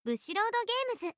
ブシロードゲームズ。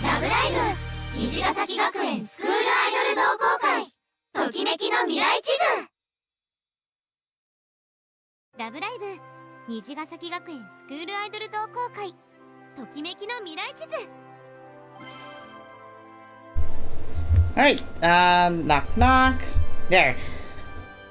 ラブライブ虹ヶ咲学園スクールアイドル同好会ときめきの未来地図。ラブライブ虹ヶ咲学園スクールアイドル同好会ときめきの未来地図。 Alright, knock knock. There.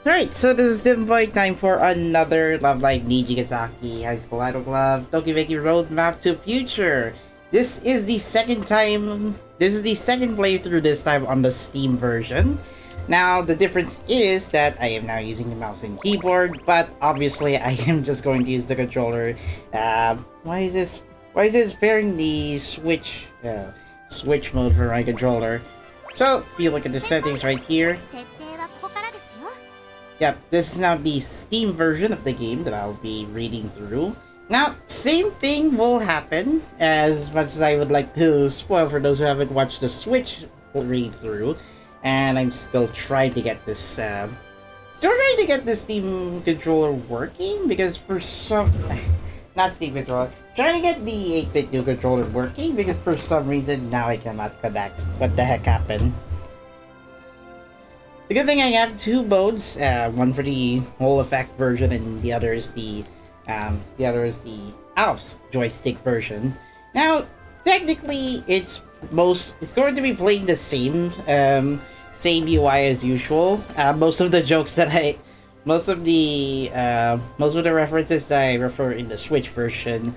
Alright, so this is Dimboy, time for another Love Live Nijigasaki High School Idol Club Tokimeki Roadmap to Future. This is the second playthrough, this time on the Steam version. Now, the difference is that I am now using the mouse and keyboard, but obviously I am just going to use the controller. Why is this pairing the switch mode for my controller? So, if you look at the settings right here, yep, this is now the Steam version of the game that I'll be reading through. Now, same thing will happen, as much as I would like to spoil for those who haven't watched the Switch read through, and I'm still trying to get this, Steam controller working, because for some, not Steam controller, trying to get the 8-bit new controller working, because for some reason now I cannot connect. What the heck happened? The good thing I have two modes, one for the whole effect version, and the other is the Alps joystick version. Now, technically, it's going to be playing the same UI as usual. Most of the references that I refer in the Switch version,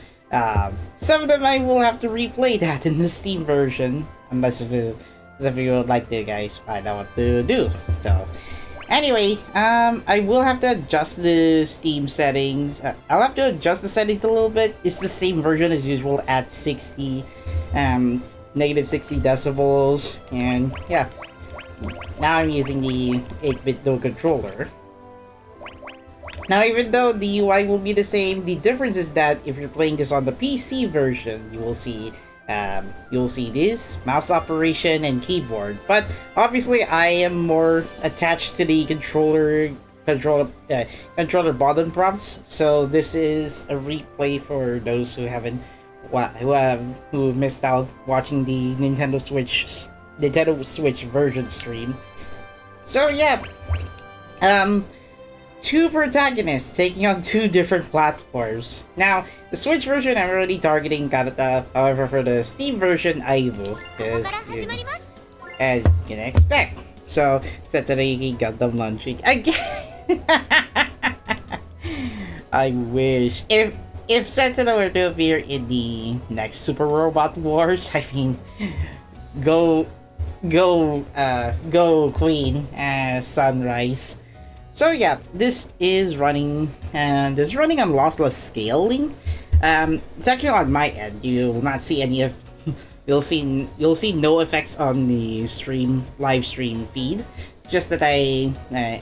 some of them I will have to replay that in the Steam version, unless if you would like to, guys, find out what to do. So, anyway, I will have to adjust the Steam settings. I'll have to adjust the settings a little bit. It's the same version as usual at -60 decibels, and yeah. Now I'm using the 8-bit dual controller. Now, even though the UI will be the same, the difference is that if you're playing this on the PC version, you will see this mouse operation and keyboard. But obviously, I am more attached to the controller button prompts. So this is a replay for those who missed out watching the Nintendo Switch version stream. So yeah, two protagonists taking on two different platforms. Now, the Switch version, I'm already targeting Anata. However, for the Steam version, Ayumu, as you can expect. So, Saturday Gundam launching again. I wish. If if Sentinel were to appear in the next Super Robot Wars, I mean, go Queen Sunrise. So yeah, this is running on lossless scaling. It's actually on my end. You will not see any of you'll see no effects on the live stream feed. It's just that I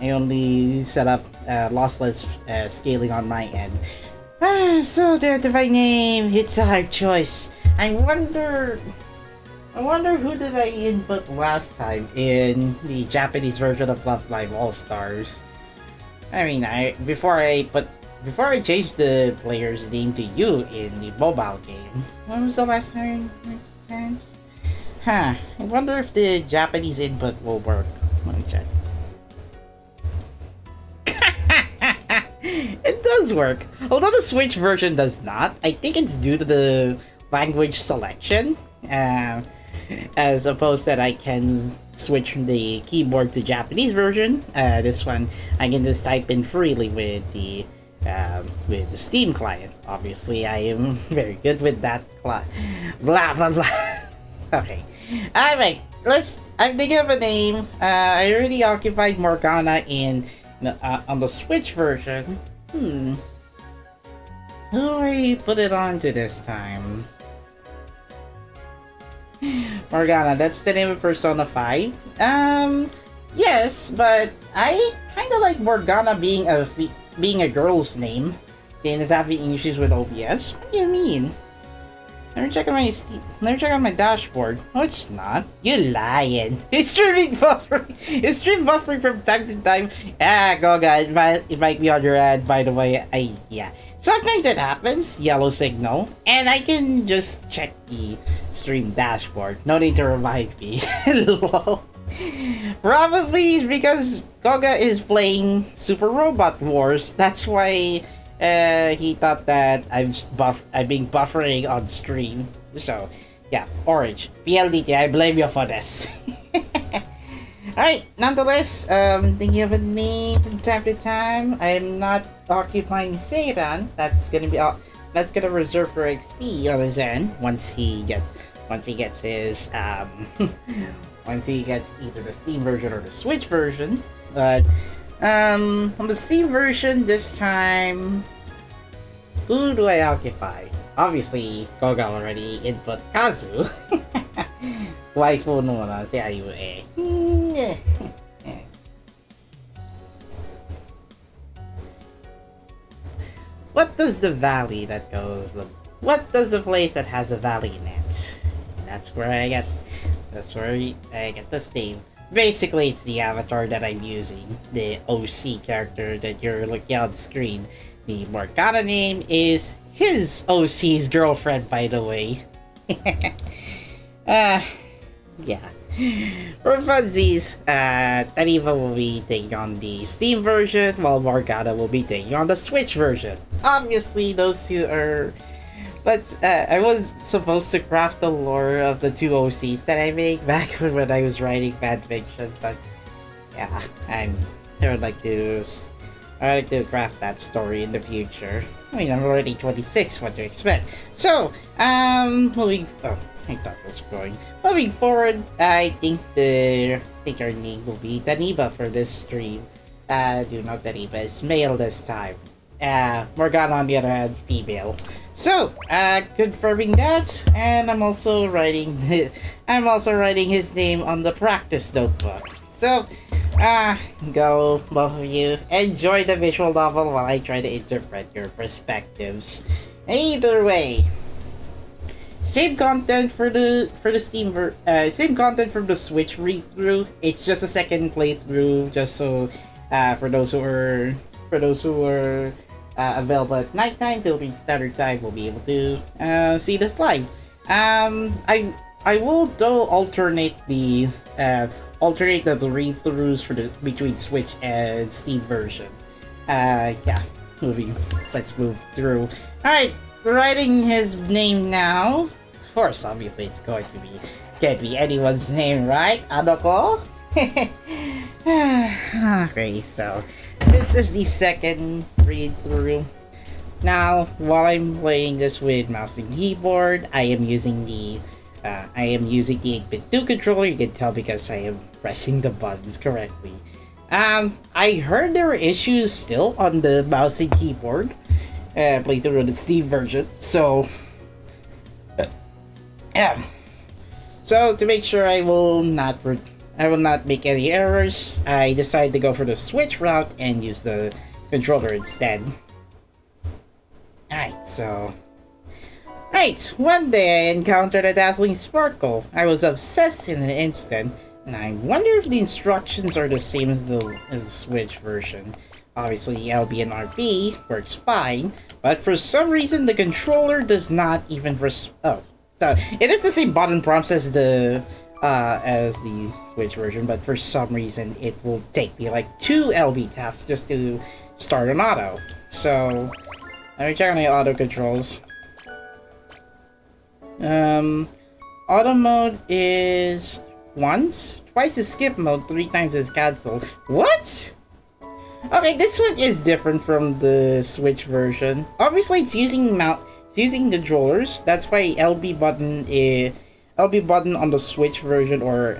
only set up lossless scaling on my end. So the divine name, it's a hard choice. I wonder who did I input last time in the Japanese version of Love Live All Stars. I mean, before I changed the player's name to you in the mobile game. When was the last time? I wonder if the Japanese input will work. Let me check. It does work, although the Switch version does not. I think it's due to the language selection, as opposed that I can switch the keyboard to Japanese version. This one I can just type in freely with the Steam client. Obviously, I am very good with that. Blah blah blah. Okay, alright. I'm thinking of a name. I already occupied Morgana on the Switch version. Who do I put it on to this time? Morgana, that's the name of Persona 5. Yes, but I kind of like Morgana being a girl's name. Then it's having issues with OBS. What do you mean? Let me check on my dashboard. No, it's not. You're lying. It's streaming buffering. It's stream buffering from time to time. Goga, it might be on your ad, by the way. Yeah. Sometimes it happens. Yellow signal. And I can just check the stream dashboard. No need to remind me. Lol. Probably because Goga is playing Super Robot Wars. That's why he thought that I'm being buffering on stream. So, yeah, Orange. PLDT, I blame you for this. Alright, nonetheless, thinking of me from time to time. I'm not occupying Seiran. That's gonna reserve for XP on his end once he gets his once he gets either the Steam version or the Switch version. But on the Steam version this time, who do I occupy? Obviously, Goga already input Kazu. Waifu no na si Ayumu. What does the place that has a valley in it? That's where I get this name. Basically, it's the avatar that I'm using, the OC character that you're looking on screen. The Morgana name is his OC's girlfriend, by the way. Yeah. For funsies, Taniba will be taking on the Steam version, while Morgana will be taking on the Switch version. Obviously, those two are... But I was supposed to craft the lore of the two OCs that I made back when I was writing fanfiction, but yeah, I would like to craft that story in the future. I mean, I'm already 26. What do you expect? So, moving forward, I think our name will be Taniba for this stream. Do note Taniba is male this time. Morgana on the other hand, female. So, confirming that, and I'm also writing his name on the practice notebook. So, go both of you. Enjoy the visual novel while I try to interpret your perspectives. Either way, same content for the Steam same content from the Switch read-through. It's just a second playthrough, just so for those who are available at nighttime, Philippine Standard Time, will be able to see this live. I will though alternate the read-throughs between Switch and Steam version. Yeah, let's move through. Alright, writing his name now. Of course, obviously it's can't be anyone's name, right? Anoko? Okay, so this is the second read through. Now, while I'm playing this with mouse and keyboard, I am using the 8-bit 2 controller. You can tell because I am pressing the buttons correctly. I heard there were issues still on the mouse and keyboard playthrough of the Steam version, so so to make sure I will not make any errors, I decided to go for the Switch route and use the controller instead. Alright, one day I encountered a dazzling sparkle. I was obsessed in an instant, and I wonder if the instructions are the same as the Switch version. Obviously, LB and RB works fine, but for some reason the controller does not even so it is the same button prompts as the Switch version, but for some reason it will take me like 2 LB taps just to start an auto. So let me check on the auto controls. Auto mode is once, twice is skip mode, 3 times is cancel. What? Okay, this one is different from the Switch version. Obviously, it's using controllers. That's why LB button on the Switch version, or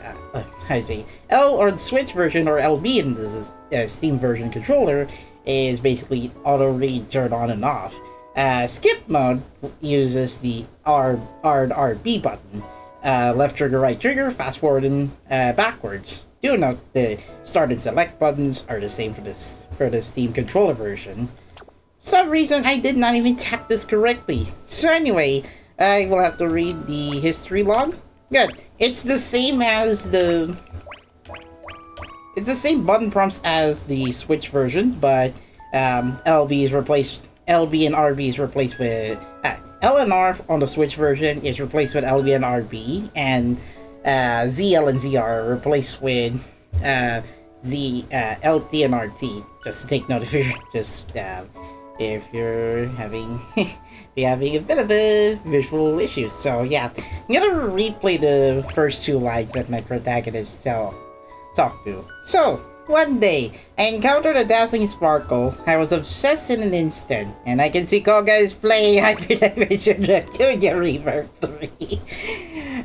L or the Switch version, or LB in the Steam version controller is basically auto read turned on and off. Skip mode uses the R and RB button. Left trigger, right trigger, fast forward and backwards. Do note the start and select buttons are the same for the Steam controller version. For some reason I did not even tap this correctly. So anyway, I will have to read the history log. Good. It's the same as the button prompts as the Switch version, but LB and RB is replaced with L and R on the Switch version is replaced with LB and RB, and ZL and ZR are replaced with LT and RT. Just to take note if you're having a bit of a visual issue. So yeah, I'm gonna replay the first 2 lines that my protagonist talk to. So, one day, I encountered a dazzling sparkle. I was obsessed in an instant, and I can see Koga is playing Hyperdimension Reptunia Reverb 3.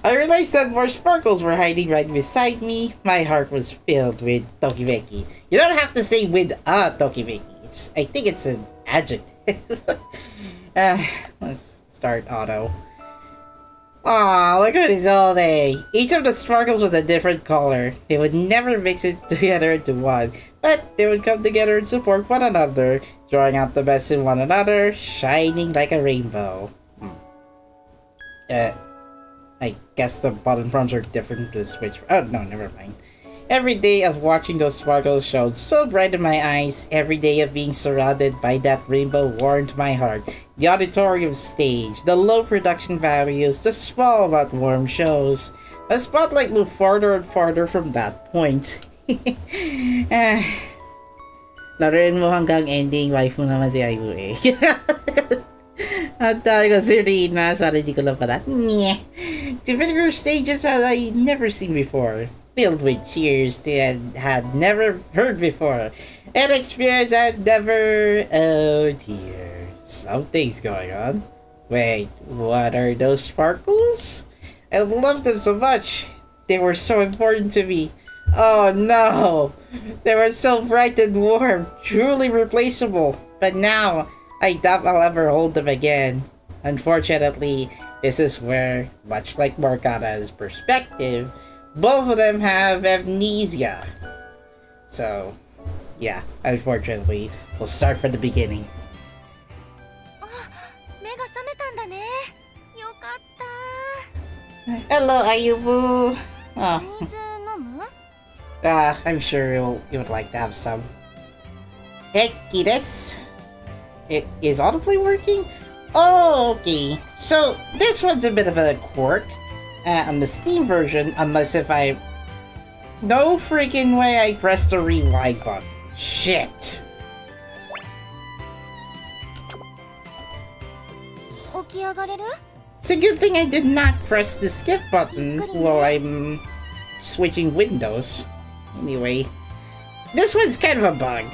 I realized that more sparkles were hiding right beside me. My heart was filled with Tokimeki. You don't have to say with a Tokimeki. I think it's an adjective. Let's start auto. Aw, look at this all day. Each of the sparkles was a different color. They would never mix it together into one, but they would come together and support one another, drawing out the best in one another, shining like a rainbow. I guess the button prompts are different to the Switch. Oh no, never mind. Every day of watching those sparkles shone so bright in my eyes. Every day of being surrounded by that rainbow warmed my heart. The auditorium stage, the low production values, the small but warm shows. The spotlight moved farther and farther from that point. Laruin mo hanggang ending, wife mo naman si Ayumu eh. At dahil ko si Rina, sana di ko lang pala. The vinegar stages that I never seen before. Filled with cheers that had never heard before. An experience I'd never... Oh dear. Something's going on. Wait, what are those sparkles? I loved them so much. They were so important to me. Oh no! They were so bright and warm, truly replaceable. But now, I doubt I'll ever hold them again. Unfortunately, this is where, much like Morgana's perspective, both of them have amnesia. So, yeah, unfortunately, we'll start from the beginning. Hello, Ayumu. I'm sure you would like to have some. Hecky desu. Is autoplay working? Oh, okay. So, this one's a bit of a quirk. On the Steam version, unless if I... No freaking way I pressed the rewind button. Shit. It's a good thing I did not press the skip button while I'm switching windows. Anyway, this one's kind of a bug.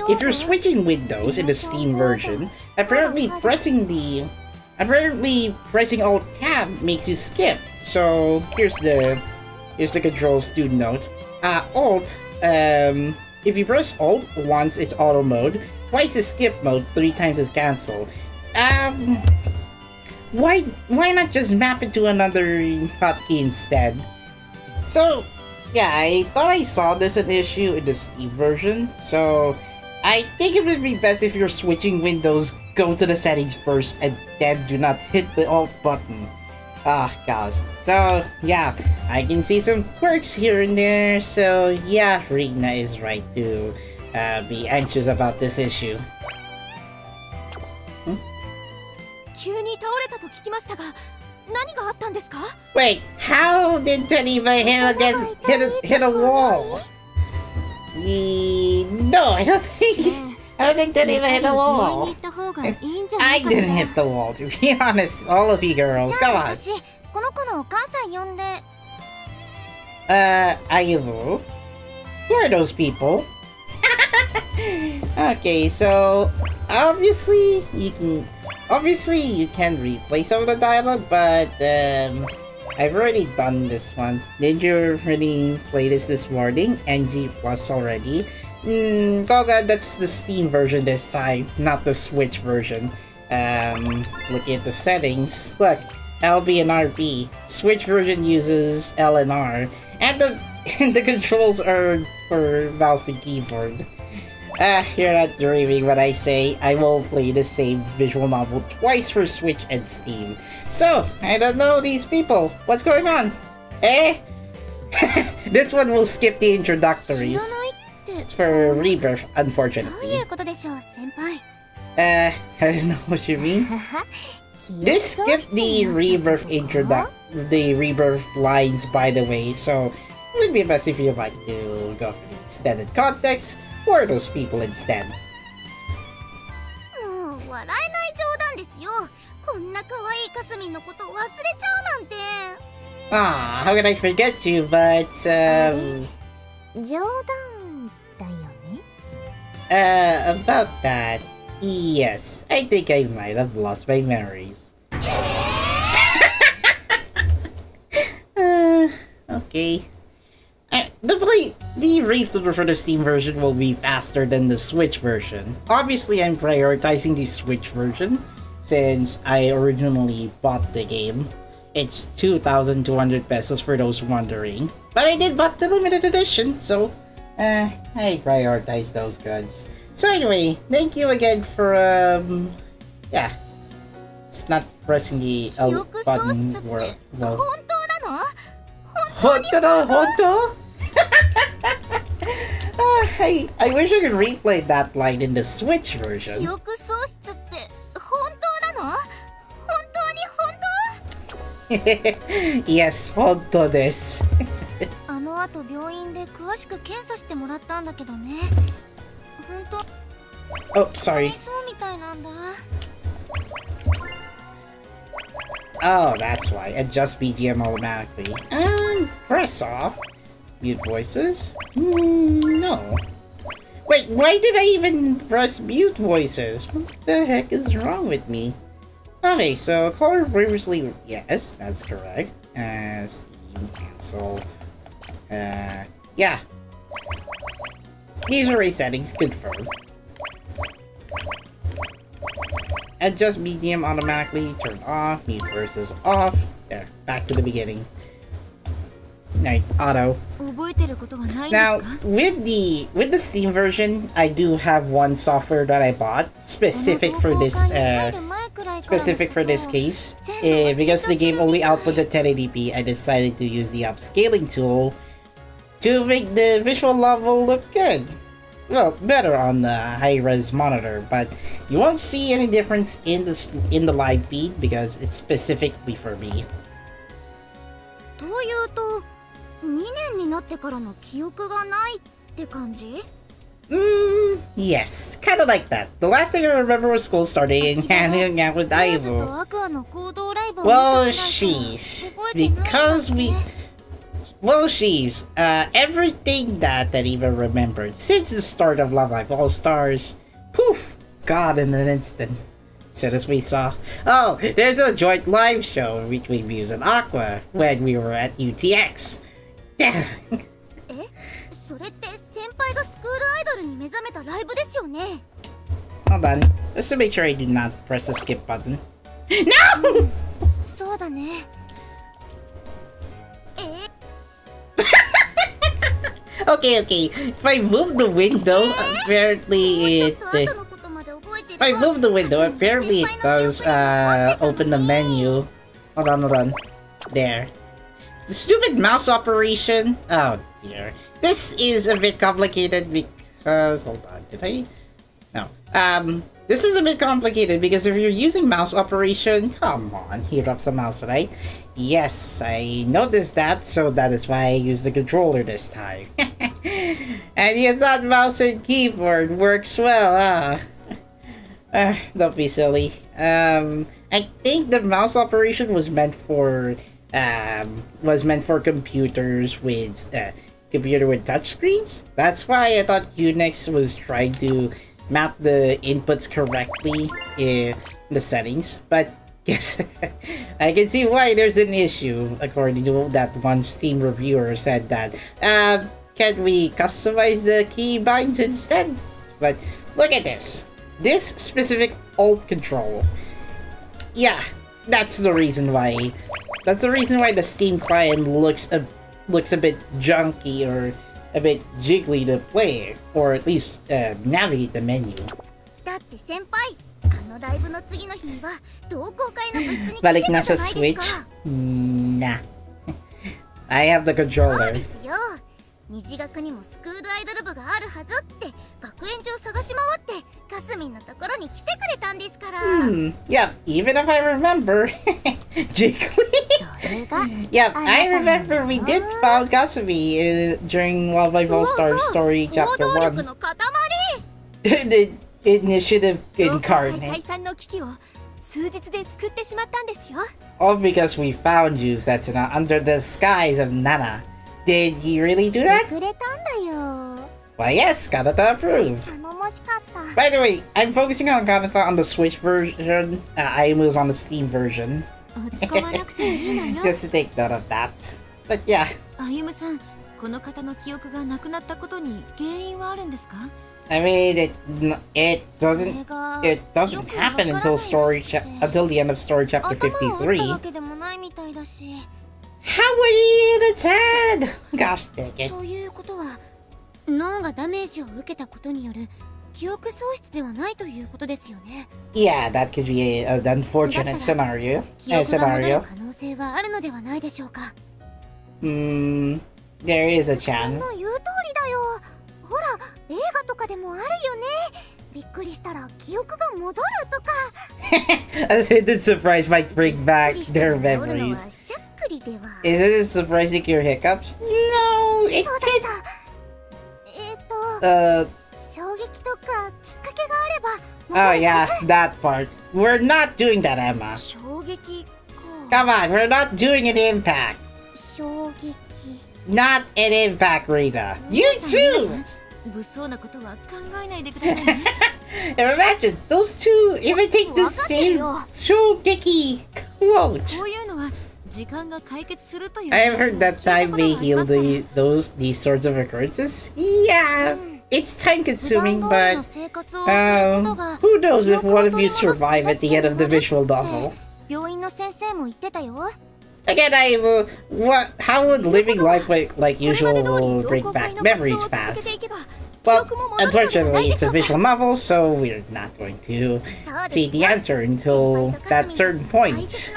If you're switching windows in the Steam version, apparently pressing Alt Tab makes you skip. So here's the controls to note. Alt, if you press Alt once, it's auto mode. Twice is skip mode. 3 times is cancel. Why not just map it to another hotkey instead? So yeah, I thought I saw this an issue in the Steam version. So I think it would be best if you're switching windows, go to the settings first and then do not hit the Alt button. Ah, gosh. So, yeah, I can see some quirks here and there. So, yeah, Rina is right to be anxious about this issue. 急に倒れたと聞きましたが、何があったんですか? Wait, how did Taniba hit a wall? No, I don't think Taniba hit a wall. I didn't hit the wall, to be honest. All of you girls, come on. この子のお母さん呼んで。Ayumu? Who are those people? Okay, so obviously you can replay some of the dialogue, but I've already done this one. Did you already play this morning? NG Plus already? Goga, that's the Steam version this time, not the Switch version. Looking at the settings, look, LB and RB. Switch version uses L and R, and the controls are for mouse and keyboard. You're not dreaming when I say I will play the same visual novel twice for Switch and Steam. So, I don't know these people. What's going on? Eh? This one will skip the introductories. For Rebirth, unfortunately. I don't know what you mean. This skipped the Rebirth the Rebirth lines, by the way, so it would be best if you'd like to go for the extended context. Who are those people instead? Ah, how can I forget you, but, about that, yes, I think I might have lost my memories. Okay. The read-through for the Steam version will be faster than the Switch version. Obviously, I'm prioritizing the Switch version since I originally bought the game. It's 2,200 pesos for those wondering. But I did buy the limited edition, so I prioritize those goods. So anyway, thank you again for yeah. It's not pressing the L button well. Honto? I wish I could replay that line in the Switch version. Yes, honto desu. Oh, sorry. Oh, that's why. Adjust BGM automatically. And press off. Mute voices? No. Wait, why did I even press mute voices? What the heck is wrong with me? Okay, so caller previously, yes, that's correct. Steam cancel. Yeah. These array settings confirmed. Adjust BGM automatically, turn off, mute versus off. There, back to the beginning. Night, auto. Now, with the Steam version, I do have one software that I bought specific for this case. Because the game only outputs at 1080p, I decided to use the upscaling tool to make the visual novel look good. Well, better on the high-res monitor, but you won't see any difference in the live feed because it's specifically for me. Yes, kind of like that. The last thing I remember was school starting and hanging out with Ayumu. Well, sheesh. well, she's everything that Eva remembered since the start of Love Live All Stars, poof, gone in an instant. Soon as we saw, oh, there's a joint live show between Muse and Aqua when we were at UTX. それって先輩がスクールアイドルに目覚めたライブですよね。 Hold on, just to make sure I do not press the skip button. No! そうだね。Okay. If I move the window, apparently it. If I move the window, apparently it does open the menu. Hold on. There. The stupid mouse operation. Oh dear. This is a bit complicated because hold on. Did I? No. This is a bit complicated because if you're using mouse operation, come on, he drops the mouse, right? Yes, I noticed that, so that is why I used the controller this time. And you thought mouse and keyboard works well, huh? Don't be silly. I think the mouse operation was meant for computers with computer with touchscreens. That's why I thought Unix was trying to map the inputs correctly in the settings, but yes, I can see why there's an issue. According to that one Steam reviewer said that, can we customize the key binds instead? But look at this specific alt control. Yeah, that's the reason why the Steam client looks a bit junky or a bit jiggly to play, or at least navigate the menu. Balik na sa Switch? Nah. I have the controller. 虹学にもスクールアイドル部があるはずって学園中探し回ってかすみんのところに来てくれたんですから。Yep, even if I remember. Jiggly. Yep, I remember we did found Kasumi during Love Live All Stars Story Chapter 1. The initiative incarnate. All because we found you, Setsuna, under the skies of Nana. Did he really do that? Well, yes, Kanata approved. By the way, I'm focusing on Kanata on the Switch version. Ayumu's on the Steam version. Just to take note of that. But yeah. Ayumu-san, この方の記憶がなくなったことに原因はあるんですか? I mean, it doesn't happen until the end of story chapter 53. How would he understand? Gosh dang it. ということは脳がダメージを受けたことによる記憶喪失ではないということですよね。 Yeah, that could be an unfortunate scenario. 記憶が戻る可能性はあるのではないでしょうか。There is a chance. 言う通りだよ。ほら、映画とかでもあるよね。びっくりしたら記憶が戻るとか。A hidden surprise might bring back their memories. Isn't it surprising your hiccups? No, it can't. 衝撃とかきっかけがあれば。Oh yeah, that part. We're not doing that, Emma. 衝撃か。Come on, we're not doing an impact. 衝撃。Not an impact, Rita. You too. 物騒なことは考えないでくださいね。And imagine those two imitate the same shogeki quote. こういうのは時間が解決するという。I've heard that time may heal these sorts of occurrences. Yeah, it's time consuming, but who knows if one of you survive at the end of the visual novel. 病院の先生も言ってたよ。Again, how would living life like usual will bring back memories fast? Well, unfortunately, it's a visual novel, so we're not going to see the answer until that certain point.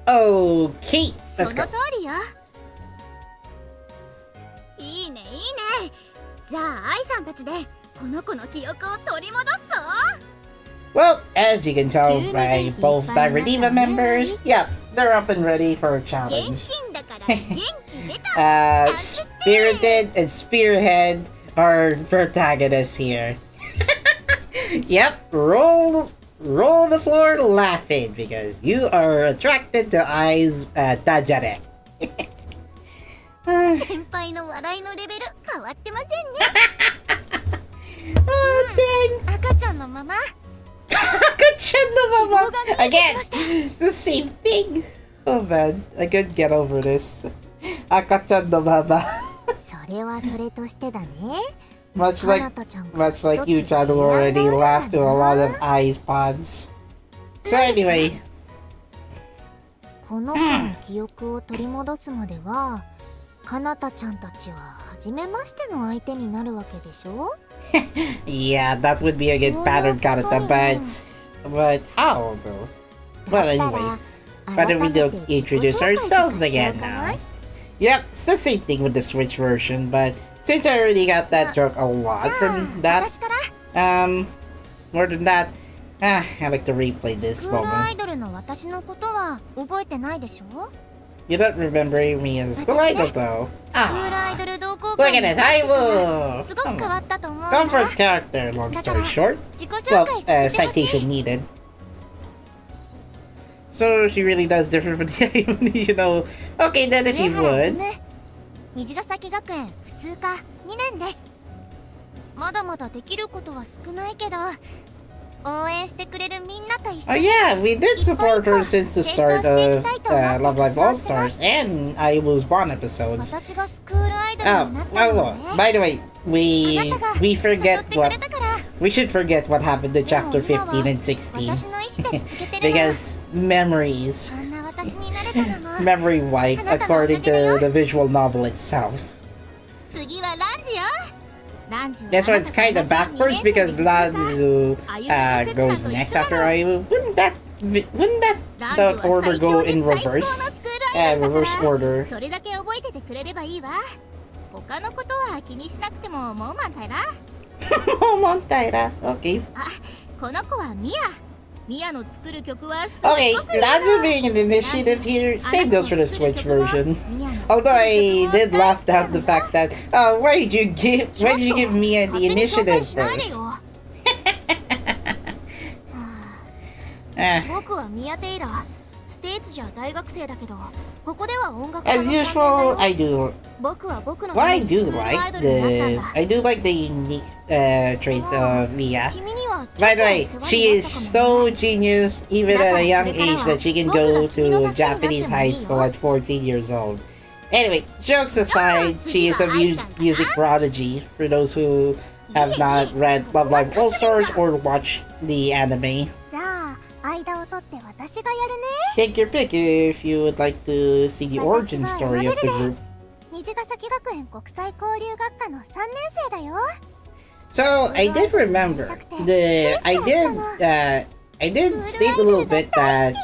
Okay, let's go. いいねいいね。じゃあ愛さんたちでこの子の記憶を取り戻すぞ。Well, as you can tell by both Diva members, yep, they're up and ready for a challenge. Spirited and Spearhead are protagonists here. Yep, roll the the floor laughing because you are attracted to Ai's dajare. 先輩の笑いのレベル変わってませんね。Oh, dang. 赤ちゃんのまま。Akachan no mama. Again, it's the same thing. Oh man, I couldn't get over this. Akachan no mama. それはそれとしてだね。 Much like you-chan who already laughed to a lot of Ai's puns. So anyway. この子の記憶を取り戻すまでは、かなたちゃんたちは初めましての相手になるわけでしょ? Yeah, that would be a good pattern, Kanata, but how though? But anyway, why don't we introduce ourselves again now? Yep, it's the same thing with the Switch version, but since I already got that joke a lot from that, more than that, I like to replay this moment. You don't remember me as a school idol though. Ah, look at this, Ayumu! Comfort character, long story short. Well, citation needed. So she really does different from the Ayumu, you know. Okay, then if you would. 虹ヶ咲学園普通科2年です。まだまだできることは少ないけど、応援してくれるみんなと一緒 Oh に。 yeah, we did support her since the start of Love Live All Stars and Ayumu's Bond episodes. 私がスクールアイドルになったのね。 by the way, we forget what we should forget what happened to chapter 15 and 16 because memories. Memory wipe according to the visual novel itself. That's why it's kind of backwards because Lanzu goes next after Ayumu. Wouldn't that the order go in reverse? Reverse order. それだけ覚えててくれればいいわ。他のことは気にしなくてももう満タイラ。Montaira. Okay. あ、この子はミア。ミアの作る曲はすっ Okay, ごくいい Lanzu being an initiative here, same goes for the Switch version. Although I did laugh at the fact that, why did you give Mia the initiative first? 僕はミアテイラー。ステージじゃ大学生だけど、ここでは音楽 As usual, I do. 僕は僕の Well, ため I にスク do ールアイ like ドルになったん the だ。 I do like the unique traits of Mia. 君には By the way, she is so genius even at a young age that she can go to Japanese high school at 14 years old. Anyway, jokes aside, she is a music prodigy for those who have not read Love Live All Stars or watched the anime. じゃあ間を取って私がやるね。 Take your pick if you would like to see the origin story of the group. 虹ヶ咲学園国際交流学科の3年生だよ。 So I did remember I did state a little bit that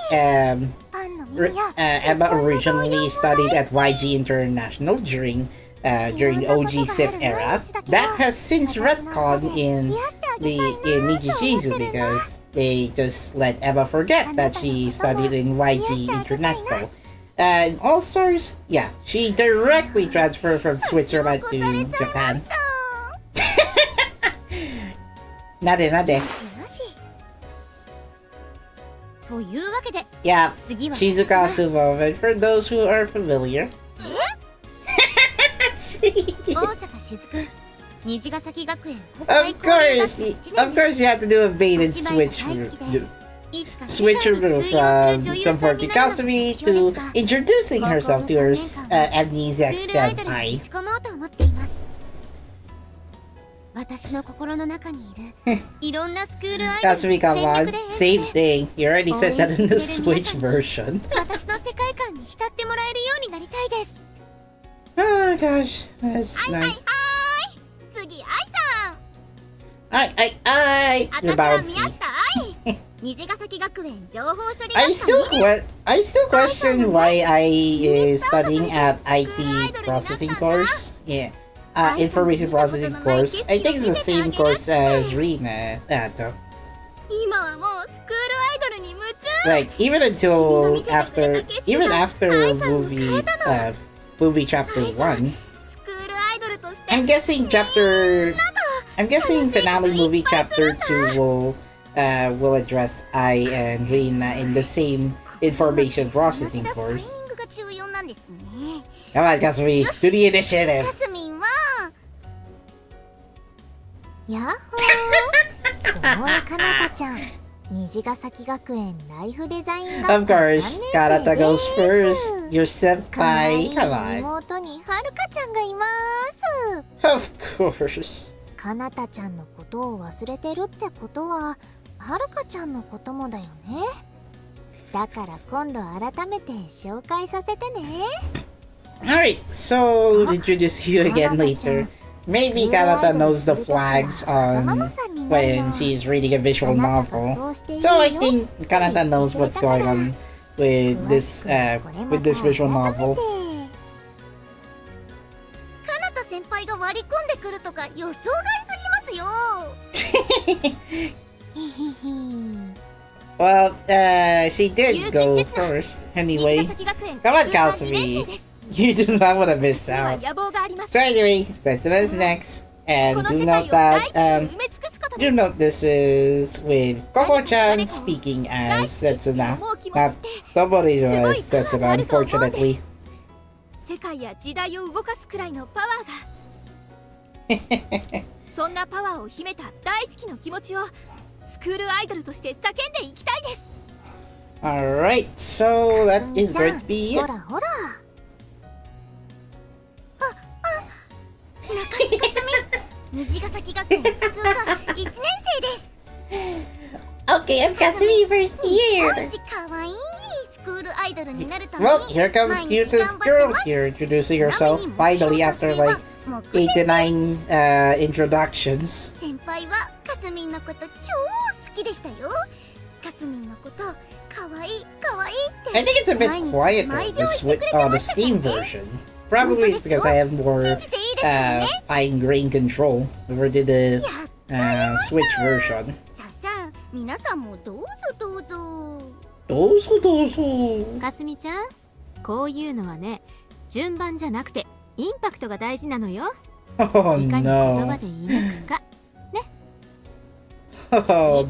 Emma originally studied at YG International during OG SIF era. That has since retconned in Nijigasaki because they just let Emma forget that she studied in YG International. And All Stars, yeah, she directly transferred from Switzerland to Japan. Nade. というわけで、 Yeah, 次は Shizuka Sumo, for those who are familiar. 大阪雫虹ヶ咲学園国際 Of 交流学 course, 科1 of 年 course です。 you have to do a bait and switch いつか世界に switcheroo 通用する女優 from さんに Forty なるのが Kasumi 目標で to すが、 introducing herself to her amnesiac スクールアイドルに senpai. 打ち込もうと思っています。私の心の中にいるいろんなスクールアイドル Kasumi, come 全 on, 力で same 演じて thing. You already said that in the Switch version. 私の世界観に浸ってもらえるようになりたいです。 Oh gosh, that's はいはいは nice. ーい。次、愛さん。 I you're 私は bouncy. 宮下愛。虹ヶ咲学園情報処理 I 学科 I still question why I is studying at IT processing course. Yeah. Information processing course. I think it's the same course as Rina. 今はもうスクールアイドルに夢中。 Like even after movie chapter 1, スクールアイドルとして I'm guessing finale movie chapter 2 will will address I and Rina in the same information processing course. タイミングが重要なんですね。 Come on, Kasumi, do the initiative. かすみんはやっほーおいかなたちゃん、虹ヶ咲学園ライフデザイン学科 Of course, Kanata goes first. Your かわい senpai, い come on. 妹にはるかちゃんがいます。 Of course. かなたちゃんのことを忘れてるってことははるかちゃんのこともだよね。だから今度改めて紹介させてね。 Alright, so we'll introduce you again later. Maybe Kanata knows the flags on when she's reading a visual novel. So I think Kanata knows what's going on with this visual novel. かなた先輩が割り込んでくるとか予想外すぎますよ。ひひひ。 Well, she did go first anyway. Come on, Kasumi. You do not want to miss out. So anyway, Setsuna is next. And do note that, do note this is with Koko-chan speaking as Setsuna, not Toboriro as Setsuna, unfortunately. 世界や時代を動かすくらいのパワーがそんなパワーを秘めた大好きの気持ちをスクールアイドルとして叫んでいきたいです。 Alright, so that is going to be ほ it. らほら。中津かすみ、虹ヶ咲学園普通科1年生です。 Okay, I'm Kasumi first 日 year. 本一可愛いスクールアイドルになるために Well, here comes 毎日 cutest 頑張って girl ます。 here introducing herself finally after like 8 to 9 introductions. 先輩はかすみんのこと超好きでしたよ。かすみんのこと可愛い可愛いって I think it's a bit 毎日 quieter 毎 on 秒 the, 言ってくれて on ま the したから Steam ね。 version. Probably it's because I have more 信じていいですからね。 fine grain control over to the や Switch version. さあさあ、皆さんもどうぞどうぞ。どうぞどうぞ。かすみちゃん、こういうのはね、順番じゃなくてインパクトが大事なのよ。 Oh いかに言葉 no. で言い抜くか。 Oh.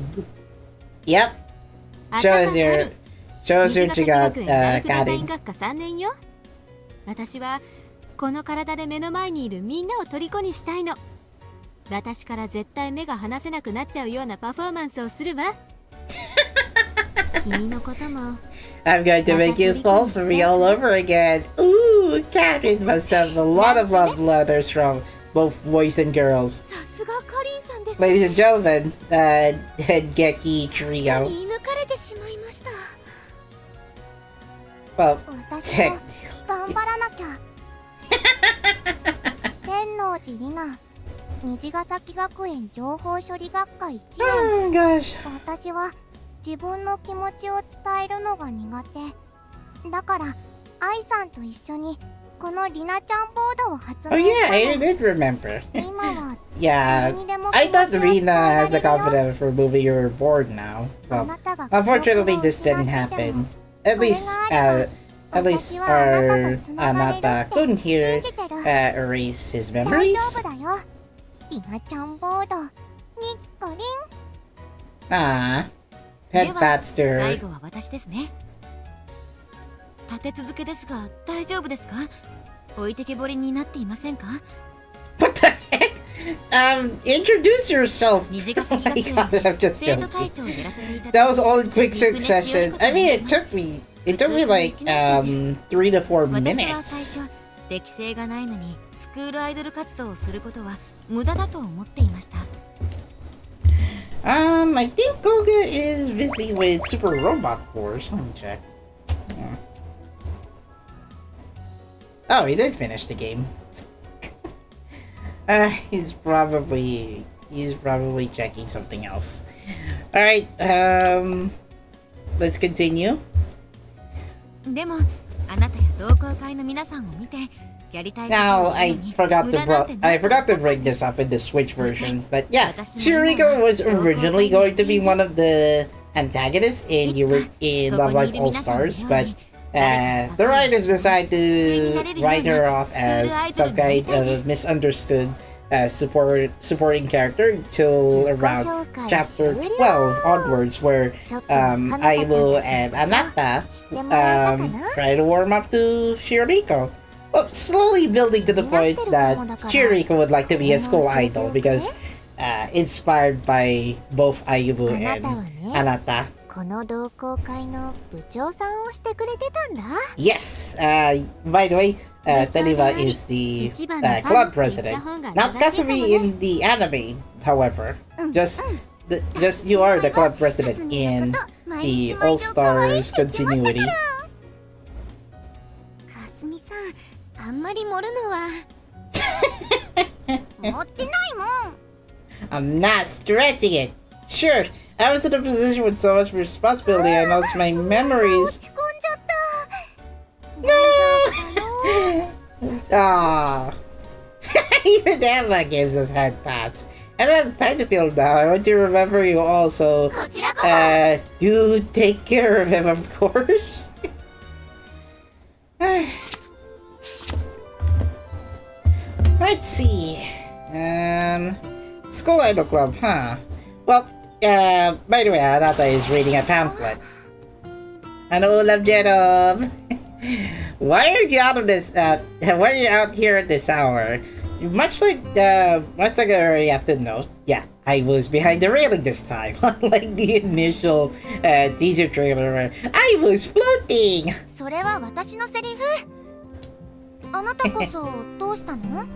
Yep. 朝 Shows 香 your る shows 虹 what ヶ you 咲 got 学園ライフデザイ Karin. ン学科3年よ。私はこの体で目の前にいるみんなを虜にしたいの。私から絶対目が離せなくなっちゃうようなパフォーマンスをするわ。君のことも I'm going to make you fall for me all over again. Ooh, Karin must have a lot of love letters from both boys and girls. さすがかりんさんです。 Ladies and gentlemen, Geki 確か Trio. に射抜かれてしまいました。 Well, 私 tech. も頑張らなきゃ。天王寺里奈、虹ヶ咲学園情報処理学科1年。 Oh gosh. 私は自分の気持ちを伝えるのが苦手。だから愛さんと一緒にこのリナちゃんボードを発 Oh 明し yeah, た I の。 did remember. 今は Yeah, 誰にでも I 気持 thought ちを伝え Rina ら has れ the るよ。 confidence for moving your board now. あ Well, なたが unfortunately, 記憶を this 失 didn't ってても happen. At least, at least our Anata couldn't hear 信じてる。 erase his 大 memories. 丈夫だよ。リナちゃんボード、にっこりん。 Ah, で head は pats to 最 her. 後は私ですね。立て続けですが大丈夫ですか？置いてけぼりになっていませんか？ What the heck? Introduce yourself. 虹ヶ咲学園 I'm で just 生徒 joking. 会長をやらせていた That だ was all in quick succession. I mean, it took me like 3 to 4私は minutes. 最初適性がないのにスクールアイドル活動をすることは無駄だと思っていました。 I think Goga is busy with Super Robot Wars. Let me check. Yeah. Oh, he did finish the game. He's probably checking something else. All right. Let's continue. でもあなたや同好会の皆さんを見てやりたいこと Now を I やるのに forgot 無 to 駄なんてない bring this up in the Switch version, but yeah, Shiriko was originally going to be one of the antagonists in Love Live All Stars, but the writers decided to write her off as some kind of misunderstood supporting character till around chapter 12 onwards, where Ayumu and Anata try to warm up to Shiriko. Well, slowly building to the point that Shiriko would like to be a school idol because inspired by both Ayumu and Anata. この同好会の部長さんをしてくれてたんだ。 Yes, by the way, Taniba is the club president. Not Kasumi in the anime, however. Just you are the club president in the All Stars continuity. かすみさん、あんまり盛るのは持ってないもん。 I'm not stretching it. Sure, I was in a position with so much responsibility I lost my memories. 落ち込んじゃった。 No! Aww. Even Emma gives us head pass. I don't have time to feel down. I want to remember you also. Do take care of him, of course. Let's see. School Idol Club, huh? Well, by the way, Anata is reading a pamphlet. Ano ulam, Jerob? Why are you out of this? Why are you out here at this hour? Much like I already have to know. Yeah, I was behind the railing this time, unlike the initial teaser trailer where I was floating. それは私のセリフ。あなたこそどうしたの？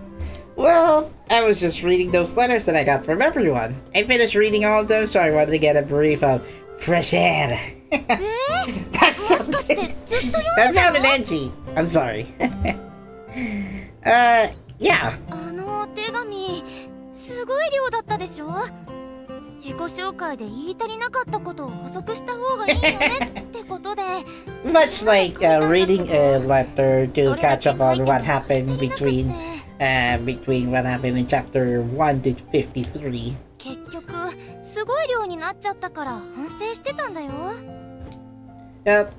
Well, I was just reading those letters that I got from everyone. I finished reading all of them, so I wanted to get a brief of fresh air. That sounded edgy. I'm sorry. Yeah. あのお手紙、すごい量だったでしょ？自己紹介で言い足りなかったことを補足した方がいいよねってことで。Much like reading a letter to catch up on what happened between what happened in chapter 1 to 53. 結局すごい量になっちゃったから反省してたんだよ。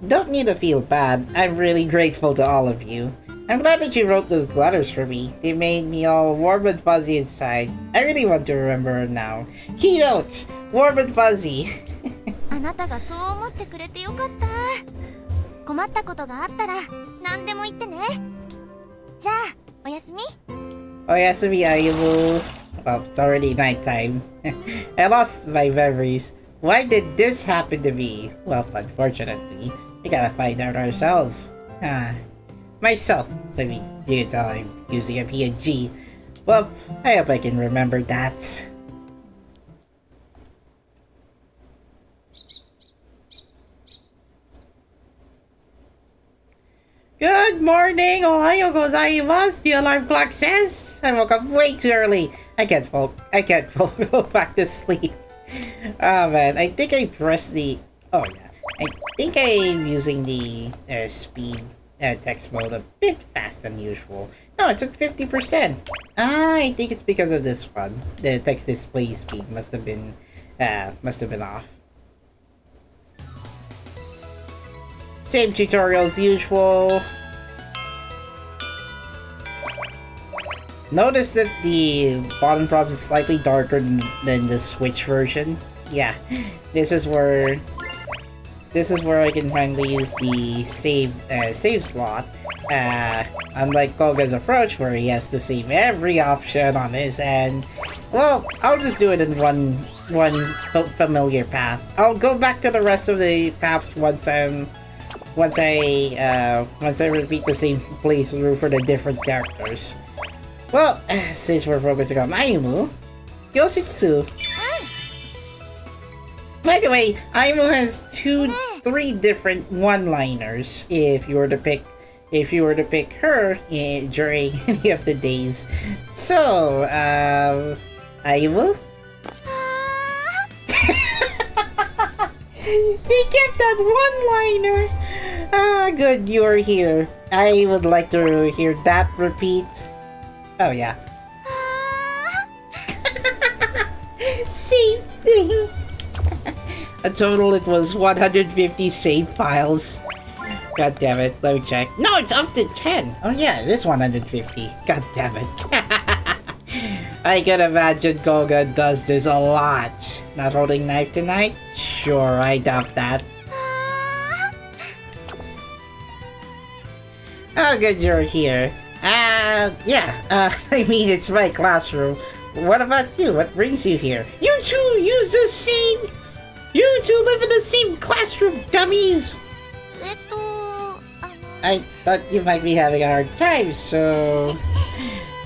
Don't need to feel bad. I'm really grateful to all of you. I'm glad that you wrote those letters for me. They made me all warm and fuzzy inside. I really want to remember now. Keynotes! Warm and fuzzy! あなたがそう思ってくれてよかった。困ったことがあったら何でも言ってね。じゃあ、おやすみ。Oyasumi Ayumu. Well, it's already nighttime. I lost my memories. Why did this happen to me? Well, unfortunately, we gotta find out ourselves. Myself. I mean, you can tell I'm using a PNG. Well, I hope I can remember that. Good morning, Ohayo gozaimasu, the alarm clock says. I woke up way too early. I can't go back to sleep. Oh man, I think I pressed the... Oh yeah, I think I'm using the speed text mode a bit fast than usual. No, it's at 50%. I think it's because of this one. The text display speed must have been off. Same tutorial as usual. Notice that the bottom prompt is slightly darker than the Switch version. Yeah, this is where I can finally use the save slot. Unlike Koga's approach, where he has to save every option on his end. Well, I'll just do it in one familiar path. I'll go back to the rest of the paths once I repeat the same playthrough for the different characters. Well, since we're focusing on Ayumu, Yoshitsu. By the way, Ayumu has 3 different one-liners if you were to pick her during any of the days. So, Ayumu? He kept that one-liner! Good, you're here. I would like to hear that repeat. Oh, yeah. Same thing. A total, it was 150 save files. God damn it, let me check. No, it's up to 10. Oh yeah, it is 150. God damn it. I can imagine Koga does this a lot. Not holding knife tonight? Sure, I doubt that. Oh, good you're here. I mean, it's my classroom. What about you? What brings you here? You two use the same... You two live in the same classroom, dummies! I thought you might be having a hard time, so...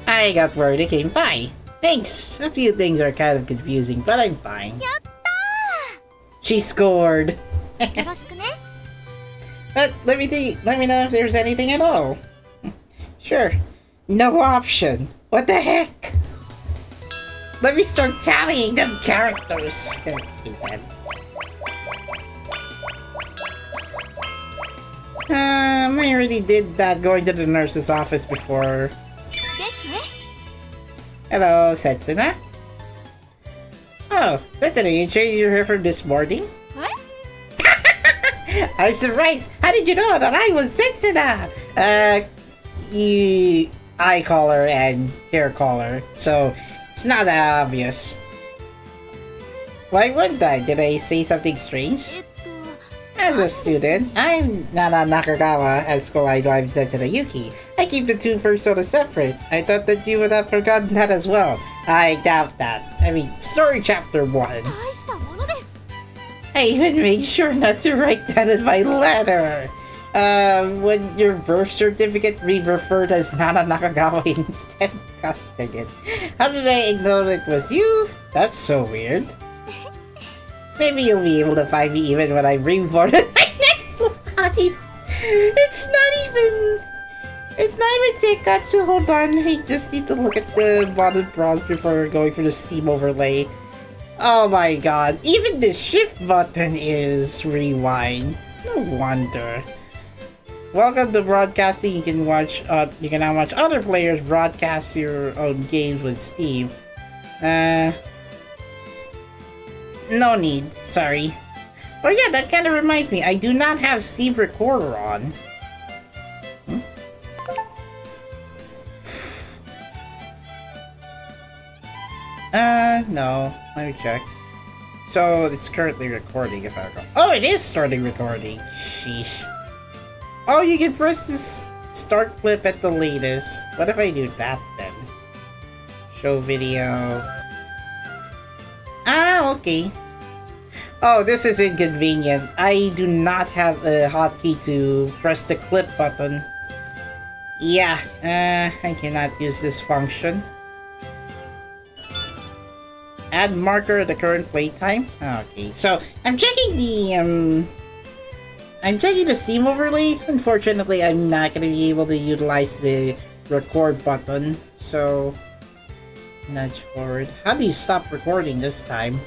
I got worried it came by. Thanks. A few things are kind of confusing, but I'm fine. She scored. But let me know if there's anything at all. Sure. No option. What the heck? Let me start tallying them characters. I already did that going to the nurse's office before. Hello, Setsuna. Oh, Setsuna, you changed your hair from this morning? What? I'm surprised. How did you know that I was Setsuna? Eye color and hair color, so it's not that obvious. Why wouldn't I? Did I say something strange? As a student, I'm Nana Nakagawa. At school, I'm Setsuna Yuki. I keep the two personas separate. I thought that you would have forgotten that as well. I doubt that. I mean, story chapter 1. I even made sure not to write that in my letter. When your birth certificate referred as Nana Nakagawa instead. Gosh dang it. How did I ignore it was you? That's so weird. Maybe you'll be able to find me even when I'm reborn in my next life. It's not even Seikatsu. Hold on, I just need to look at the bottom prompt before going for the Steam overlay. Oh my god, even the shift button is rewind. No wonder. Welcome to broadcasting. You can now watch other players broadcast your own games with Steam. No need, sorry. Oh yeah, that kind of reminds me, I do not have Steam Recorder on. No. Let me check. So, it's currently recording if I recall. Oh, it is starting recording. Sheesh. Oh, you can press this start clip at the latest. What if I do that then? Show video. Ah, okay. Oh, this is inconvenient. I do not have a hotkey to press the clip button. Yeah, I cannot use this function. Add marker at the current playtime. Okay, so I'm checking the Steam overlay. Unfortunately, I'm not gonna be able to utilize the record button. So nudge forward. How do you stop recording this time?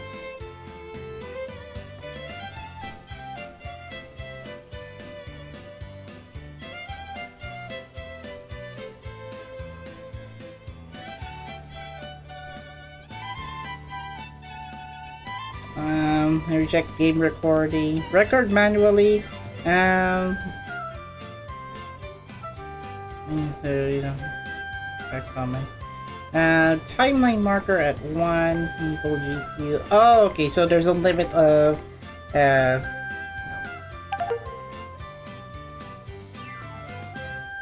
I reject game recording. Record manually. Back comment. Timeline marker at 1. Equal GPU. Oh, okay. So there's a limit of.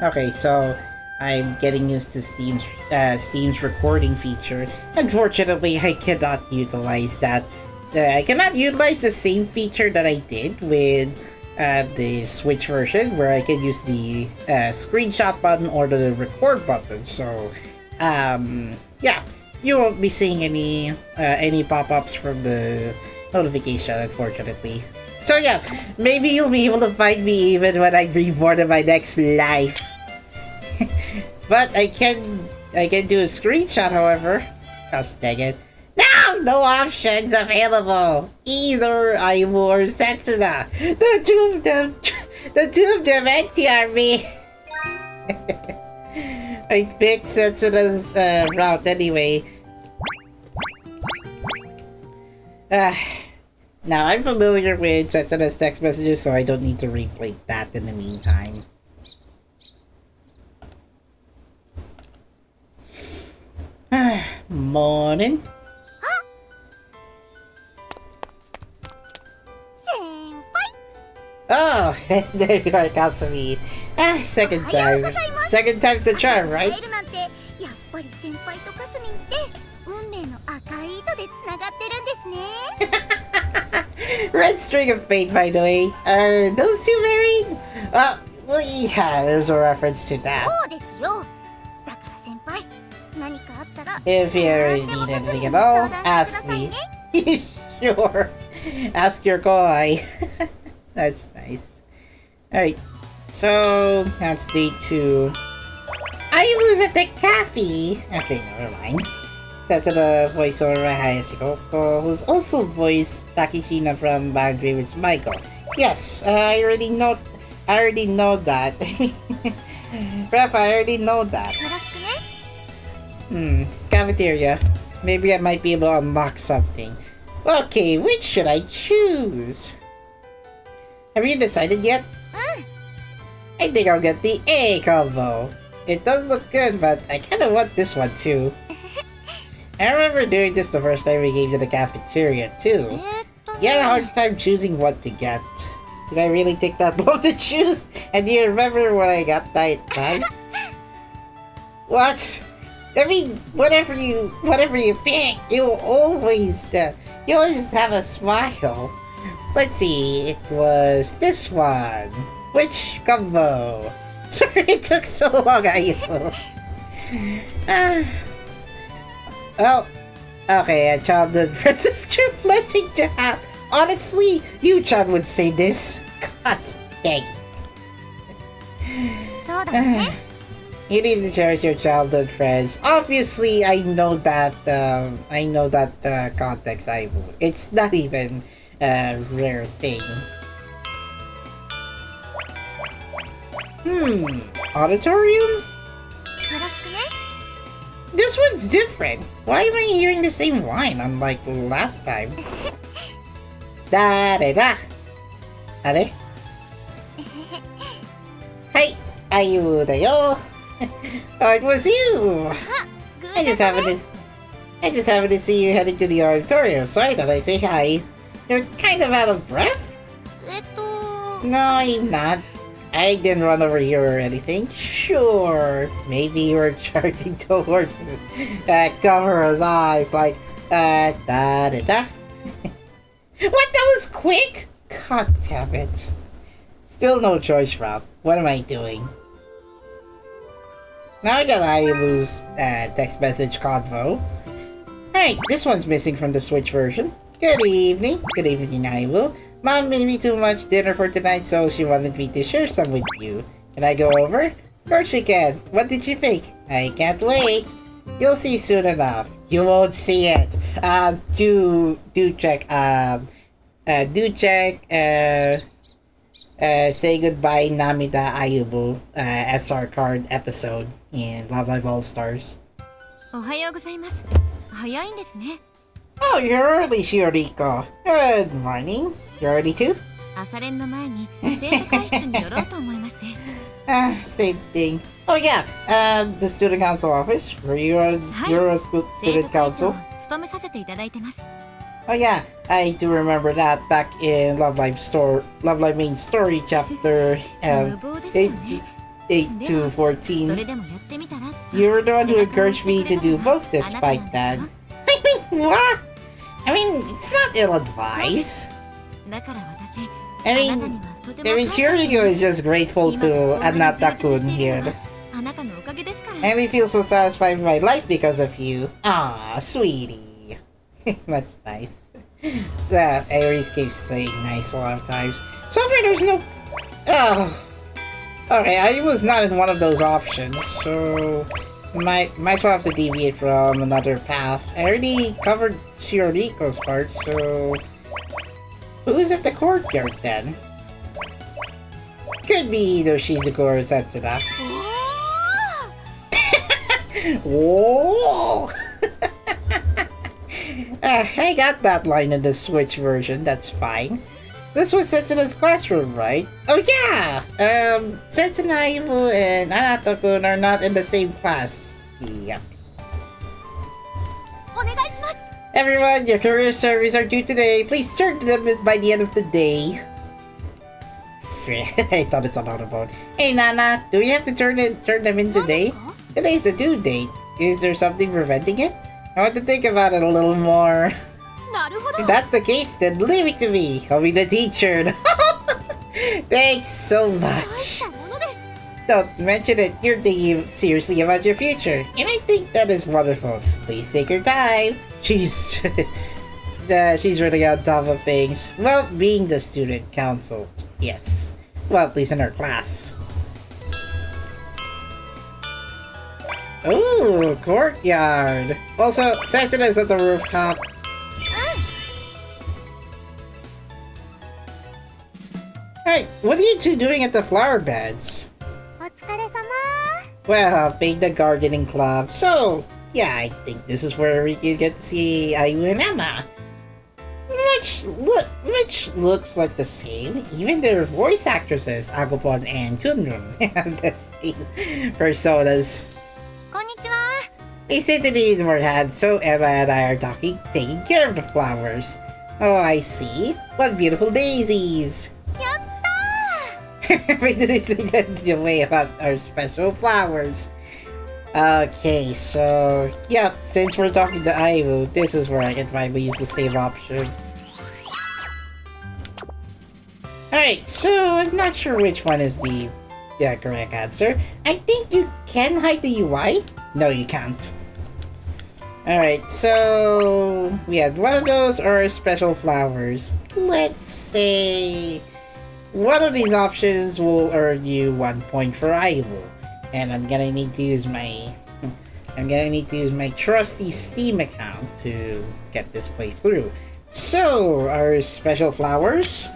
Okay, so I'm getting used to Steam's recording feature. Unfortunately, I cannot utilize that. I cannot utilize the same feature that I did with the Switch version, where I can use the screenshot button or the record button. So, yeah, you won't be seeing any pop-ups from the notification, unfortunately. So yeah, maybe you'll be able to find me even when I'm reborn in my next life. But I can do a screenshot, however. Gosh dang it. No options available. Either Ayumu or Setsuna. The two of them NTR me. I picked Setsuna's route anyway. Now I'm familiar with Setsuna's text messages, so I don't need to replay that in the meantime. morning. 先輩 Oh, there you are, Kasumi. Ah, second time. Second time's the charm, 会 right? えるなんてやっぱり先輩とかすみんって運命の赤い糸でつながってるんですね Red string of fate, by the way. Are those two married? Well, yeah, there's a reference to that. そうですよだから先輩何かあったら If you ever 何でも need かすみ anything に at 相 all, 談してく ask ださい me. ね Sure. Ask your koi. That's nice. Alright, so now it's day 2. Ayumu's at the cafe. Okay, never mind. Set to the voiceover by Hayashi Koko, who's also voiced Takishina from Bad Dreams Michael. Yes, I already know that. Ref, I already know that. よろしくね Cafeteria. Maybe I might be able to unlock something. Okay, which should I choose? Have you decided yet? I think I'll get the A combo. It does look good, but I kinda want this one too. I remember doing this the first time we came to the cafeteria too. えーっと You had a ね hard time choosing what to get. Did I really take that long to choose? And do you remember what I got that time? What? I mean, whatever you pick, you always have a smile. Let's see, it was this one. Which combo? Sorry it took so long, Ayumu. Well, okay, a childhood present true blessing to have. Honestly, Yu-chan would say this. Gosh dang it. そうだね You need to cherish your childhood friends. Obviously, I know that context, Ayumu. It's not even a rare thing. Auditorium? よろしくね This one's different. Why am I hearing the same line unlike last time? Da-da-da. Are? Hi, Ayumu da yo. Oh, it was you. あ偶 I 然 just だ happened ね to I just happened to see you heading to the auditorium, so I thought I'd say hi. You're kind of out of breath? えっと No, I'm not. I didn't run over you or anything. Sure, maybe you were charging towards Kamura's eyes like da-da-da. What? That was quick? God damn it. Still no choice, Rob. What am I doing? Now I got Ayumu's text message convo. Alright, this one's missing from the Switch version. Good evening. Good evening, Ayumu. Mom made me too much dinner for tonight, so she wanted me to share some with you. Can I go over? Of course you can. What did she pick? I can't wait. You'll see soon enough. You won't see it. Do check. Say goodbye, Namida Ayumu. SR card episode in Love Live All Stars. おはようございます。早いんですね。 Oh, you're early, Shioriko. Good morning. You're early too? 朝練の前に生徒会室に寄ろうと思いまして。 Same thing. Oh yeah, the student council office. You're a 生 student 徒会長 council. を務めさせていただいてます。 Oh yeah, I do remember that back in Love Live Main Story chapter 無謀ですよね。 8 to それ 14. でもやってみたら。 You were the one who encouraged me to do both despite that. I mean, what? I mean, it's not ill advice. だから私、 I あなた mean, にはとても I mean, 感謝してい Shioriko ま is す。 just grateful 今 to こんなに充 Anata-kun 実している here. のはあなたのおかげですから。 I only feel so satisfied with my life because of you. Ah, sweetie. That's nice. Aries keeps saying nice a lot of times. So far, there's no... Oh. Okay, I was not in one of those options, so... Might as well have to deviate from another path. I already covered Shioriko's part, so... Who's at the courtyard then? Could be either Shizuko or Setsuna. おー Whoa! I got that line in the Switch version, that's fine. This was Setsuna's classroom, right? Oh yeah! Setsuna, Ayumu, and Anata-kun are not in the same class. Yep. お願いします。 Everyone, your career surveys are due today. Please turn them in by the end of the day. I thought it's on audible. Hey Nana, do we have to turn them in today? Today's the due date. Is there something preventing it? I want to think about it a little more. なるほど。 If that's the case, then leave it to me. I'll be the teacher. Thanks so 大 much. したものです。 Don't mention it. You're thinking seriously about your future, and I think that is wonderful. Please take your time. She's she's really on top of things. Well, being the student council, yes. Well, at least in her class. Ooh, courtyard. Also, Sasuna is at the rooftop. Alright, what are you two doing at the flower beds? お疲れ様。 Well, being the gardening club. So, yeah, I think this is where we can get to see Ayumu and Emma. Which looks like the same. Even their voice actresses, Agopon and Tunrun, have the same personas. こんにちは。 They seem to need more hands, so Emma and I are taking care of the flowers. Oh, I see. What beautiful daisies! やった We didn't the way about our special flowers. Okay, so yep, since we're talking to Ayumu, this is where I can finally use the save option. Alright, so I'm not sure which one is the correct answer. I think you can hide the UI? No, you can't. Alright, so we had one of those or special flowers. Let's say one of these options will earn you 1 point for Ayumu. And I'm gonna need to use my trusty Steam account to get this playthrough. So our special flowers.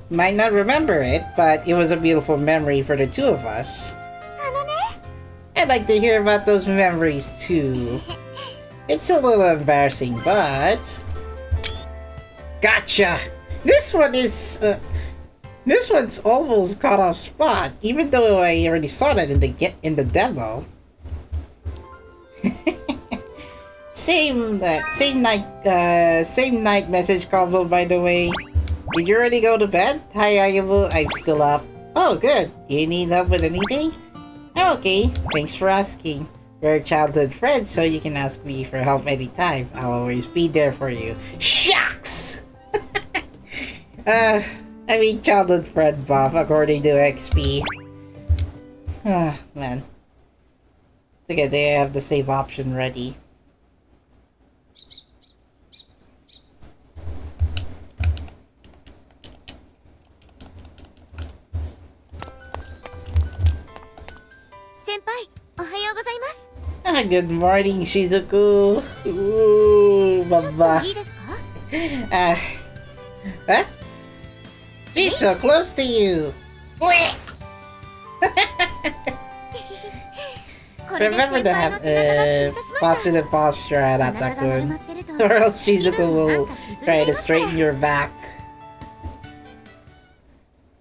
Might not remember it, but it was a beautiful memory for the two of us. I'd like to hear about those memories too. It's a little embarrassing, but gotcha. This one's almost caught off spot, even though I already saw that in the demo. Same night message combo, by the way. Did you already go to bed? Hi Ayumu, I'm still up. Oh good. Do you need help with anything? Okay, thanks for asking. We're childhood friends, so you can ask me for help anytime. I'll always be there for you. Shucks! I mean childhood friend buff according to XP. Ah, man. Okay, they have the save option ready. Good morning, Shizuku. Ooh, baba. Huh? She's so close to you. Remember to have positive posture at Anata-kun, or else Shizuku will try to straighten your back.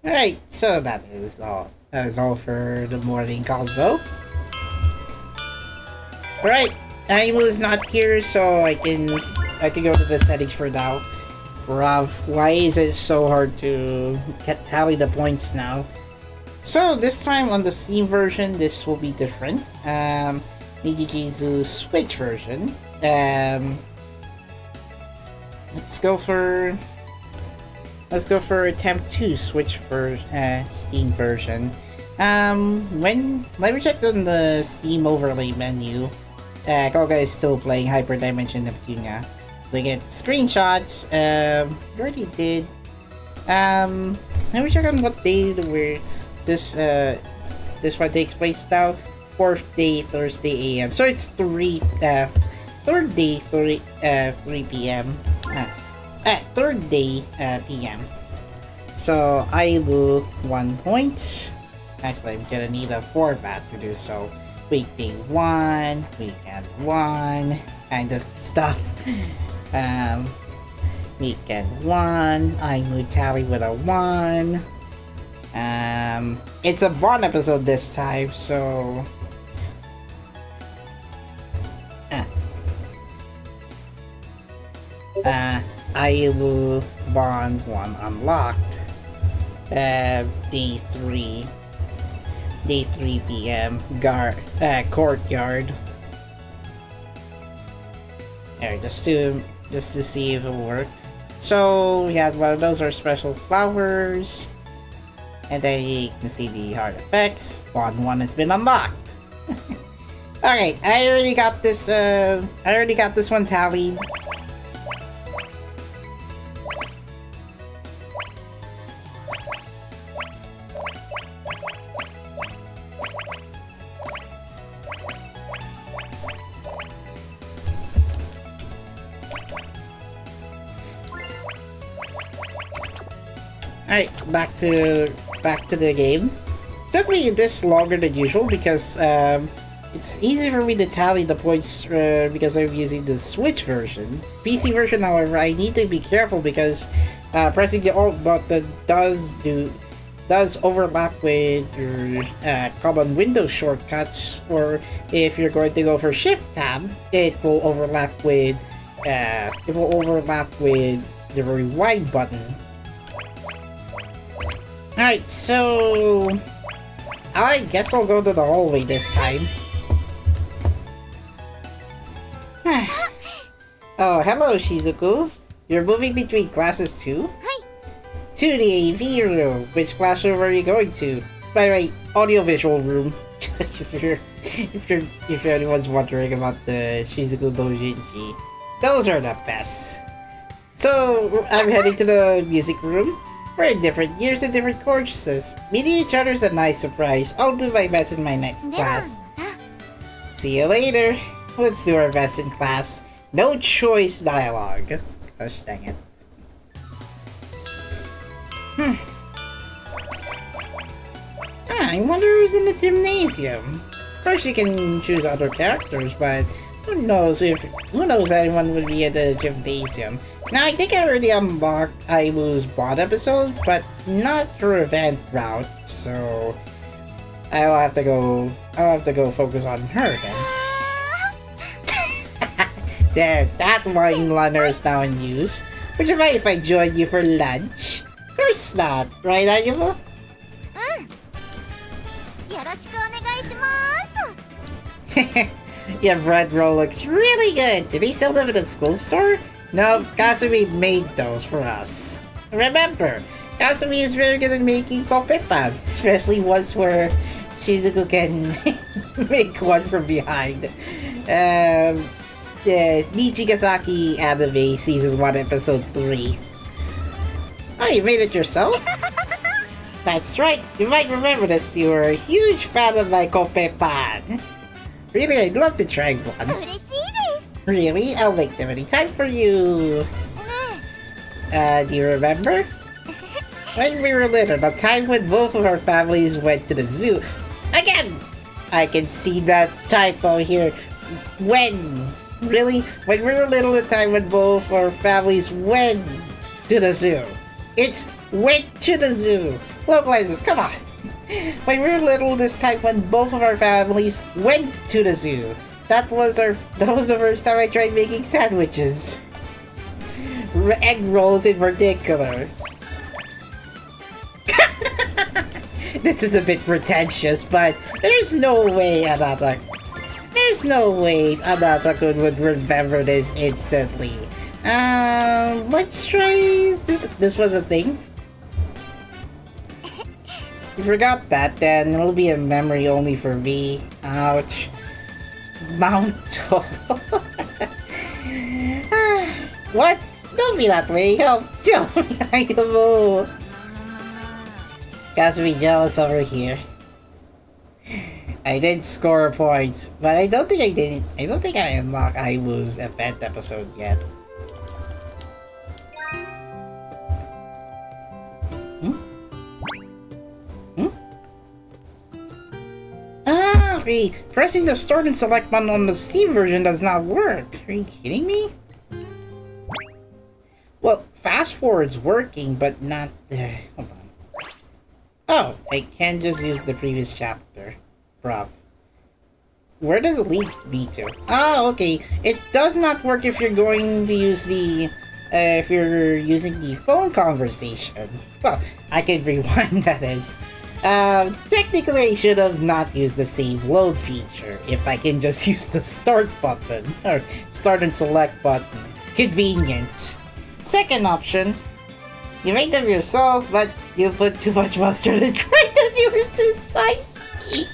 Alright, so that is all. That is all for the morning convo. Alright, Ayumu is not here, so I can go to the settings for now. Bruv, why is it so hard to tally the points now? So this time on the Steam version, this will be different. Nijigasaki Switch version. Let's go for attempt 2 Switch for Steam version. Let me check on the Steam overlay menu. Koga is still playing Hyper Dimension Neptunia. Look at screenshots. Already did. Let me check on what day this one takes place now. 4th day, Thursday AM. So it's 3rd day, 3 PM. 3rd day PM. So Ayumu 1 point. Actually, I'm gonna need a format to do so. Weekday 1, weekend 1, kind of stuff. Weekend 1, Ayumu tally with a 1. It's a Bond episode this time, so Ayumu Bond 1 unlocked. Day 3 p.m. Courtyard. Alright, just to see if it'll work. So we had one of those, our special flowers. And then you can see the hard effects. Bond 1 has been unlocked. Okay, I already got this one tallied. Alright, back to the game. It took me this longer than usual because it's easy for me to tally the points because I'm using the Switch version. PC version, however, I need to be careful because pressing the Alt button does overlap with your common Windows shortcuts, or if you're going to go for Shift Tab, it will overlap with the rewind button. Alright, so I guess I'll go to the hallway this time. Oh, hello, Shizuku. You're moving between classes too? Hi. To the AV room. Which classroom are you going to? By the way, audiovisual room. if anyone's wondering about the Shizuku Dojinshi, those are the best. So I'm heading to the music room. We're in different years and different courses. Meeting each other is a nice surprise. I'll do my best in my next class. See you later. Let's do our best in class. No choice dialogue. Gosh dang it. I wonder who's in the gymnasium. Of course you can choose other characters, but who knows anyone would be at the gymnasium. Now I think I already unlocked Ayumu's Bond episode, but not through event route, so I'll have to go focus on her then. There, that line runner is now in use. Would you mind if I join you for lunch? Of course not, right, Ayumu? Your bread roll looks really good. Did he sell them in a school store? No, Kasumi made those for us. Remember, Kasumi is very good at making kopepan, especially ones where Shizuku can make one from behind. The Nijigasaki anime season 1 episode 3. Oh, you made it yourself? That's right, you might remember this. You were a huge fan of my kopepan. Really, I'd love to try one. Really? I'll make them anytime for you. Do you remember? When we were little, the time when both of our families went to the zoo. Again! I can see that typo here. When? Really? When we were little, the time when both our families went to the zoo. It's went to the zoo. Localizers, come on. When we were little, this time when both of our families went to the zoo. That was the first time I tried making sandwiches. Egg rolls in particular. This is a bit pretentious, but there's no way Anata would remember this instantly. Let's try this was a thing. You forgot that, then it'll be a memory only for me. Ouch. Mounto. What? Don't be that way. Help. Tell me, Ayumu. Got to be jealous over here. I did score a point, but I don't think I did. I don't think I unlocked Ayumu's event episode yet. Pressing the start and select button on the Steam version does not work. Are you kidding me? Well, fast forward's working, but not. Hold on. Oh, I can just use the previous chapter. Prof. Where does it lead me to? Oh, okay. It does not work if you're going to use the... if you're using the phone conversation. Well, I can rewind, that is. Technically I should have not used the save load feature if I can just use the start button, or start and select button. Convenient. Second option, you make them yourself, but you put too much mustard and tried that you were too spicy.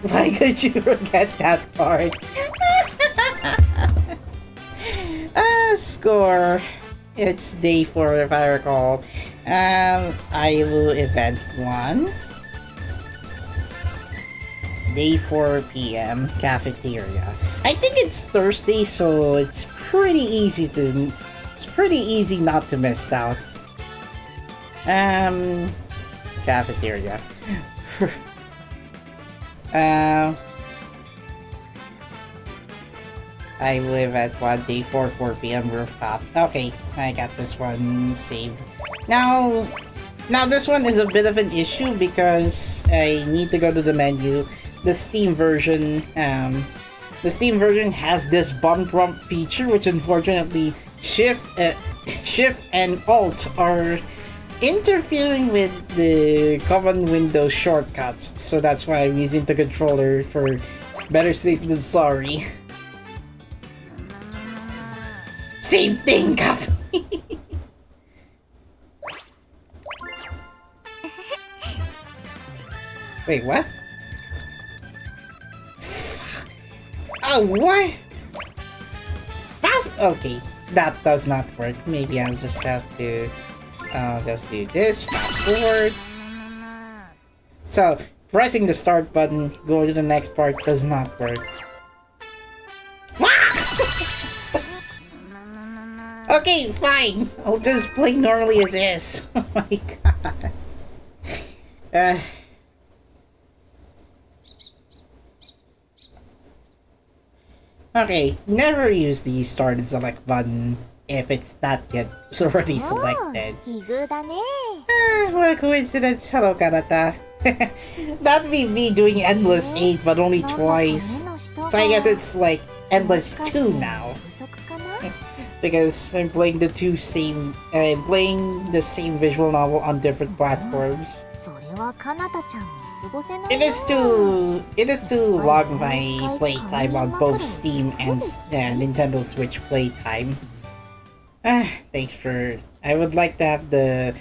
Why could you forget that part? Score. It's day 4 if I recall. Ayumu Event 1. Day 4 p.m. Cafeteria. I think it's Thursday, so it's pretty easy not to miss out. Cafeteria. I live at 1 day 4 p.m. rooftop. Okay, I got this one saved. Now this one is a bit of an issue because I need to go to the menu. The Steam version has this bump rump feature, which unfortunately Shift and Alt are interfering with the common window shortcuts, so that's why I'm using the controller for better safe than sorry. Same thing, Kasumi. Wait, what? Oh, what? Fast? Okay, that does not work. Maybe I'll just have to just do this, fast forward. So, pressing the start button, go to the next part does not work. Okay, fine. I'll just play normally as is. Oh my god. Okay, never use the start and select button if it's not yet already selected. What a coincidence. Hello, Anata. That made me doing Endless 8, but only twice. So I guess it's like Endless 2 now. Because I'm playing the same visual novel on different platforms. It is to log my playtime on both Steam and Nintendo Switch playtime. Thanks for. I would like to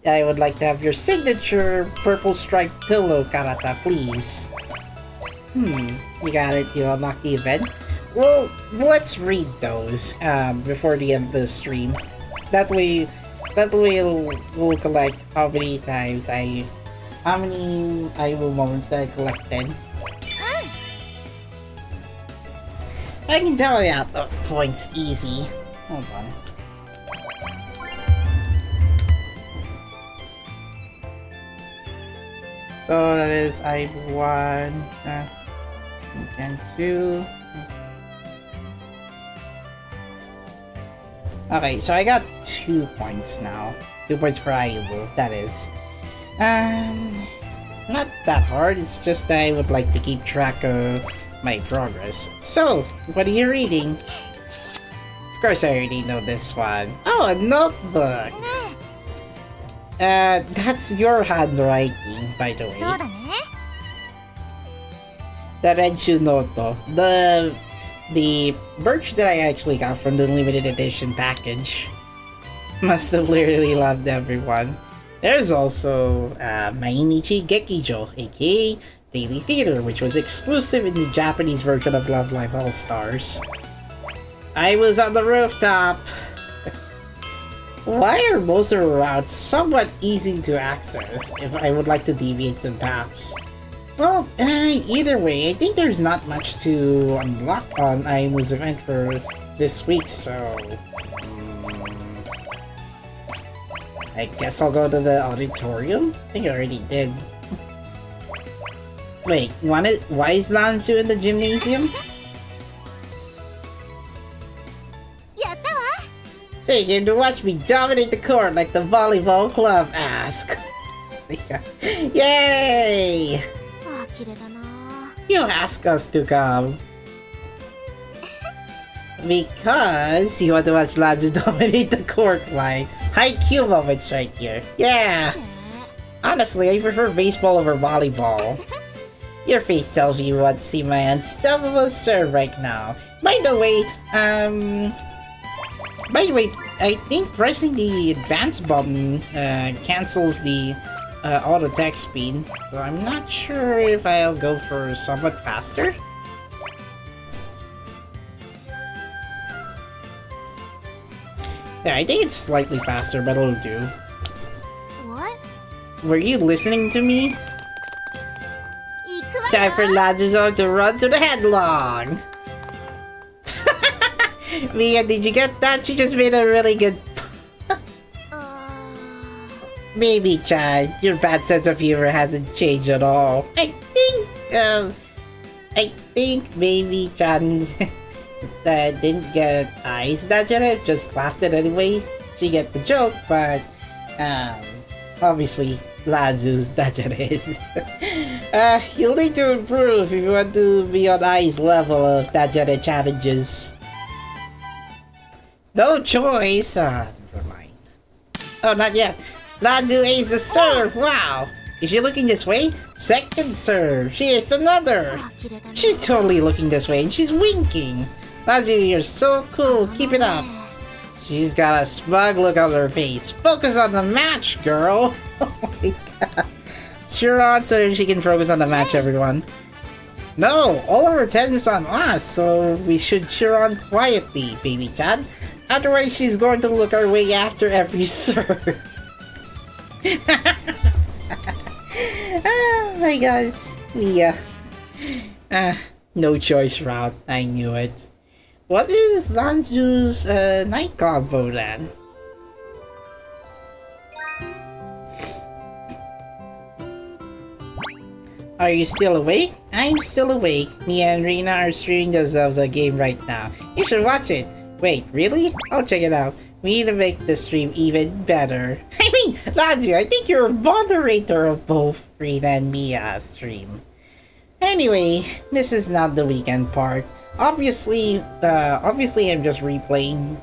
have your signature purple striped pillow, Karata, please. You got it. You unlocked the event. Well, let's read those before the end of the stream. That way we'll collect how many Ayumu moments that I collected. I can tell you out the points easy. Hold on. So that is Ayumu 1 and 2. Okay, so I got 2 points now. 2 points for Ayumu, that is. It's not that hard, it's just that I would like to keep track of my progress. So, what are you reading? Of course I already know this one. Oh, a notebook! That's your handwriting, by the way. The Renshu Noto. The birch that I actually got from the limited edition package. Must have literally loved everyone. There's also Mainichi Gekijo, aka Daily Theater, which was exclusive in the Japanese version of Love Live All-Stars. I was on the rooftop! Why are most of the routes somewhat easy to access if I would like to deviate some paths? Well, either way, I think there's not much to unlock on Ayumu's event for this week, so... I guess I'll go to the auditorium? I think I already did. Wait, why is Lanju in the gymnasium? やったわ。 So you came to watch me dominate the court like the volleyball club ask. Yay! あ、綺麗だな。 You ask us to come. Because you want to watch Lanzu dominate the court, right? High Q moments right here. Yeah! Honestly, I prefer baseball over volleyball. Your face tells me you want to see my unstoppable serve right now. By the way, I think pressing the advance button cancels the auto attack speed. So I'm not sure if I'll go for somewhat faster. Yeah, I think it's slightly faster, but it'll do. What? Were you listening to me? 行く It's わ time for よ。 Lazarus to run to the headlong! Mia, did you get that? She just made a really good... Baby-chan, your bad sense of humor hasn't changed at all. I think Baby-chan didn't get eyes that Janet, just laughed it anyway. She get the joke, but obviously Lanzu's Dajare is. You'll need to improve if you want to be on Ai's level of Dajare challenges. No choice. Never mind. Oh, not yet. Lanzu aced the serve. Wow. Is she looking this way? Second serve. She is another. あ、綺麗だな。 She's totally looking this way and she's winking. Lanzu, you're so cool. Keep it up. She's got a smug look on her face. Focus on the match, girl. Oh my god. Cheer on so she can focus on the match, everyone. No, all of her attention is on us, so we should cheer on quietly, baby-chan. Otherwise, she's going to look our way after every serve. Oh my gosh. Mia. No choice route. I knew it. What is Lanju's night combo then? Are you still awake? I'm still awake. Mia and Rina are streaming themselves a game right now. You should watch it. Wait, really? I'll check it out. We need to make the stream even better. I mean, Lanju, I think you're a moderator of both Rina and Mia's stream. Anyway, this is not the weekend part. Obviously I'm just replaying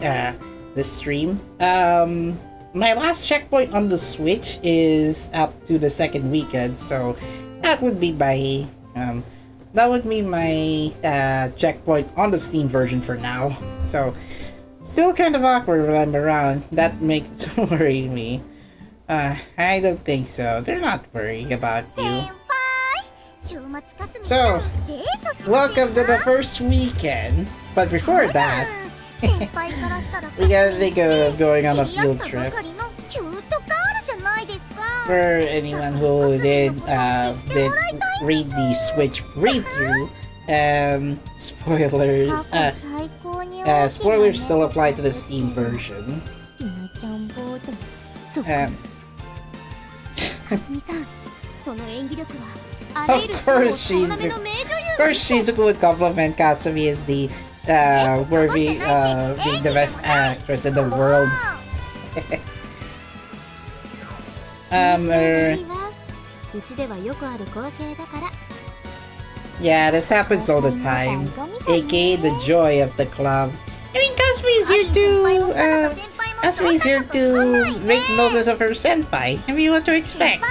the stream. My last checkpoint on the Switch is up to the second weekend, so that would be my checkpoint on the Steam version for now. So still kind of awkward when I'm around. That makes it worry me. I don't think so. They're not worrying about you. So, welcome to the first weekend. But before that, we gotta think of going on a field trip. For anyone who did read the Switch read-through, spoilers still apply to the Steam version. Of course, Shizuku would compliment Kasumi as the being the best actress in the world. Yeah, this happens all the time, aka the joy of the club. I mean, Kasumi's here to make notice of her senpai. I mean, what to expect?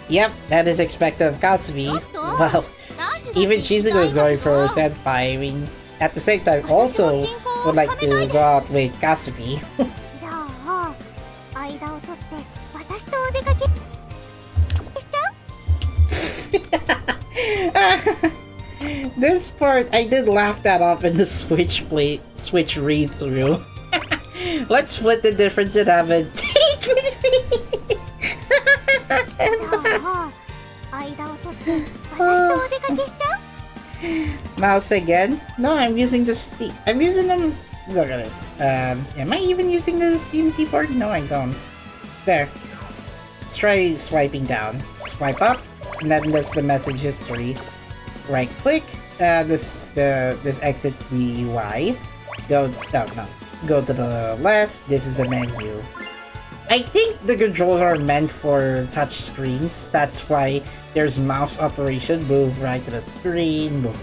Yep, that is expected of Kasumi. Well, even Shizuku is going for her senpai. I mean, at the same time, also would like to go out with Kasumi. This part, I did laugh that off in the Switch read-through. Let's split the difference and have a date with me! Mouse again? No, I'm using the Steam. I'm using them. Look at this. Am I even using the Steam keyboard? No, I don't. There. Let's try swiping down. swipe up, and then that's the message history. Right click, this exits the UI. Go to the left, this is the menu. I think the controls are meant for touch screens, that's why there's mouse operation, move right to the screen, move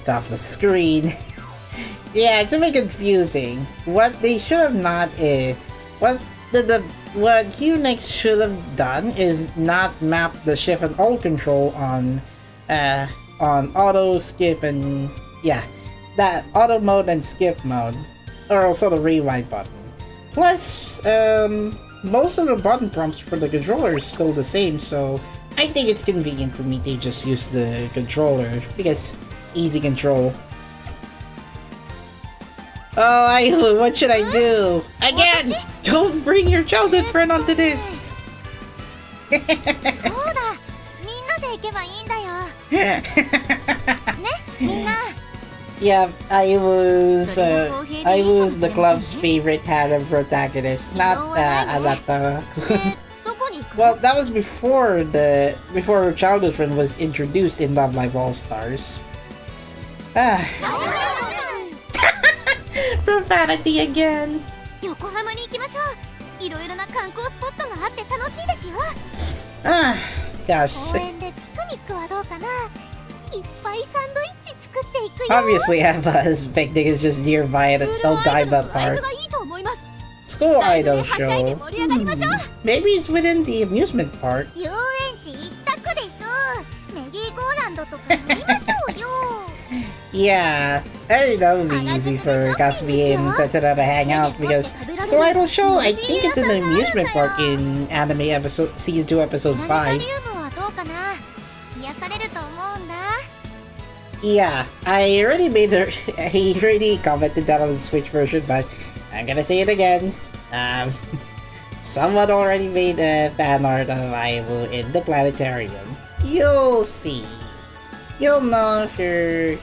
top of the screen. Yeah, it's a bit confusing. What they should have not what Unix should have done is not map the shift and hold control on auto, skip, and yeah, that auto mode and skip mode, or also the rewind button. Plus, most of the button prompts for the controller is still the same, so I think it's convenient for me to just use the controller because easy control. Oh, Ayumu, what should I do? Again! Don't bring your childhood friend onto this! そうだ、みんなで行けばいいんだよ。ね、みんな。Yeah, Ayumu's the club's favorite harem protagonist, not Anata. Well, that was before her childhood friend was introduced in Love Live All Stars. Profanity again. 横浜に行きましょう。いろいろな観光スポットがあって楽しいですよ。Gosh. 公園でピクニックはどうかな。いっぱいサンドイッチ作っていくよ。Obviously, Emma's picnic is just nearby at Odaiba Park. School idol show. Maybe it's within the amusement park. 遊園地一択です。メリーゴーランドとか乗りましょうよ。Yeah, I think that would be easy for Kasumi and Setsuda to hang out because School Idol Show, I think it's in the amusement park in anime episode season 2 episode 5. Yeah, I already commented that on the Switch version, but I'm gonna say it again. Someone already made a fan art of Ayumu in the planetarium. You'll see. You'll know if you're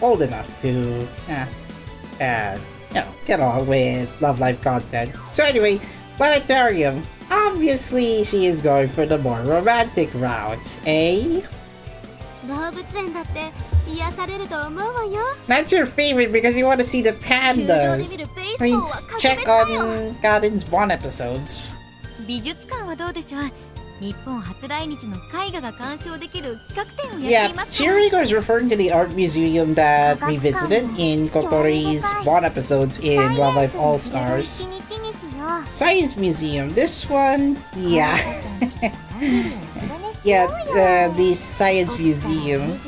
old enough to, get on with Love Live content. So anyway, planetarium. Obviously, she is going for the more romantic route, eh? That's your favorite because you want to see the pandas. I mean, check on Garden's Bond episodes. 日本初来日の絵画が鑑賞できる企画展をや Yeah, っています。 Chirigo is referring to the art museum that we visited in Kotori's Bond episodes in Love Live All Stars. Science Museum, this one, yeah. Yeah, the Science Museum.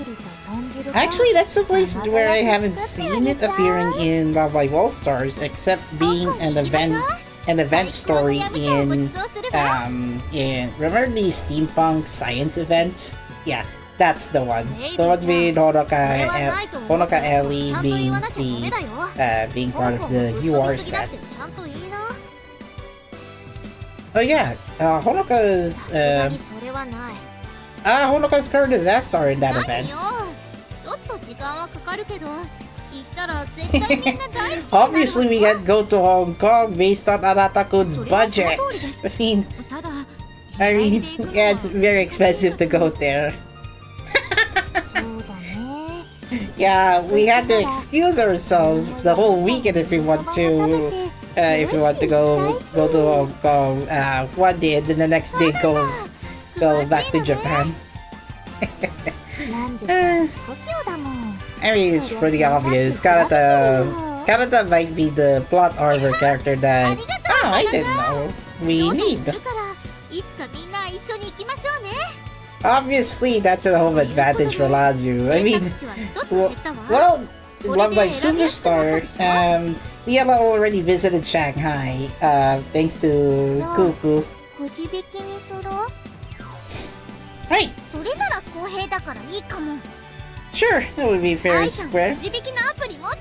Actually, that's the place where I haven't seen it appearing in Love Live All Stars, except being an event story in remember the steampunk science event? Yeah, that's the one. The one with Honoka Ellie being part of the UR set. Oh yeah, Honoka's current disaster in that event. Obviously, we can't go to Hong Kong based on Anata-kun's budget. I mean, yeah, it's very expensive to go there. Yeah, we had to excuse ourselves the whole weekend if we want to go to Hong Kong one day and then the next day go back to Japan. I mean, it's pretty obvious. Kanata might be the plot armor character that I didn't know we need. Obviously, that's a home advantage for Laju. I mean, well, Love Live Superstar, Liela already visited Shanghai, thanks to Kuku. Right. Sure, that would be very square.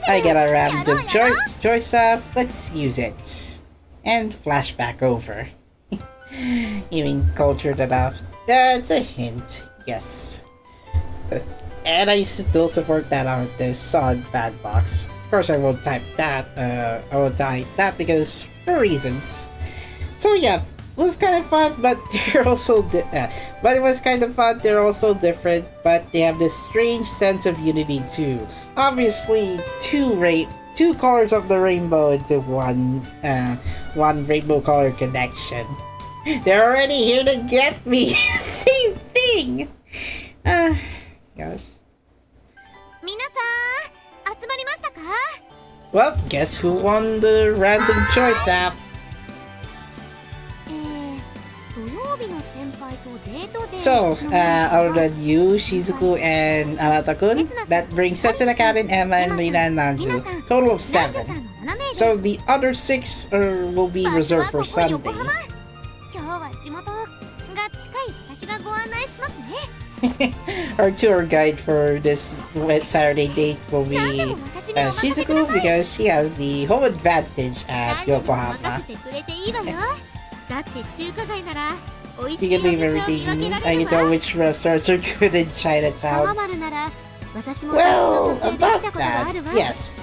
I got a random choice up. Let's use it. And flashback over. You mean cultured enough? That's a hint, yes. And I still support that artist on Fanbox. Of course, I won't type that. I won't type that because for reasons. So yeah, was kind of fun, but they're also but it was kind of fun. They're also different, but they have this strange sense of unity too. Obviously, two colors of the rainbow into one rainbow color connection. They're already here to get me. Same thing. Gosh. 皆さん集まりましたか？ Well, guess who won the random choice app? 土曜日の先輩とデートで So, other than you, Shizuku, and Anata-kun, that brings Setsuna, Karin, Emma, and Rina and Nanzu. Total of 7. So the other 6 will be reserved for Sunday. 今日は地元が近い私がご案内しますね。Our tour guide for this Saturday date will be Shizuku because she has the home advantage at Yokohama. 任せてくれていいわよ。だって中華街なら美味し You い can お leave 店を見 everything. 分けら I れ can る tell わ。 which restaurants are good in 川 Chinatown. 丸なら私も私 Well, の撮影でき about たことがあ that, るわ。 yes.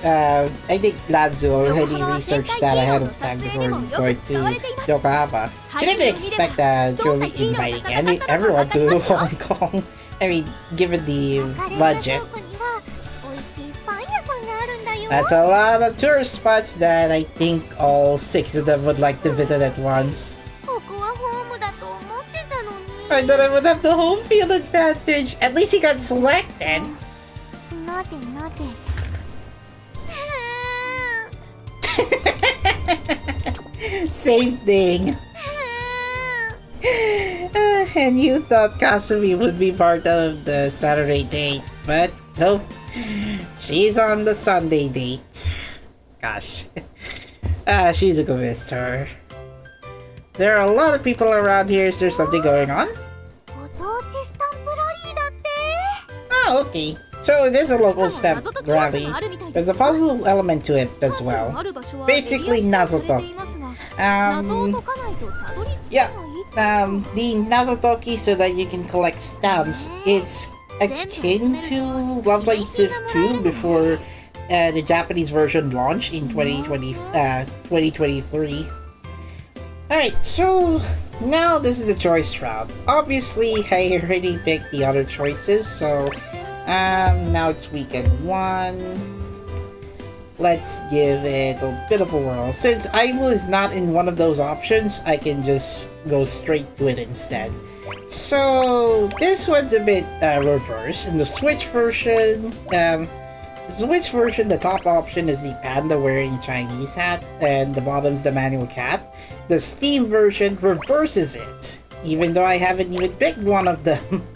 I think Lanzu already researched that ahead of time before going to Yokohama. She didn't expect that she'll be inviting everyone to Hong Kong. I mean, given the budget. こには美味しいパン屋さんがあるんだよ。 That's a lot of tourist spots that I think all 6 of them would like to visit at once. ここはホームだと思ってたのに。 I thought I would have the home field advantage. At least he got selected. なでなで。Same thing. And you thought Kasumi would be part of the Saturday date, but nope. She's on the Sunday date. Gosh. She's a good visitor. There are a lot of people around here. Is there something going on? ご当地スタンプラリーだって。 Oh, okay. So it is a local stamp rally. There's a puzzle element to it as well. Basically, Nazotoki. Yeah. The Nazotoki, so that you can collect stamps. It's akin to Love Live Civ 2 before the Japanese version launched in 2023. Alright, so now this is a choice round. Obviously, I already picked the other choices, so now it's weekend 1. Let's give it a bit of a whirl. Since Ayumu is not in one of those options, I can just go straight to it instead. So this one's a bit reverse. In the Switch version, the top option is the panda wearing Chinese hat, and the bottom's the manual cat. The Steam version reverses it, even though I haven't even picked one of them.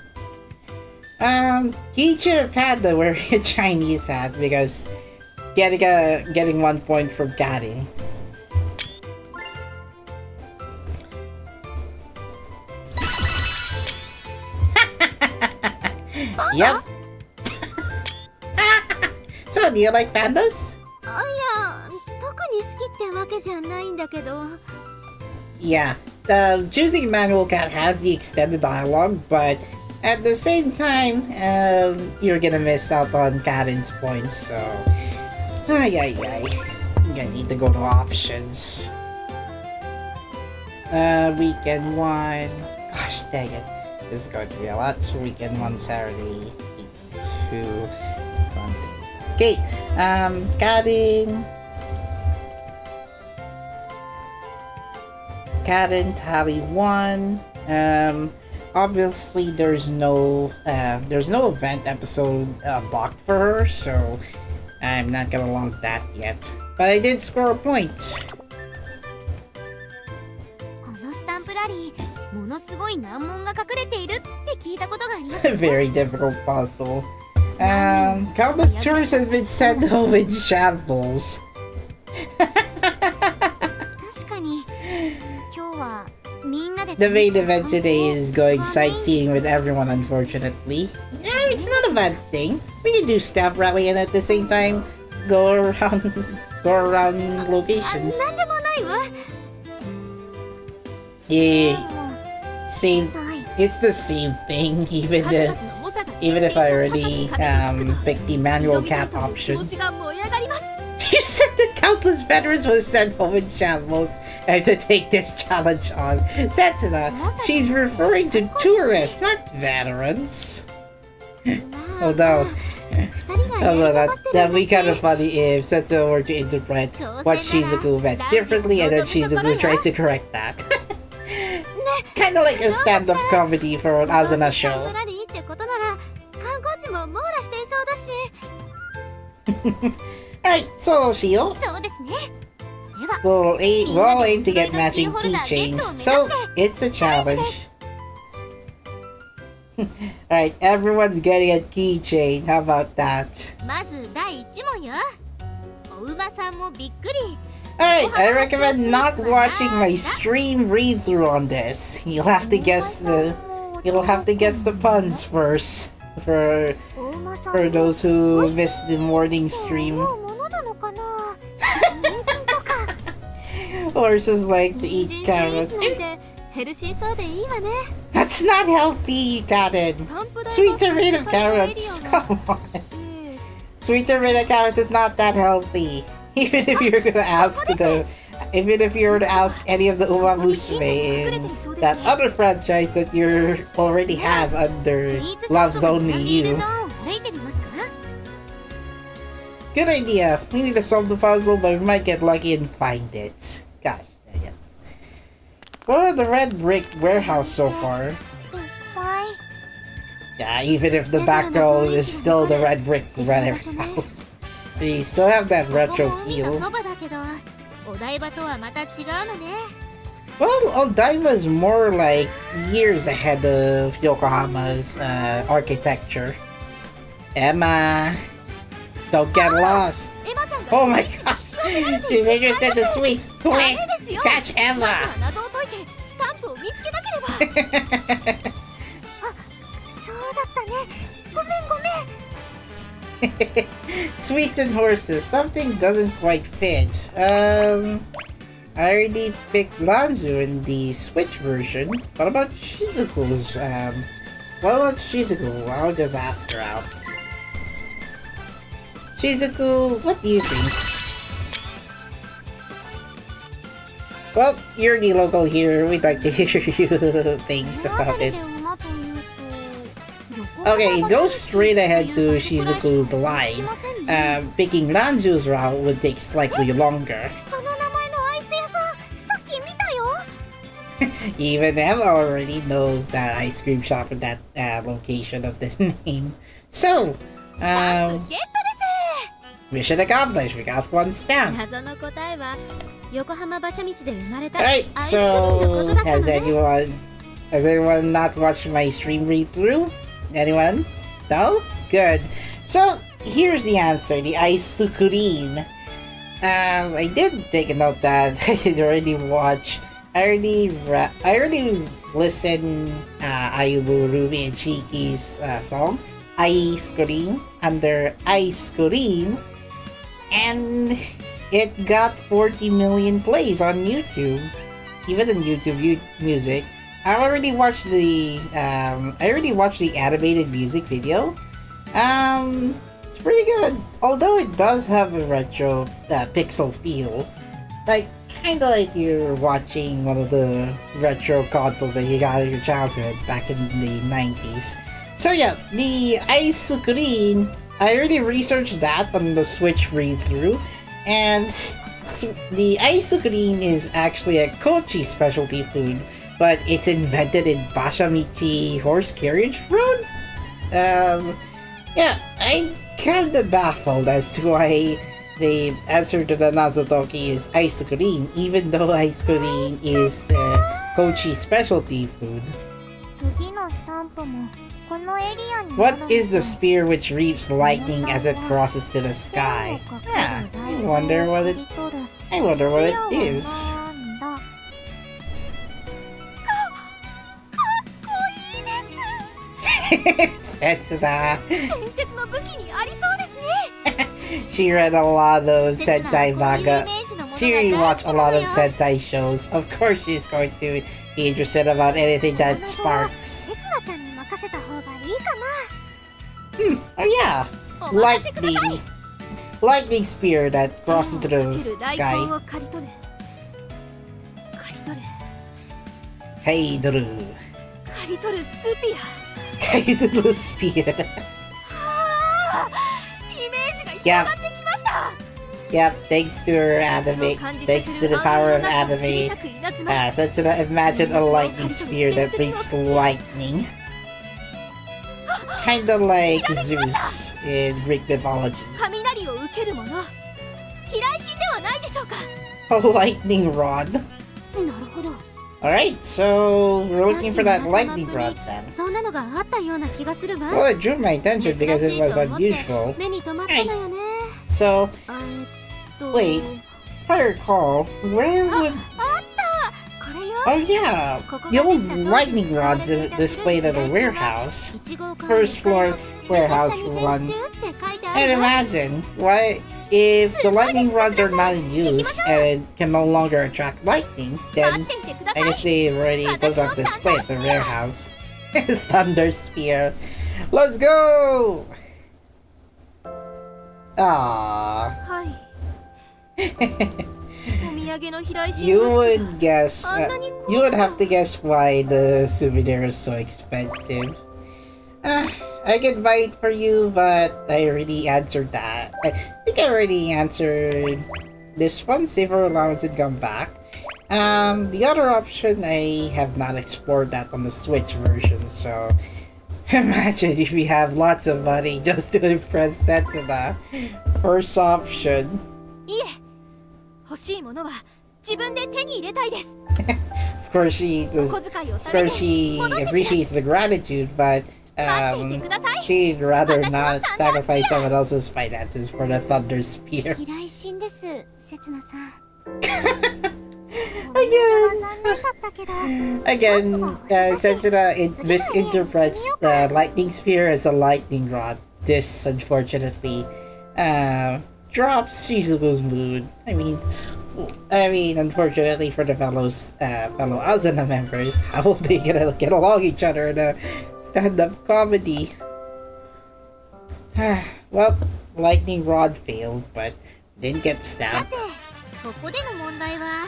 Teacher panda wearing a Chinese hat because getting 1 point from Karin. Yep. So, do you like pandas? いや、特に好きってわけじゃないんだけど。 Yeah, choosing manual cat has the extended dialogue, but at the same time, you're gonna miss out on Karin's points, so... You're gonna need to go to options. Weekend 1... Gosh, dang it. This is going to be a lot. So weekend 1, Saturday, 2, Sunday. Okay, Karin, Tally 1. Obviously there's no event episode blocked for her, so I'm not gonna log that yet. But I did score a point. このスタンプラリー、ものすごい難問が隠れているって聞いたことがあります。Very difficult puzzle. Countless tourists have been sent home in shambles. 確かに今日はみんなで The main event today is going sightseeing with everyone, unfortunately. Yeah, it's not a bad thing. We can do stamp rally and at the same time go around locations. なんでもないわ。 Yeah, same. It's the same thing, even if I already picked the manual cat option. 気持ちが燃え上がります。You said that countless veterans were sent home in shambles and to take this challenge on. Setsuna, she's referring to tourists, not veterans. Although, that'd be kind of funny if Setsuna were to interpret what Shizuku meant differently and then Shizuku tries to correct that. Kind of like a stand-up comedy for an Asuna show. Alright, so Shio, そうですね。では、 we'll aim to get matching keychains, so it's a challenge. Alright, everyone's getting a keychain, how about that? まず第1問よ。お馬さんもびっくり。 Alright, I recommend not watching my stream read-through on this. You'll have to guess the puns first for those who missed the morning stream. Horses like to eat carrots. That's not healthy, Karen. Sweets are made of carrots. Come on. Sweets are made of carrots is not that healthy. Even if you're gonna ask any of the Uma Musume in that other franchise that you already have under Love's Only You. Good idea. We need to solve the puzzle, but we might get lucky and find it. Gosh dang it. Well, the red brick warehouse so far. Yeah, even if the background is still the red brick warehouse. They still have that retro feel. Well, Odaiba is more like years ahead of Yokohama's architecture. Emma, don't get lost. Oh my gosh, she's interested in the sweets. Quick, catch Emma. Sweets and horses. Something doesn't quite fit. I already picked Lanzu in the Switch version. What about Shizuku's? What about Shizuku? I'll just ask her out. Shizuku, what do you think? Well, you're the local here. We'd like to hear you things about it. Okay, go straight ahead to Shizuku's line. Picking Lanju's route would take slightly longer. Even Emma already knows that ice cream shop in that location of the name. So, mission accomplished. We got one stamp. Alright, so has anyone not watched my stream read through? Anyone? No? Good. So here's the answer, the Aisukurin. I did take a note that I already listened Ayumu, Ruby, and Shiki's song Ice Cream under Ice Cream, and it got 40 million plays on YouTube, even on YouTube Music. I already watched the animated music video. It's pretty good, although it does have a retro pixel feel, like kinda like you're watching one of the retro consoles that you got in your childhood back in the 90s. So yeah, the ice cream, I already researched that on the Switch read-through, and the ice cream is actually a Kochi specialty food, but it's invented in Bashamichi Horse Carriage Road? Yeah, I'm kinda baffled as to why the answer to the Nazotoki is ice cream, even though ice cream is Kochi specialty food. What is the spear which reaps lightning as it crosses to the sky? Ah, I wonder what it is. Setsuna. She read a lot of Sentai manga. She rewatched a lot of Sentai shows. Of course she's going to be interested about anything that sparks. Oh yeah, lightning. lightning spear that crosses the 手をかける雷 sky. 光を刈り取る。刈り取る。 Hey, Drew. 刈り取るスピア。 Hey, Drew spear. ああ、イメージが広がってきました。 Yep, thanks to her anime, thanks to the power of anime, Setsuna imagined a lightning spear that breathes lightning. Kinda like Zeus in Greek mythology. 雷を受けるもの。飛来神ではないでしょうか。 A lightning rod. なるほど。 Alright, so we're looking for that lightning rod then. そんなのがあったような気がするわ。 Well, it drew my attention because it was unusual. 目に留まったのよね。 So, と wait, if I recall, where would... あったこれよ。 Oh yeah, the old lightning rods displayed at a warehouse. First floor warehouse for one. And imagine, why if the lightning rods are not in use and can no longer attract lightning, then I guess they already put on display at the warehouse. Thunder spear. Let's go! Aww. はい。お土産の飛来神 You グッズ would guess, you would have to guess why the souvenir is so expensive. I can buy it for you, but I already answered that. I think I already answered this one, save our allowance and come back. The other option, I have not explored that on the Switch version, so imagine if we have lots of money just to impress Setsuna. First option. いえ、欲しいものは自分で手に入れたいです。 Of course, she お does. 小遣いを Of 貯め course, て she 戻ってきて appreciates the gratitude, but 待っていてください。 she'd rather 私の not サンダー sacrifice someone else's finances for the Thunder Spear. 飛来神です、せつなさん。 Again, Setsuna misinterprets the lightning spear as a lightning rod. This, unfortunately, drops Shizuku's mood. I mean, unfortunately for the fellow Asuna members, how will they get along each other in a stand-up comedy? Well, lightning rod failed, but didn't get さ stabbed. て、ここでの問題は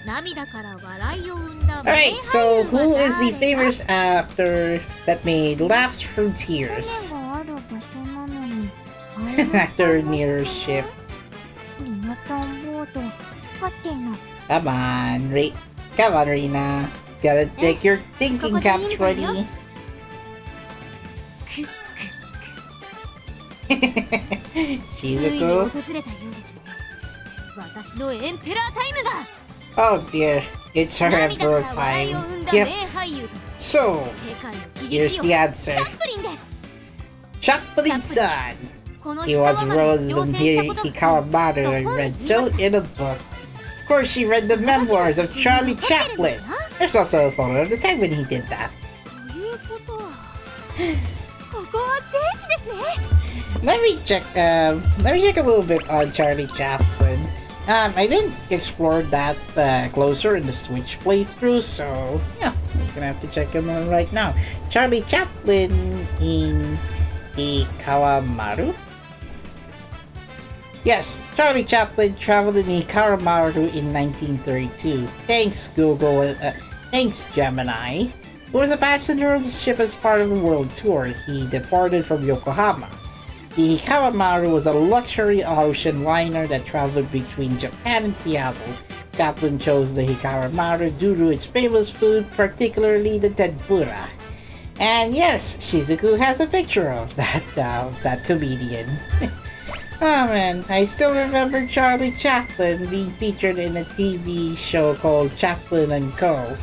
涙から笑いを生んだ名 Alright, 俳 so 優 who は is the 誰 famous actor that made laughs from tears? がある場所なのに Actor near ship. 皆さんボードはてな Come on, come on, Rina. Gotta take your thinking caps ready. ついに Shizuku. 訪れたようですね。私のエンペラータイムが Oh dear, it's her 涙か emperor ら笑いを time. 生んだ名 Yep, 俳優と so 世界の喜 here's 劇 the 王チ answer. ャップリンです。 Chaplin-san. この He was 人は Roland 乗船したことが Hikawamaru and read so in a book. Of course, she read the memoirs of Charlie Chaplin. There's also a photo of the time when he did that. ということはここは聖地ですね。Let me check a little bit on Charlie Chaplin. I didn't explore that closer in the Switch playthrough, so yeah, we're gonna have to check him out right now. Charlie Chaplin in Ikawamaru? Yes, Charlie Chaplin traveled in Ikawamaru in 1932. Thanks, Google. Thanks, Gemini. He was a passenger of the ship as part of the world tour. He departed from Yokohama. The Hikawamaru was a luxury ocean liner that traveled between Japan and Seattle. Chaplin chose the Hikawamaru due to its famous food, particularly the tempura. And yes, Shizuku has a picture of that comedian. Oh man, I still remember Charlie Chaplin being featured in a TV show called Chaplin and Co.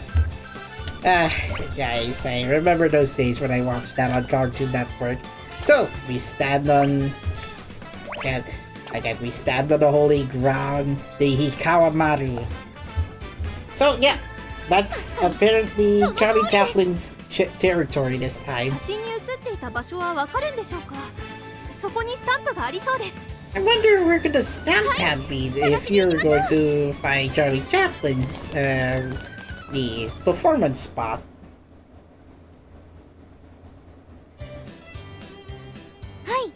Guys, I remember those days when I watched that on Cartoon Network. So, we stand on... we stand on the holy ground, the Hikawamaru. So, yeah, that's apparently Charlie Chaplin's territory this time. 写真に写っていた場所はわかるんでしょうか。そこにスタンプがありそうです。 I wonder where could the stamp can be if you're going to find Charlie Chaplin's the performance spot. はい、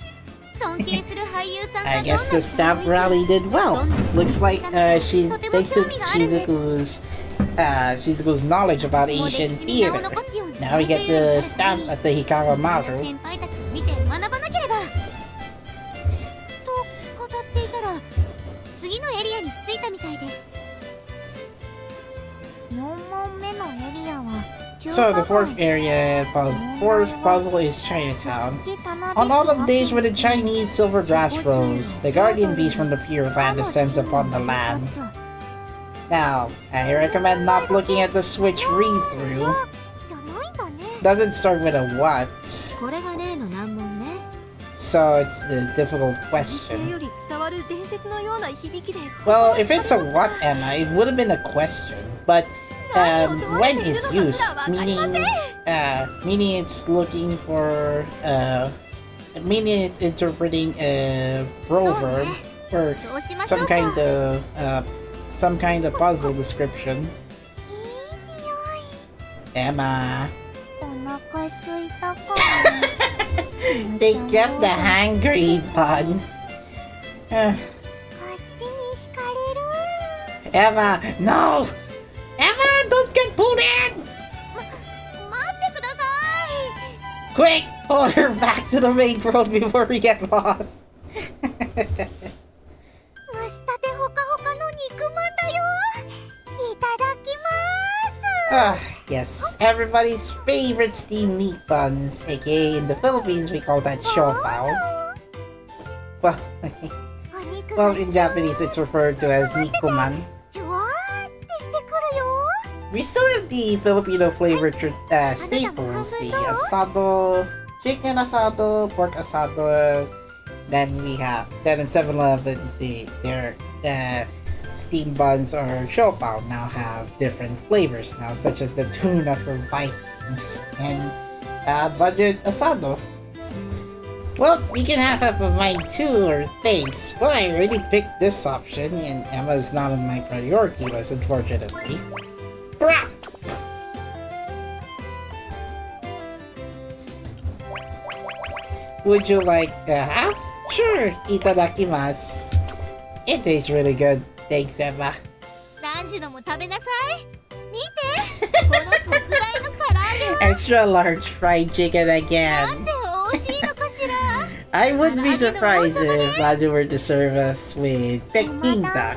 尊敬する俳優さ I guess the staff rally did well. Looks like she's thanks to Shizuku's knowledge about Asian theater. Now we get the staff at the Hikawa Maru. 先輩たちを見て学ばなければと語っていたら次のエリアに着いたみたいです。4問目のエリアは So the fourth puzzle is Chinatown. On autumn days when the Chinese silver grass grows, the guardian beast from the Pure Land descends upon the land. Now, I recommend not looking at the Switch read-through. じゃないんだね。 Doesn't start with a what, これが例の難問ね。 so it's the difficult 時勢 question. より伝わる伝説のような響きで。 Well, if it's a what, Emma, it would have been a question, but when is used, meaning it's looking for, meaning it's interpreting a proverb or そうしましょ some うか。 some kind of puzzle description. いい匂い。 Emma, お腹すいたかも。 they kept the hangry pun. こっちに惹かれる。 Emma, no! Emma, don't get pulled in! 待ってください。 Quick, pull her back to the main road before we get lost. 蒸したてほかほかの肉まんだよ。いただきます。 Ah, yes, everybody's favorite steamed meat buns, aka in the Philippines we call that siopao. Well, お肉 well, が in Japanese it's referred to as nikuman. ジュワーってしてくるよ。 We still have the Filipino flavored staples, the asado, chicken asado, pork asado. Then we have, then in 7-Eleven, their steamed buns or siopao now have different flavors now, such as the tuna for Vikings and budget asado. Well, you can have half of mine too, or thanks. Well, I already picked this option, and Emma's not on my priority list, unfortunately. Brah! Would you like half? Sure, itadakimasu. It tastes really good. Thanks, Emma. ランジのも食べなさい。見て、この特大の唐揚げは Extra large fried chicken な again. んで美味しいのかしら。 I wouldn't be surprised if Laju were to serve us with Peking duck.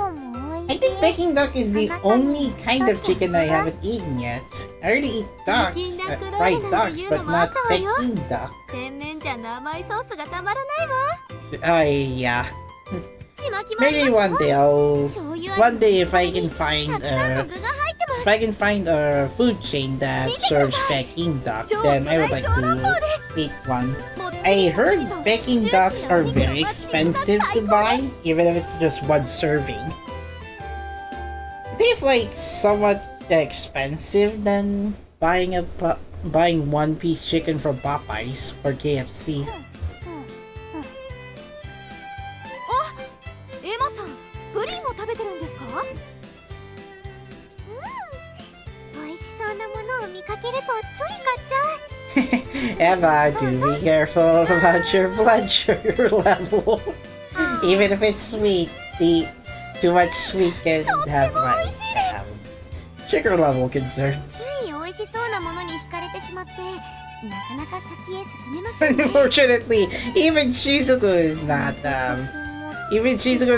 I think Peking duck is the only kind of chicken I haven't eaten yet. I already eat ducks, fried ducks, but not Peking duck. 甜麺醤の甘いソースがたまらないわ。 Yeah. ちまきもあり Maybe ます one day I'll. 醤油味 One day if I can た find くさんの具が入ってます if I can find a food chain that serves Peking duck, then I would like to eat one. I heard Peking ducks are very expensive to buy, even if it's just one serving. It is like somewhat expensive than buying buying one-piece chicken from Popeyes or KFC. エマさん、プリンも食べてるんですか？美味しそうなものを見かけるとつい買っちゃう。 Emma, do be careful about your blood sugar level. Even if it's sweet, too much sweet can have sugar level concerns. つい美味しそうなものに惹かれてしまって、なかなか先へ進めませんね。 Unfortunately, even Shizuku is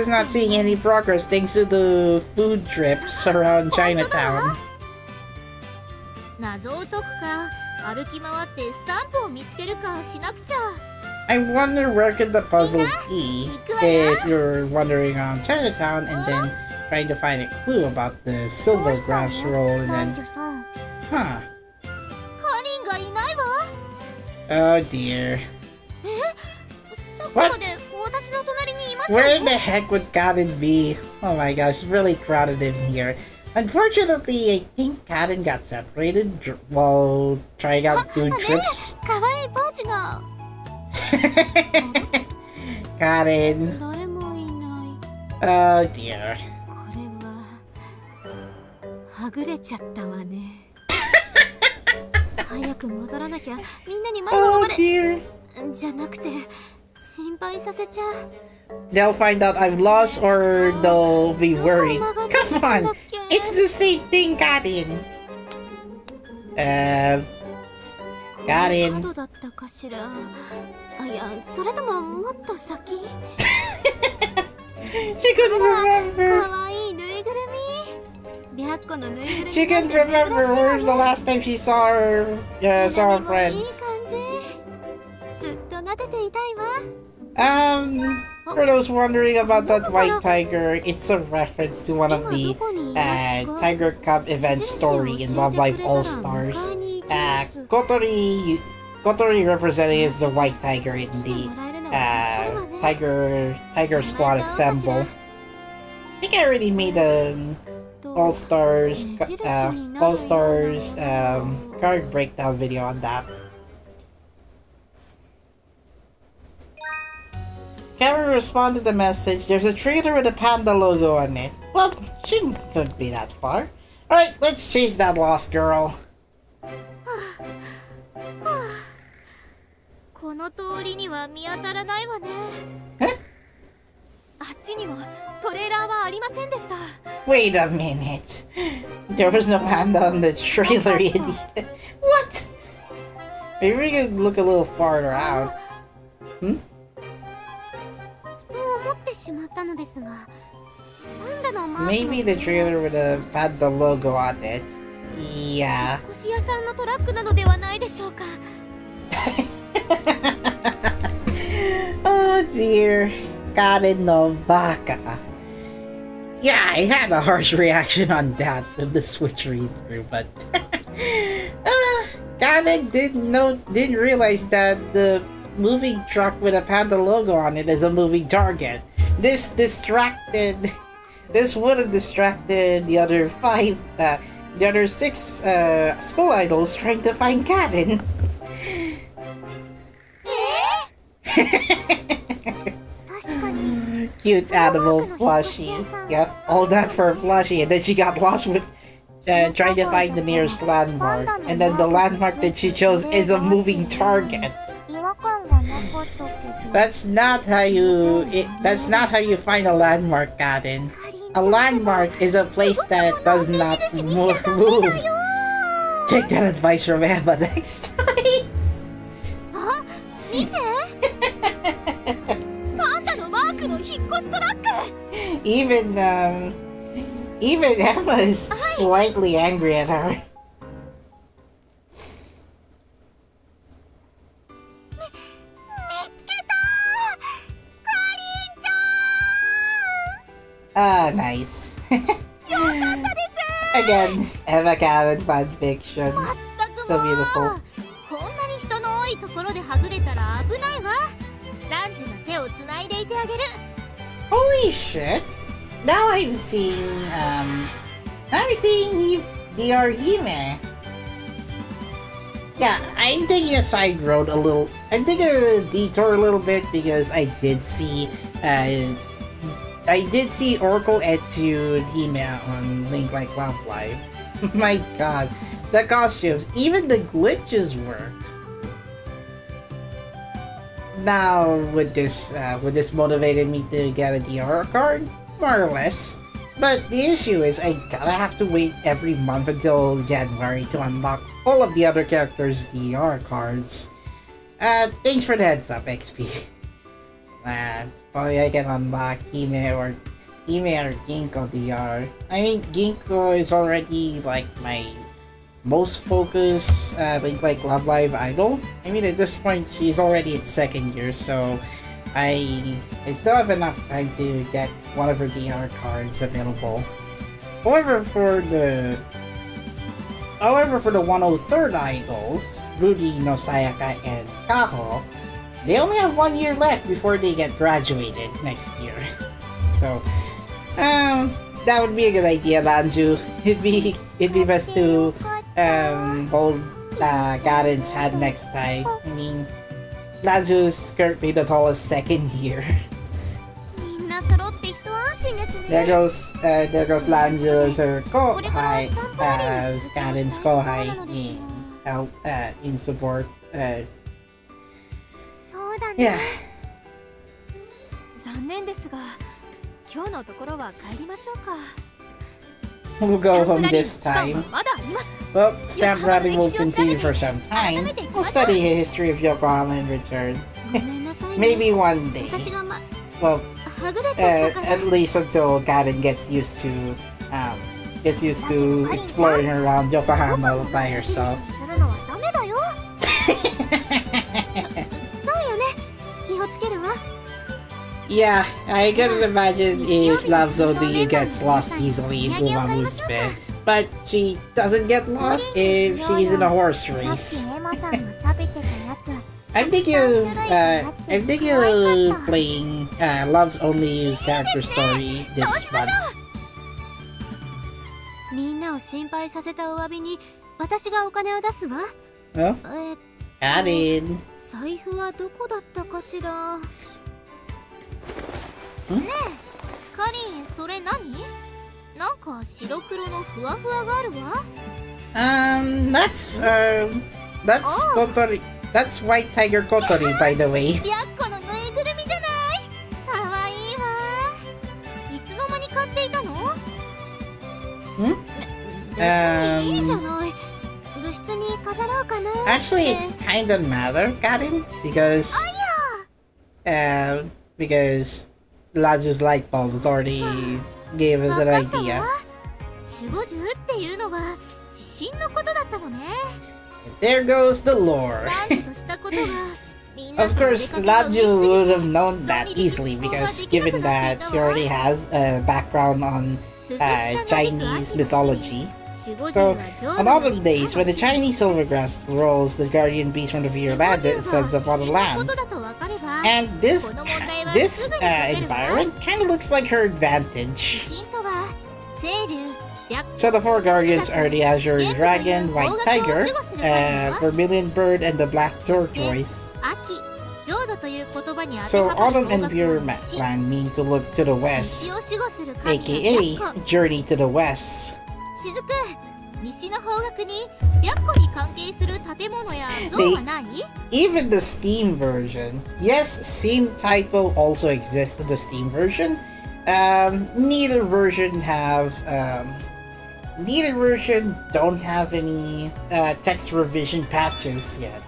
not seeing any progress thanks to the food trips around Chinatown. 謎を解くか、歩き回ってスタンプを見つけるかしなくちゃ。 I wonder where could the puzzle be if you're wandering around Chinatown and then trying to find a clue about the silver grass roll and 男 then 女さん。 huh. カリンがいないわ。 Oh dear. さっきまで私の隣にいましたよ。 Where the heck would Kaden be? Oh my gosh, it's really crowded in here. Unfortunately, I think Kaden got separated while trying out food trips. かわいいポーチが。Kaden. 誰もいない。 Oh dear. これははぐれちゃったわね。早く戻らなきゃ。みんなに迷惑 Oh まで。 dear. じゃなくて心配させちゃう。they'll find out I'm lost or they'll be worried. Come on! It's the same thing, Karin! Karin. 角だったかしら。あ、いや、それとももっと先？ She couldn't remember! かわいいぬいぐるみ。白子のぬいぐるみ。 She couldn't remember where's the last time she saw her, saw her いい friends. 感じ。ずっと撫でていたいわ。For those wondering about that white tiger, it's a reference to one of the Tiger Cup event story in Love Live All Stars. Kotori representing is the white tiger in the Tiger Squad Assemble. I think I already made an All Stars card breakdown video on that. Karen responded to the message. There's a trailer with a panda logo on it. Well, couldn't be that far. Alright, let's chase that lost girl. この通りには見当たらないわね。あっちにもトレーラーはありませんでした。 Wait a minute. There was no panda on the trailer, idiot. What? Maybe we could look a little farther out. Hmm? と思ってしまったのですが、パンダのマークの Maybe the trailer with a panda logo on it. Yeah. 腰屋さんのトラックなのではないでしょうか。Oh dear. Karen no baka. Yeah, I had a harsh reaction on that with the Switch read-through, but Karen didn't realize that the moving truck with a panda logo on it is a moving target. This would have distracted the other six school idols trying to find Karen. Cute animal plushie. Yep, all that for a plushie, and then she got lost with trying to find the nearest landmark, and then the landmark that she chose is a moving target. That's not how you find a landmark, Karen. A landmark is a place that does not move. Take that advice from Emma next time. あ、見て。パンダのマークの引っ越しトラック。Even Emma is slightly angry at her. Ah, nice. Again, Emma Karen fanfiction. So beautiful. こんなに人の多いところではぐれたら危ないわ。ランジが手をつないでいてあげる。Holy shit! Now I'm seeing DR Hime. Yeah, I'm taking a side road a little. I'm taking a detour a little bit because I did see Oracle Etude Hime on Link Like Love Live. My god, the costumes, even the glitches work. Now, would this motivated me to get a DR card? More or less. But the issue is I gotta have to wait every month until January to unlock all of the other characters' DR cards. Thanks for the heads up, XP. Probably I can unlock Hime or Ginkgo DR. I mean, Ginkgo is already like my most focused Link Like Love Live idol. I mean, at this point, she's already in second year, so I still have enough time to get one of her DR cards available. However, for the 103rd idols, Rudy, no Sayaka, and Kaho, they only have 1 year left before they get graduated next year. So, that would be a good idea, Lanju. It'd be best to hold Garen's hand next time. I mean, Lanju's currently the tallest second year. みんな揃って一安心ですね。 There goes Lanju as her kohai, as Garen's kohai in support. そうだね。 Yeah. 残念ですが、今日のところは帰りましょうか。 We'll go home this スタンプラリーの期間は time. まだあります。 Well, stamp rally will continue for some time. We'll study the history of Yokohama in return. ごめんなさいね。 Maybe one day. 私が Well, はぐれちゃったから。 at least until Karen gets used to exploring around Yokohama by herself. するのはダメだよ。そうよね。気をつけるわ。 Yeah, I can imagine if Love's only gets lost easily in Umamusume, but she doesn't get lost if she's in a horse さっ race. きエマさんが食べてたやつ。 I'm thinking of playing Love's Only Used Character Story this month. みんなを心配させたお詫びに私がお金を出すわ。 Oh, Karen. 財布はどこだったかしら。カリン、それ何？なんか白黒のふわふわがあるわ。That's Kotori. That's White Tiger Kotori, by the way. リャッコのぬいぐるみじゃない。かわいいわ。いつの間に買っていたの？別にいいじゃない。部室に飾ろうかな。 Actually, it kinda matter, Karen, because Laju's light bulbs already gave us an idea. 守護獣っていうのは指針のことだったのね。 There goes the lore. 男女としたことがみんな Of とお出 course, かけが Laju 見 would す have ぎて known that easily because given that he already has a background on Chinese mythology. So, on autumn days, when the Chinese silvergrass rolls, the guardian beast from the View Land descends upon the land. And this environment kind of looks like her advantage. 指針とは清流、白 So the four guardians are the Azure Dragon, White Tiger, Vermilion Bird, and the Black Tortoise. 秋、浄土という言葉に当て So はまる autumn and 方角 pure の指針 land mean to look to the 道 west, を守護する神が aka 白虎。 journey to the west. 雫、西の方角に白虎に関係する建物や像はない？ Even the Steam version, yes, Steam typo also exists in the Steam version. Neither version don't have any text revision patches yet,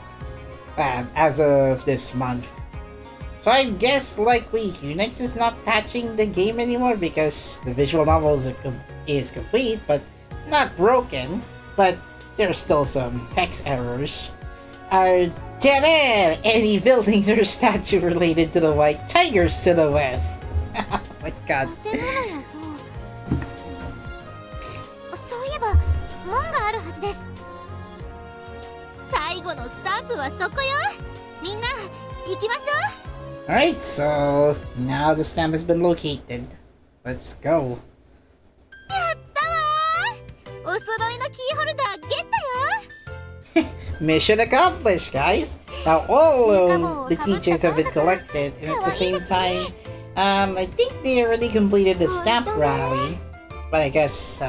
as of this month. So I guess likely Unix is not patching the game anymore because the visual novel is complete, but not broken. But there's still some text errors. Are there any buildings or statue related to the white tigers to the west? Oh my god. 建物や像。そういえば門があるはずです。最後のスタンプはそこよ。みんな行きましょう。 Alright, so now the stamp has been located. Let's go. やったわー。お揃いのキーホルダーゲットよ。 Mission accomplished, guys! Now all of the keychains have been collected, and at the same time, I think they already completed the stamp rally. But I guess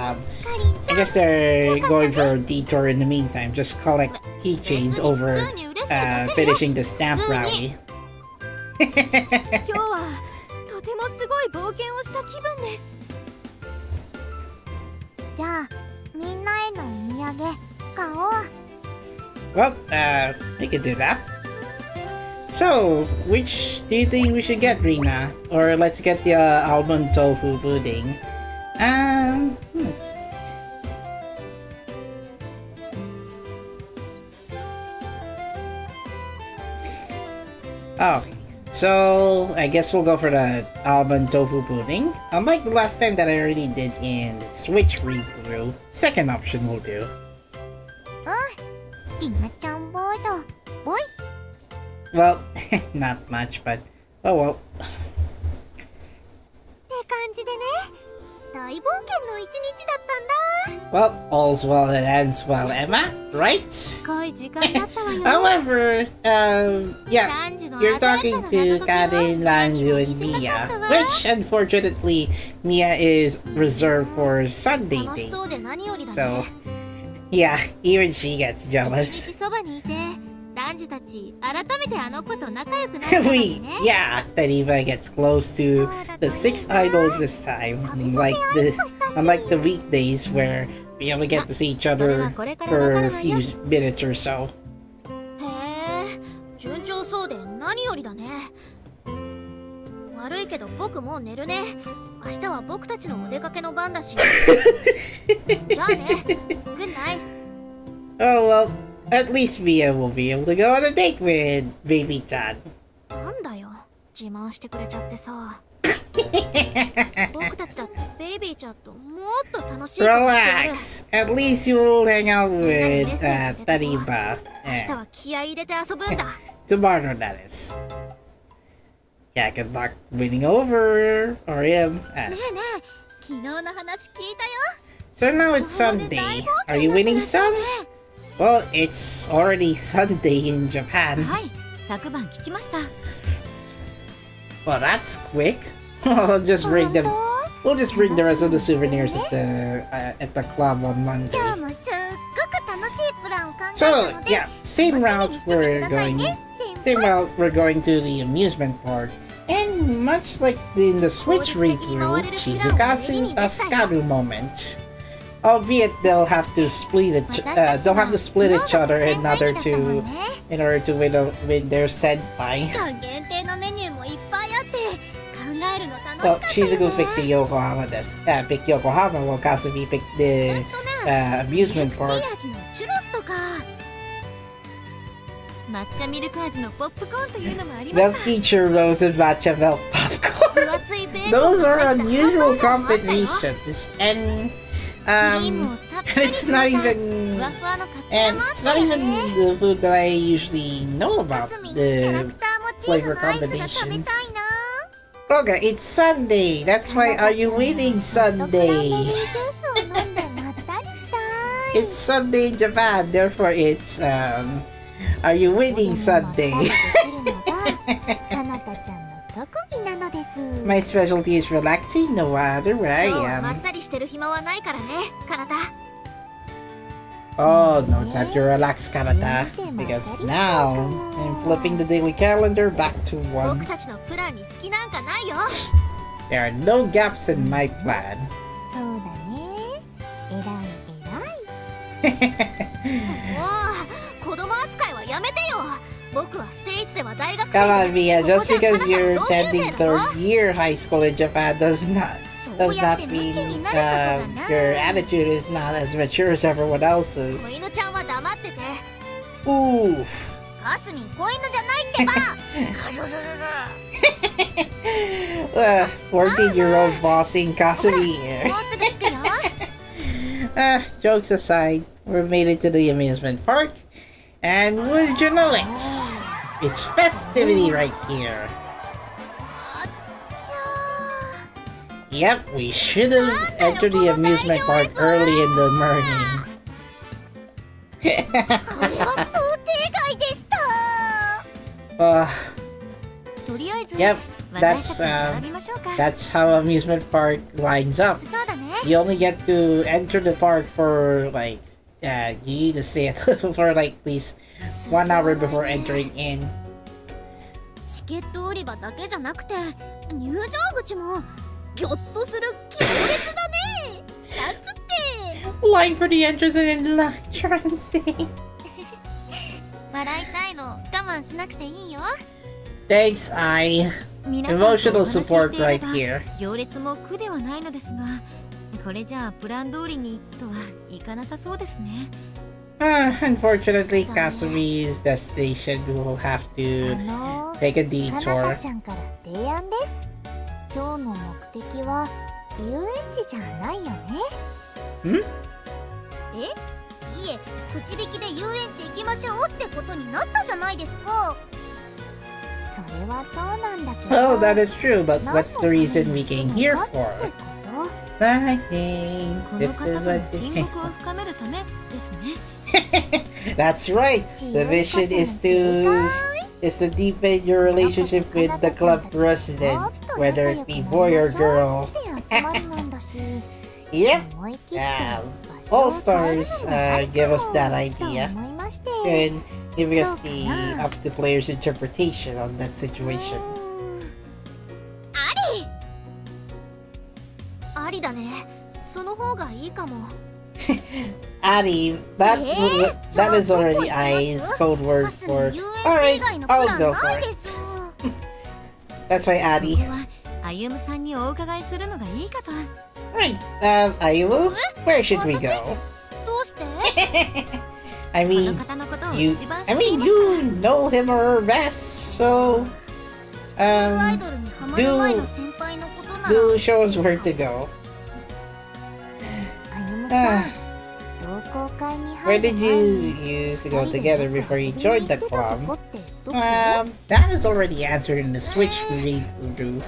they're going for a detour in the meantime. Just collect keychains over finishing the stamp rally. 今日はとてもすごい冒険をした気分です。じゃあみんなへのお土産買おう。 Well, we can do that. So, which do you think we should get, Rina? Or let's get the almond tofu pudding. Let's see. Okay, so I guess we'll go for the almond tofu pudding. Unlike the last time that I already did in the Switch read-through, second option will do. りなちゃんボードボイ。 Well, not much, but oh well. って感じでね。大冒険の一日だったんだ。 Well, all's well that ends well, Emma, right? 深い時間だったわよ。 However, yeah, 男女の you're 鮮やか talking な to 謎解きを Karin, Lanju, and Mia, which unfortunately Mia is reserved for Sunday 楽し date. そうで何よりだ So, ね。 yeah, even she gets 一 jealous. 日そばにいて男幹事たち改めてあの子と仲良くなったのにね。Yeah, Tariba gets close to the 6 idols this time, unlike the weekdays where we only get to see each other for a few minutes or so. へえ、順調そうで何よりだね。悪いけど僕もう寝るね。明日は僕たちのお出かけの番だし。じゃあね。Good night. Oh well, at least Mia will be able to go on a date with Baby Chan. なんだよ、自慢してくれちゃってさ。僕たちだってベイビーちゃんともっと楽しいことしてやる。Relax. At least you will hang out with Tariba. 明日は気合い入れて遊ぶんだ。Tomorrow, that is. Yeah, good luck winning over or him. ねえねえ、昨日の話聞いたよ。 So now it's Sunday. Are you winning some? Well, it's already Sunday in Japan. はい、昨晩聞きました。 Well, that's quick. We'll just bring them. We'll just bring the rest of the souvenirs at the club on Monday. 今日もすっごく楽しいプランを考えた So ので、 yeah, same route we're going. Same route we're going to the amusement park. And much like in the Switch read-through, Nijigasaki Taskaru moment. Albeit they'll have to split each other in order to win their senpai. 限定のメニューもいっぱいあって考えるの楽しか Well, ったよ Shizuku ね。 picked the Yokohama picked Yokohama, while Kasumi picked the amusement ミルクティ park. ー味のチュロスとか。抹茶ミルク味のポップコーンというのもありました。 Milky churros and matcha milk popcorn. 分厚いベーコン Those が are 入った unusual ハンバーガーもあったよ。 combinations, and クリームをたっぷり it's 詰 not めた even ふわふわのカステラ and もあっ it's た not よ even ね。 the food that I usually know about かすみ、キャラ the クターモチーフ flavor のアイスが食べ combinations. たいな。 Okay, it's Sunday. That's why are you waiting ホットクランベリー Sunday? ジュースを飲んでまったりしたい。 It's Sunday in Japan, therefore it's are you waiting まったり Sunday? できるのがかなたちゃんの特技なのです。 My specialty is relaxing no matter where I そうまっ am. たりしてる暇はないからね、カナタ。 Oh, no time to relax, Kanata. Because now I'm flipping the daily calendar back to 僕 1. たちのプランに隙なんかないよ。 There are no gaps in my plan. そうだね。偉い偉い。もう子供扱いはやめてよ。僕はステイツでは大学生 Come on, Mia. こ Just こじゃ because カナタ you're の同級 attending 生だぞ。 third year high school in Japan does そうや not ってムキ mean になることがない。 your attitude is not as mature as everyone else's. 子犬ちゃんは黙ってて。 Oof. カスミン子犬じゃないってば。カルルルル。 14-year-old bossing Kasumi も here. うすぐ着くよ。Jokes aside, we've made it to the amusement park. And would you know it? It's festivity right here. あっちゃ Yep, we should have entered the amusement park early in the morning. ー。これは想定外でした。 とりあえず Yep, 私たちも並びましょうか。 that's how amusement park lines up. そうだね。 You only get to enter the park for like, you need to stay for like at least 1 hour before entering in. チケット売り場だけじゃなくて入場口もギョッとする行列だね。立つって。 Line for the entrance and then entrancing. 笑いたいの我慢しなくていいよ。 Thanks, I. 皆さんとお話し Emotional して support いれ right ば here. 行列も苦ではないのですが、これじゃあプラン通りにとはいかなさそうですね。Unfortunately, Kasumi's destination will have あ to の take a かな detour. たちゃんから提案です。今日の目的は遊園地じゃないよね。いえ、くじ引きで遊園地行きましょうってことになったじゃないですか。それはそうなんだけど。 Well, that is true, but 何の what's the reason ため we に came 行く here のかって for? こと Lightning, こ this の is 方との what 親 they- 睦を深めるためですね。That's right. The mission is to deepen your relationship with the club president, whether it be boy or girl. って集まりなんだし Yep. 思い切って Um, 場所を All 変える stars のもあり give us か that も idea. と思いまして。 And giving us the up to player's interpretation on that situation. ありだね。その方がいいかも。Addy, that is already I's code word for. Alright, I'll go for it. That's why Addy. 歩夢さんにお伺いするのがいいかと。Right, Ayumu, where should we go? どうして？ I mean, you know him or best, so do show us where to go. 歩夢ちゃん、同好会に Where 入る did 前 you に used to go together before you joined the 遊びに行ってたと club? こってどこ？ That is already answered in the Switch read through,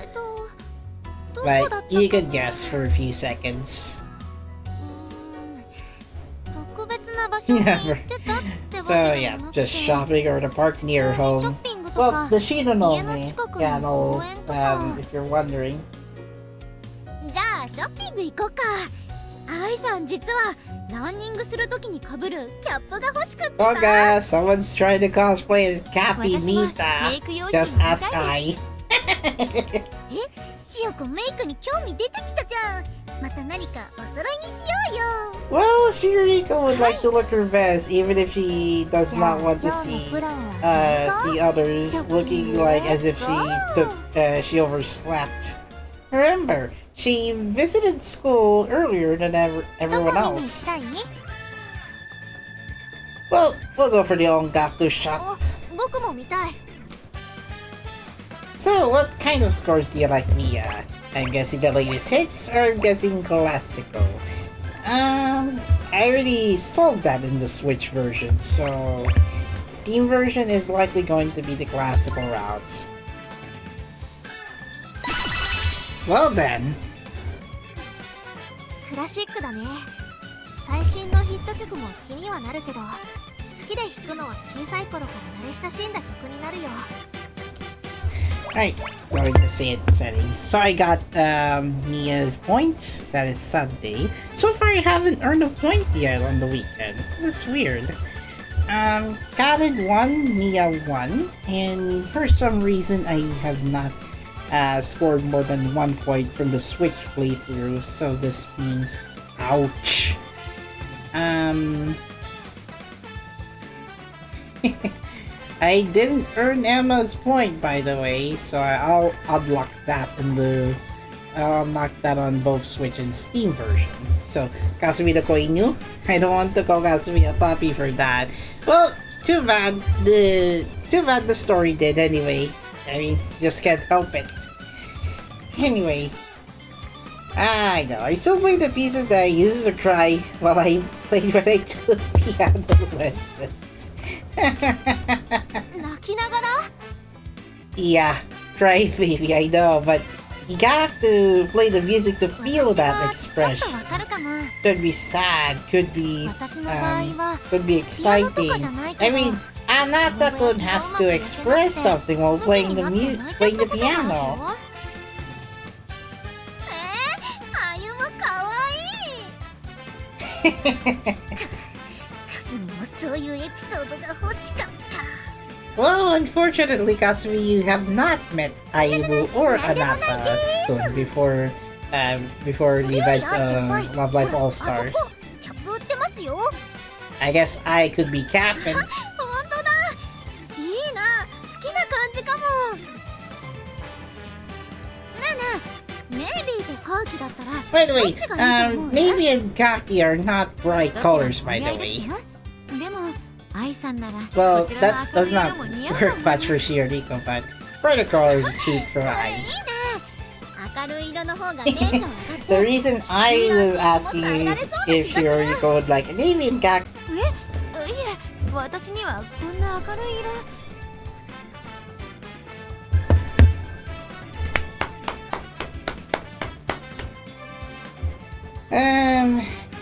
どこだったか but you can guess for a few seconds. 特別な場所に行ってたってわ So けで yeah, もなくて just shopping or the park near ショ home. ッピングと Well, か the Shino 家の me, 近く yeah, の no, 公園とか if you're wondering. じゃあショッピング行こうか。アイさん実はランニングするときに被るキャップが欲しくってさ。 Okay, someone's trying to cosplay as Cappy 私も Mita. メイク用 Just 品 ask 見たい I. しおこメイクに興味出てきたじゃん。また何かお揃いにしようよ。 Well, Shiriko would like to look her best, even if she does じゃあ not want 今 to 日の see プランは see others looking like as if she overslept. Remember, she visited school earlier than ど everyone こ見に行き else. たい？ Well, we'll go for the Ongaku shop. お、僕も見たい。 So, what kind of scores do you like, Mia? I'm guessing the latest hits, or I'm guessing classical. I already sold that in the Switch version, so Steam version is likely going to be the classical routes. Well then, クラシックだね。最新のヒット曲も気にはなるけど、好きで弾くのは小さい頃から慣れ親しんだ曲になるよ。 right, going to see it settings. So I got Mia's point. That is Sunday. So far I haven't earned a point yet on the weekend. This is weird. Khaled 1, Mia 1, and for some reason I have not scored more than 1 point from the Switch playthrough, so this means ouch. I didn't earn Emma's point, by the way, so I'll unlock that I'll unlock that on both Switch and Steam versions. So, Kasumi the Koinu? I don't want to call Kasumi a puppy for that. Well, too bad the story did anyway. I mean, just can't help it. Anyway, I know, I still play the pieces that I used to cry while I played when I took piano lessons. 泣きながら？ Yeah, cry baby, I know, but you got to play the music to feel that 私はちょっ expression. とわかるかも。 Could be sad, could be 私の場合は could be ピアノと exciting. かじゃないけ I ど。 mean, Anata could has to express something while playing the playing the piano. あゆもかわいい。かすみもそういうエピソードが欲しかった。 Well, unfortunately, Kasumi, you have not met Ayumu or Anata before the events of Love Live All あそ Stars. こキャップ売ってますよ。 I guess I could be Captain. 本当だ。いいな。好きな感じかも。ねえねえ、ネイビーとカーキだったら By the どっ way, ちがいいと思う？ navy and khaki are not bright どちらも colors, お by 似 the 合いです way. よ。でも愛さんなら Well, こちらの that 明 does るい色 not も似合うと work 思い much ます for Shioriko, but brighter colors suit for いい Ai. ね。明るい色の方がテンション上がって The reason I was asking you if Shioriko would like a navy and khaki. いえ私にはこんな明るい色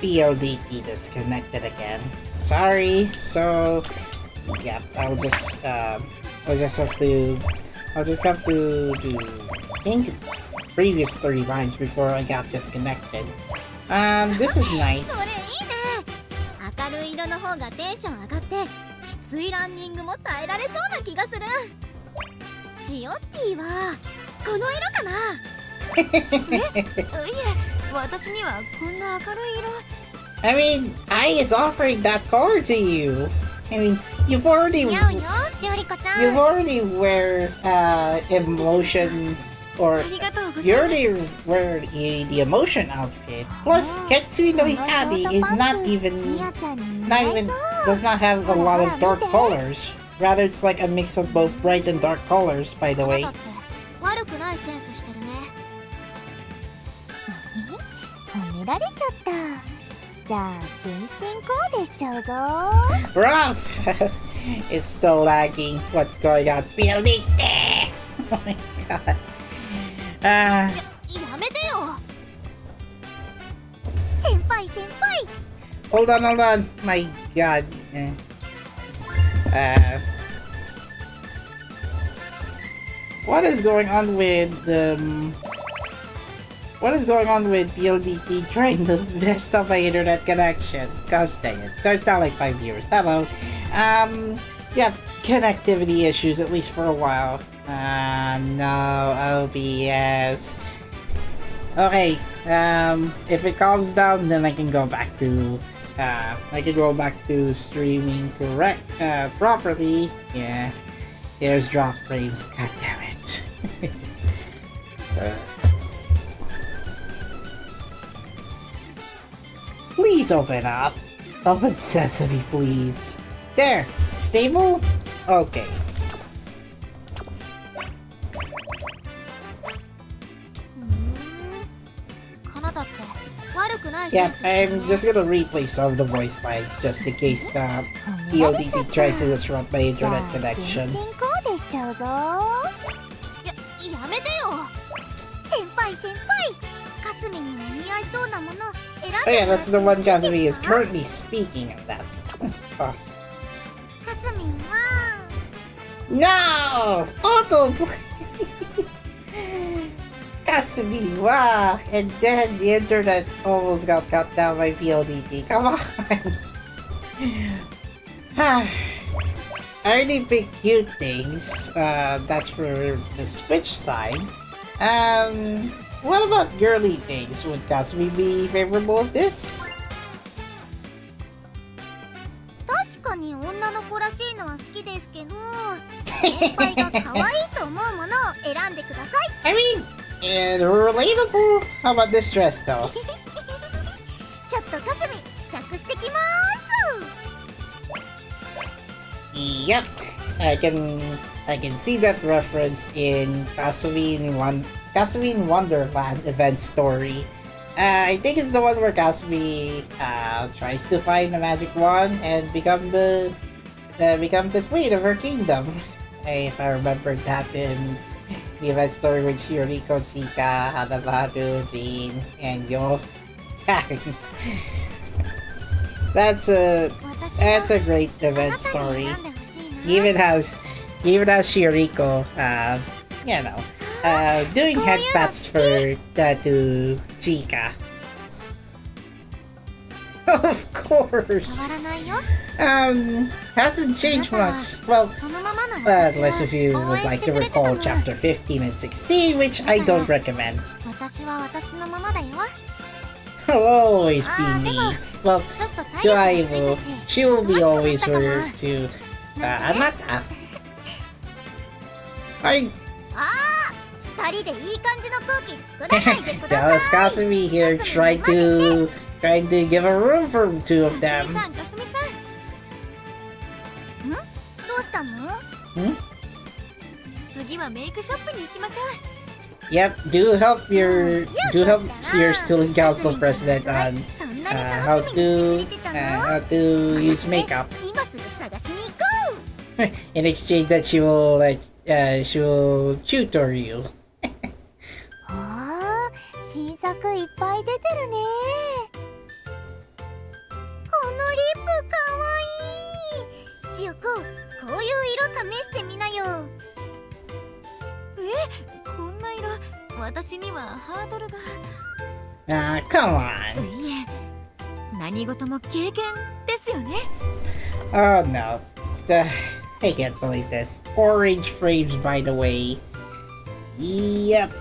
PLDT disconnected again. Sorry. So, yeah, I'll just have to do think previous 30 lines before I got disconnected. This is そ nice. れいいね。明るい色の方がテンション上がってきつ薄いランニングも耐えられそうな気がする。シオッティはこの色かな。いえ、私にはこんな明るい色。I mean, I is offering that color to you. I mean, you've already 似合うよ、しおりこちゃん。 you've already wear emotion or ありがとうござ you います。 already wear the emotion outfit. Plus, Kasumi no Hikari is not み even やちゃんに似 not 合い even そう。 does not have a lot of dark colors. Rather, it's like a mix of both bright and dark colors. By the あな way. たって悪くないセンスしてるね。褒められちゃった。じゃあ全身コーデしちゃうぞ。 Rough! It's still lagging. What's going on? Building there! Oh my god. やめてよ。先輩先輩。 Hold on. My god. What is going on with what is going on with PLDT trying to mess up my internet connection? Gosh dang it. Starts down like 5 viewers. Hello. Yeah, connectivity issues at least for a while. No, OBS. Okay, if it calms down, then I can go back to streaming properly. Yeah, there's drop frames. God damn it. Please open up. Open sesame, please. There, stable? Okay. かなたって悪くないセン Yeah, スしてる I'm ね。 just gonna replay some of the voice lines just in case PLDT tries to disrupt my じゃ internet あ全 connection. 身コーデしちゃうぞ。やめてよ。先輩先輩。かすみにも似合いそうなもの選ん Oh で yeah, もらっ that's て the も one いいですか？ Kasumi is currently speaking of that. Oh. かすみは No! Auto Kasumi, wow! And then the internet almost got cut down by PLDT. Come on! I already picked cute things. That's for the Switch side. What about girly things? Would Kasumi be favorable of this? 確かに女の子らしいのは好きですけど、先輩が可愛いと思うものを選んでください。 I mean, relatable. How about this dress though? ちょっとかすみ試着してきま Yep, I can see that reference in Kasumi in Wonderland event story. I think it's the one where Kasumi tries to find a magic wand and become the queen of her kingdom. If I remember that in the event story with Shiriko, Chika, Hanamaru, Rin, and Yo. That's a great event story. Even has Shiriko, doing headpats for to Chika. Of course. 変わらないよ。 Hasn't changed much. Well, そのままの unless if you would like to recall chapter 15 and 16, which I don't recommend. 私は私のままだよ。 Will always be me. Well, ちょっと体 to 力 Aivo, もついたし she will be 楽し always くなったかな。 her to Anata. I 二人でいい感じの空気作らないでくだ that さ was い。 Kasumi here trying to give a room for two of か them. すみさん、かすみさん。どうしたの？ Hmm? 次はメイクショップに行きましょ Yep, do help your student council president on そんなに how 楽しみにしてくれてたの？ use makeup. 今すぐ探しに行こう。 In exchange that she will tutor you. あー、新作いっぱい出てるね。このリップかわいい。しおこ、こういう色試してみなよ。う。こんな色、私にはハードルが。 Come on. いえ、何事も経験ですよね。 Oh no. I can't believe this. Orange frames, by the way. Yep.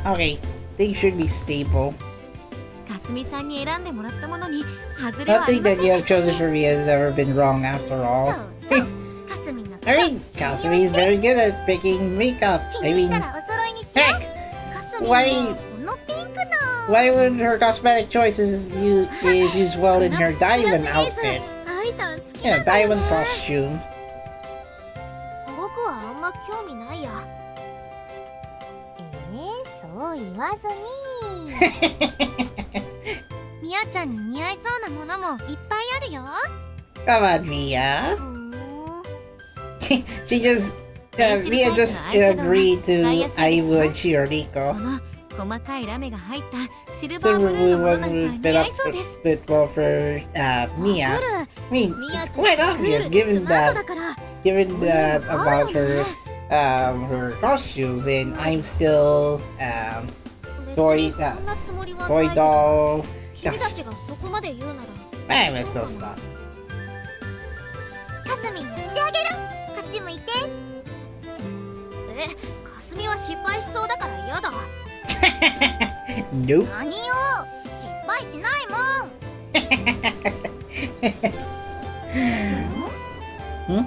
Okay, they should be stable. かすみさんに選んでもらったものに外れはあり Nothing ま that せん you で have したし chosen for me has ever been wrong after そ all. うそうかすみんのこと I mean, 信用 Kasumi is して very good at picking makeup. 気 I に入っ mean, たらお揃いにしよう heck, かすみんも why- このピンクの why would her cosmetic choices is used well in her プラ diamond シリーズ outfit? 愛さん好き You な know, んだよ diamond ね costume. 僕はあんま興味ないやそう言わずにみやちゃんに似合いそうなものもいっぱいあるよ Come on, Mia. She just, Mia just agreed to Ayumu and こ Chiriko. の細かいラメが入ったシルバー Silver ブルーの blue もの one なん would か fit 似合 up いそうです fit well for Mia. わかる I mean, みや it's ちゃん quite クー obvious ル given スマート that だから given that about 合うよ herね costumes, and I'm still 別 toy にそんなつもりはない toy けど doll. 君たちがそこまで言うなら I miss those stuff. かすみんやってあげるこっち向いてかすみは失敗しそうだから嫌だ Nope. 何よ失敗しないもん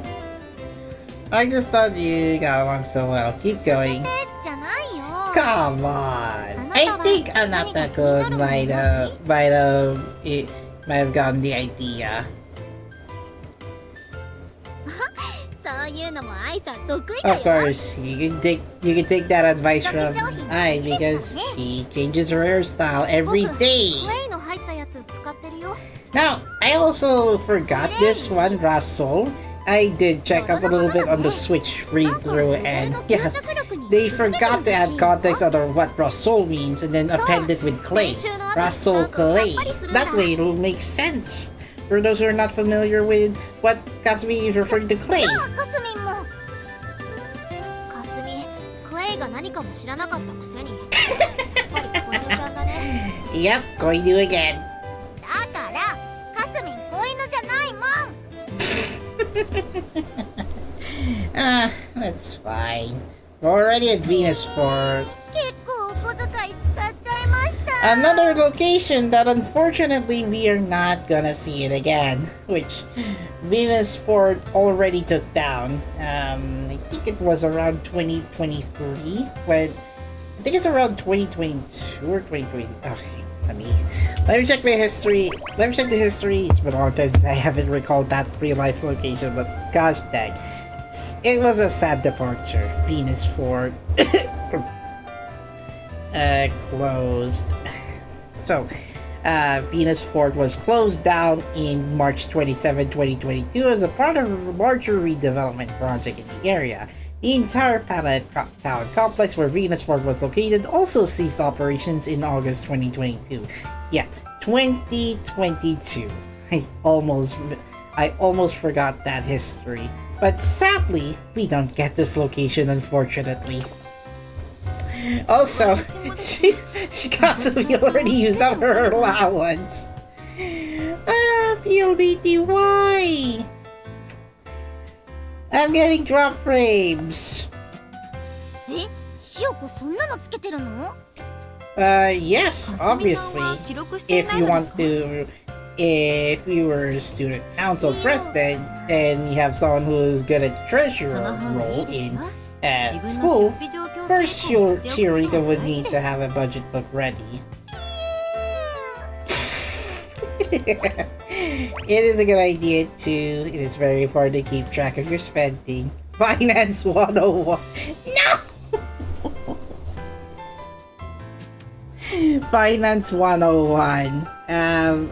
I just thought you got along so well. Keep going. じゃないよ Come on. I think Anata might have gotten the idea. そういうのも愛さん得意だ Of よ course, you can take that advice from I because she changes her hairstyle every day. クレイの入ったやつ使ってるよ Now, I also forgot this one, Russell. I did check up a little bit on the Switch read through, and yeah, they forgot to add context on what Russell means and then append it with clay. Russell clay. That way it'll make sense. For those who are not familiar with what Kasumi is referring to clay. かすみんもかすみクレイが何かも知らなかったくせにやっぱり子犬ちゃんだね Yep, going to again. だからかすみん子犬じゃないもん That's fine. We're already at Venus Fort. 結構お小遣い使っちゃいました Another location that unfortunately we are not gonna see it again, which Venus Fort already took down. I think it was around 2023 when I think it's around 2022 or 2020. Okay, let me check my history. Let me check the history. It's been a long time since I haven't recalled that real life location, but gosh dang, it was a sad departure. Venus Fort. Closed. So, Venus Fort was closed down in March 27, 2022 as a part of a larger redevelopment project in the area. The entire Palette Town complex where Venus Fort was located also ceased operations in August 2022. Yeah, 2022. I almost forgot that history. But sadly, we don't get this location, unfortunately. Also, she constantly already used up her allowance. PLDT, why? I'm getting drop frames. えしおこそんなのつけてるの Yes, かすみさん obviously. は記録してい If ない you のです want か to, if you were a student council president and you have someone who is good at そ treasurer の方がいい role です in よ at 自分の school, 出費状況 first 記録をしておくこと Chirika が would 大事 need で to す have a budget book ready. It is a good idea too. It is very important to keep track of your spending. Finance 101. No! Finance 101.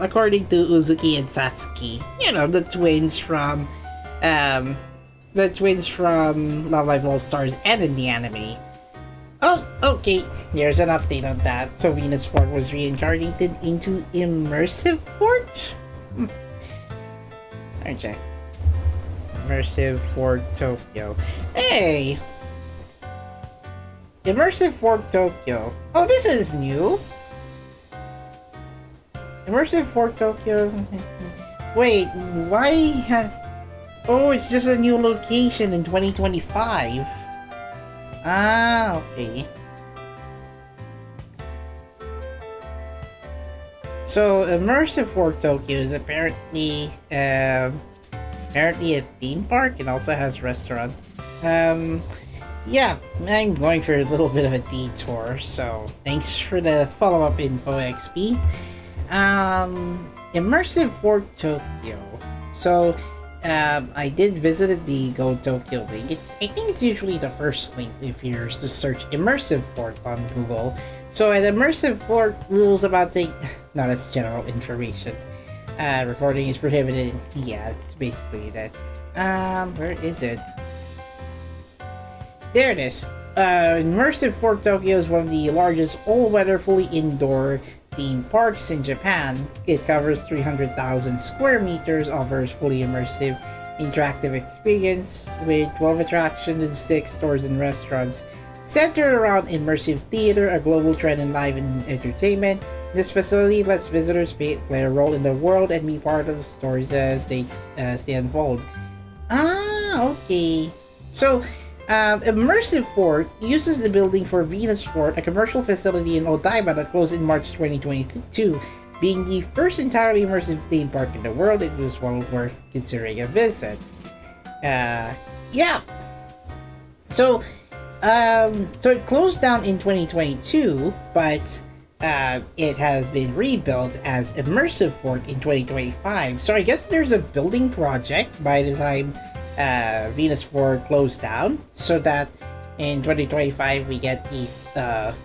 According to Uzuki and Satsuki, you know, the twins from Love Live All Stars and in the anime. Oh, okay. Here's an update on that. So Venus Fort was reincarnated into Immersive Fort? Okay. Immersive Fort Tokyo. Hey! Immersive Fort Tokyo. Oh, this is new. Immersive Fort Tokyo. Wait, why? Oh, it's just a new location in 2025. Ah, okay. So, Immersive Fort Tokyo is apparently a theme park and also has restaurant. Yeah, I'm going for a little bit of a detour, so thanks for the follow-up info, XP. Immersive Fort Tokyo. So, I did visit the Go Tokyo link. I think it's usually the first link if you're to search Immersive Fort on Google. So, an Immersive Fort rules about the... No, that's general information. Recording is prohibited. Yeah, it's basically that. Where is it? There it is. Immersive Fort Tokyo is one of the largest all-weather, fully indoor theme parks in Japan. It covers 300,000 square meters, offers fully immersive interactive experience with 12 attractions and 6 stores and restaurants centered around immersive theater, a global trend in live and entertainment. This facility lets visitors play a role in the world and be part of the stories as they unfold. Ah, okay. So, Immersive Fort uses the building for Venus Fort, a commercial facility in Odaiba that closed in March 2022. Being the first entirely immersive theme park in the world, it was well worth considering a visit. Yeah. So it closed down in 2022, but it has been rebuilt as Immersive Fort in 2025. So I guess there's a building project by the time Venus Fort closed down, so that in 2025 we get the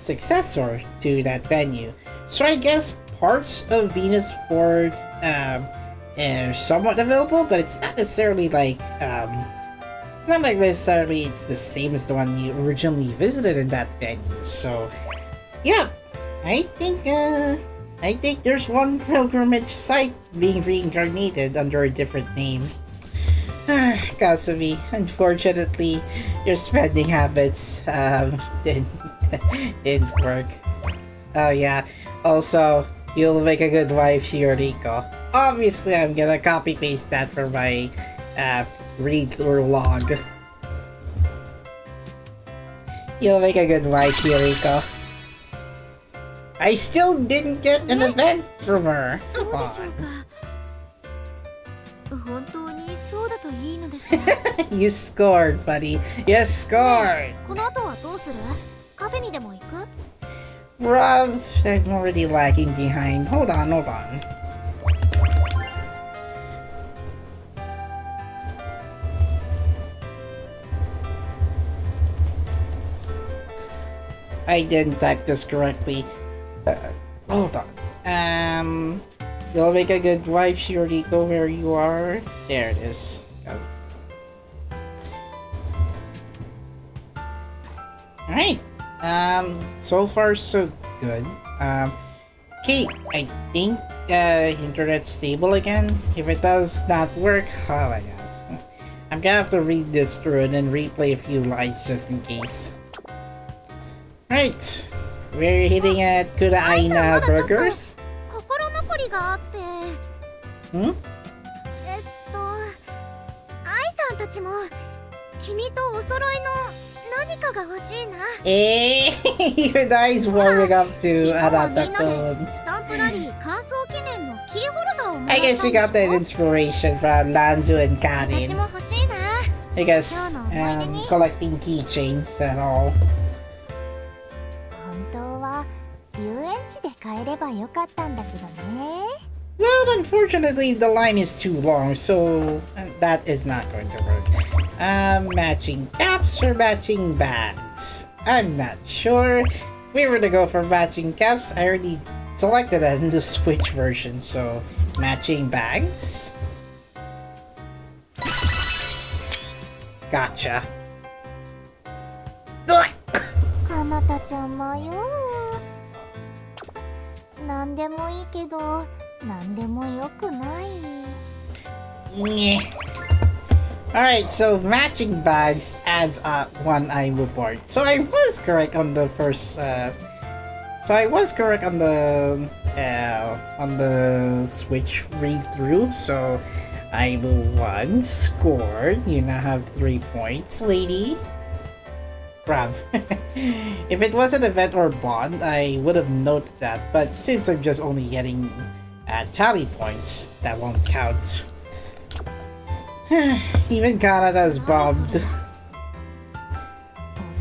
successor to that venue. So I guess parts of Venus Fort are somewhat available, but it's not necessarily like it's not like necessarily it's the same as the one you originally visited in that venue. So yeah, I think there's one pilgrimage site being reincarnated under a different name. Kasumi, unfortunately, your spending habits didn't work. Oh yeah, also, you'll make a good wife, Shioriko. Obviously, I'm gonna copy-paste that for my read or log. You'll make a good wife, Shioriko. I still didn't get an event from her. Come on. You scored, buddy. You scored. Rob, I'm already lagging behind. Hold on. I didn't type this correctly. Hold on. You'll make a good wife, Shioriko, where you are. There it is. Alright. So far so good. Okay, I think internet's stable again. If it does not work, oh my gosh. I'm gonna have to read this through and then replay a few lines just in case. Right. We're hitting at Kuda Aina Burgers. Hmm? Hey, your eyes warming up to Anata-kun. I guess you got that inspiration from Lanzu and Karin. I guess collecting keychains and all. Well, unfortunately, the line is too long, so that is not going to work. Matching caps or matching bags? I'm not sure. If we were to go for matching caps, I already selected that in the Switch version, so matching bags? Gotcha. Alright, so matching bags adds one Ayumu point. So I was correct on the first on the Switch read through. So Ayumu 1 scored. You now have 3 points, lady. Brav. If it was an event or bond, I would have noted that, but since I'm just only getting tally points, that won't count. Even Kanata's bombed.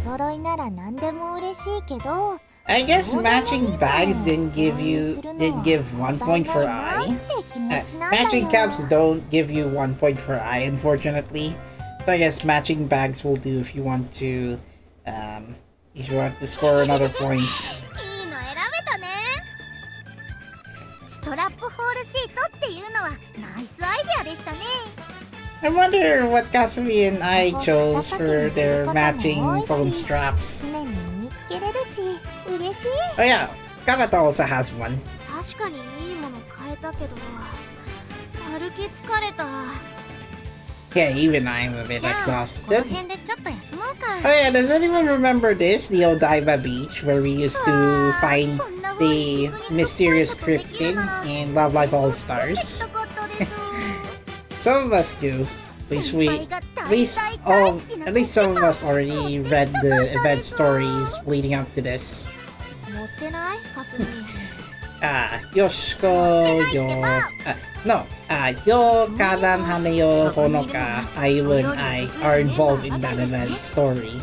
お揃いなら何でも嬉しいけど I guess matching bags didn't give 1 point for eye. Matching caps don't give you 1 point for eye, unfortunately. So I guess matching bags will do if you want to score another point. いいの選べたね。ストラップホールシートっていうのはナイスアイデアでしたね。 I wonder what Kasumi and I chose for their matching phone straps. 常に身につけれるし嬉しい。 Oh yeah, Kanata also has one. 確かにいいもの変えたけど歩き疲れた。 Yeah, even I'm a bit じゃあこの exhausted. 辺でちょっと休もう Oh か。 yeah, does anyone remember this? The Odaiba beach where we used to find the mysterious cryptid in Love Live All Stars? 行きたかったです Some of us do. At least some of us already read the event stories leading up to this. 持ってないかすみ。 Yoshiko, Yo Kadan Hanayo Honoka, Ayumu and I are involved in that event story.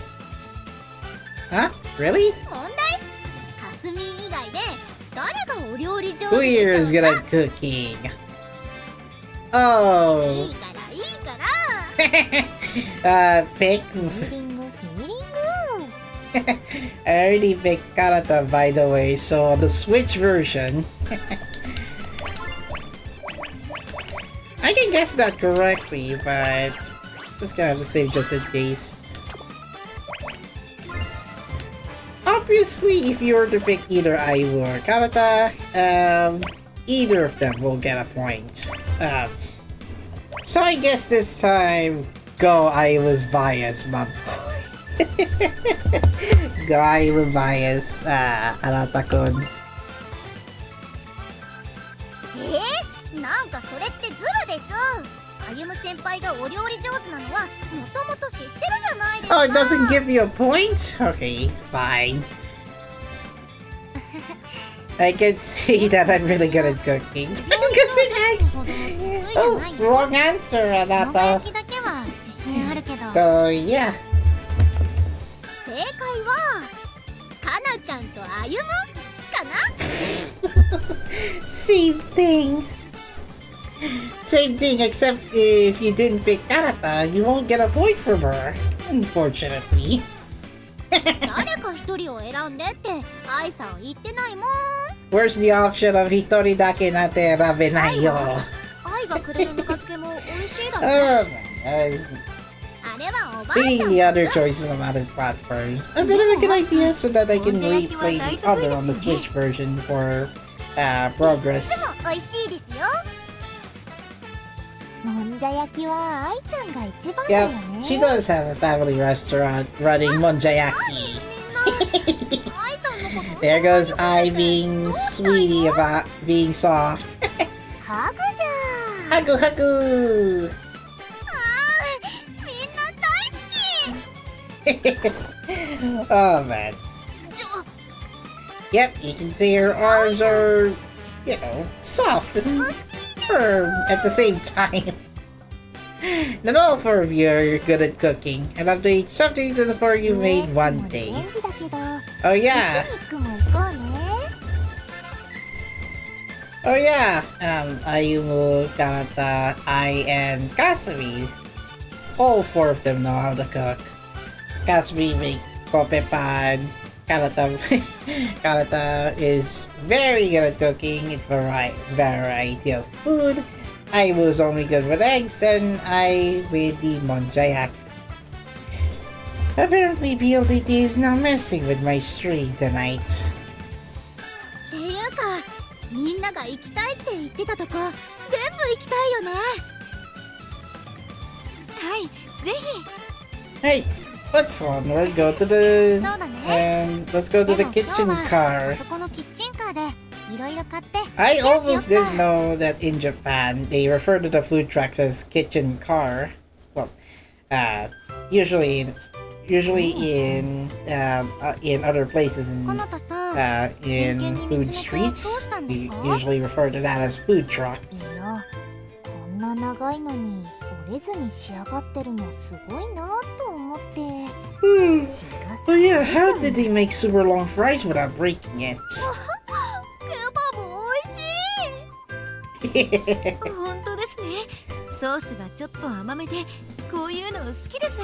Huh? Really? 問題。かすみ以外で誰がお料理上 Who 手 here で is しょう good か。 at cooking? Oh. いいからいいから。Pick. フィーリングフィーリング I already picked Karata, by the way, so on the Switch version. I can guess that correctly, but just gonna have to save just in case. Obviously, if you were to pick either Ayumu or Karata, either of them will get a point. So I guess this time, go Ayumu's bias, my boy. Go Ayumu bias, Anata-kun. なんかそれってズルです。歩夢先輩がお料理上手なのはもともと知ってるじゃないですか。 Oh, it doesn't give you a point? Okay, fine. I can see that I'm really good at cooking. I'm good at eggs! Oh, wrong answer, 生姜 Anata. 焼きだけは自信あるけど。 So, yeah. 正解はかなちゃんとあゆむかな。 Same thing. Same thing, except if you didn't pick Anata, you won't get a point from her. Unfortunately. 誰か一人を選んでって愛さん言ってないもん。 Where's the option of Hitori dake nate rabenai yo? 愛がくれるぬか漬けも美味しいだ Oh ろ。 man, that is あれはおばあちゃ being ん。 the other choices on other platforms. A bit of a good idea so that I can replay the other on the Switch version for progress. いつも美味しいですよ。もんじゃ焼きは愛ちゃんが一番だよ Yep, ね。 she does have a family restaurant running monjayaki. 愛さんのこと There goes I being sweetie about being soft. ハグじゃん。 Haku haku! みんな大好き。 Oh man. ちょ Yep, you can see her arms are, you know, soft and firm at the same time. Not all four of you are good at cooking, and I'll eat something to the four you made one day. レンジだけど、 Oh yeah, ピクニックも行こうね。 oh yeah. Ayumu, Kanata, I, and Kasumi. All four of them know how to cook. Kasumi make popepan. Kanata is very good at cooking. It's variety of food. I was only good with eggs, and I with the monjayaki. Apparently, PLDT is not messing with my stream tonight. っていうかみんなが行きたいって言ってたとこ全部行きたいよね。はいぜひ。 Hey, let's onward go to the そうだね。 and let's go to the でも今日 kitchen は car. あそこのキッチンカーでいろいろ買って I シェアしよっ almost didn't か。 know that in Japan they refer to the food trucks as kitchen car. Well, usually in other places かなたさん、 in food streets, we usually refer to that as food い trucks. や、こんな長いのに折れずに仕上がってるのすごいなと思って。 Hmm. 血が Oh 騒い yeah, じゃ how う did they make super long fries without breaking it? ケバブ美味しい。本当ですね。ソースがちょっと甘めで、こういうの好きです。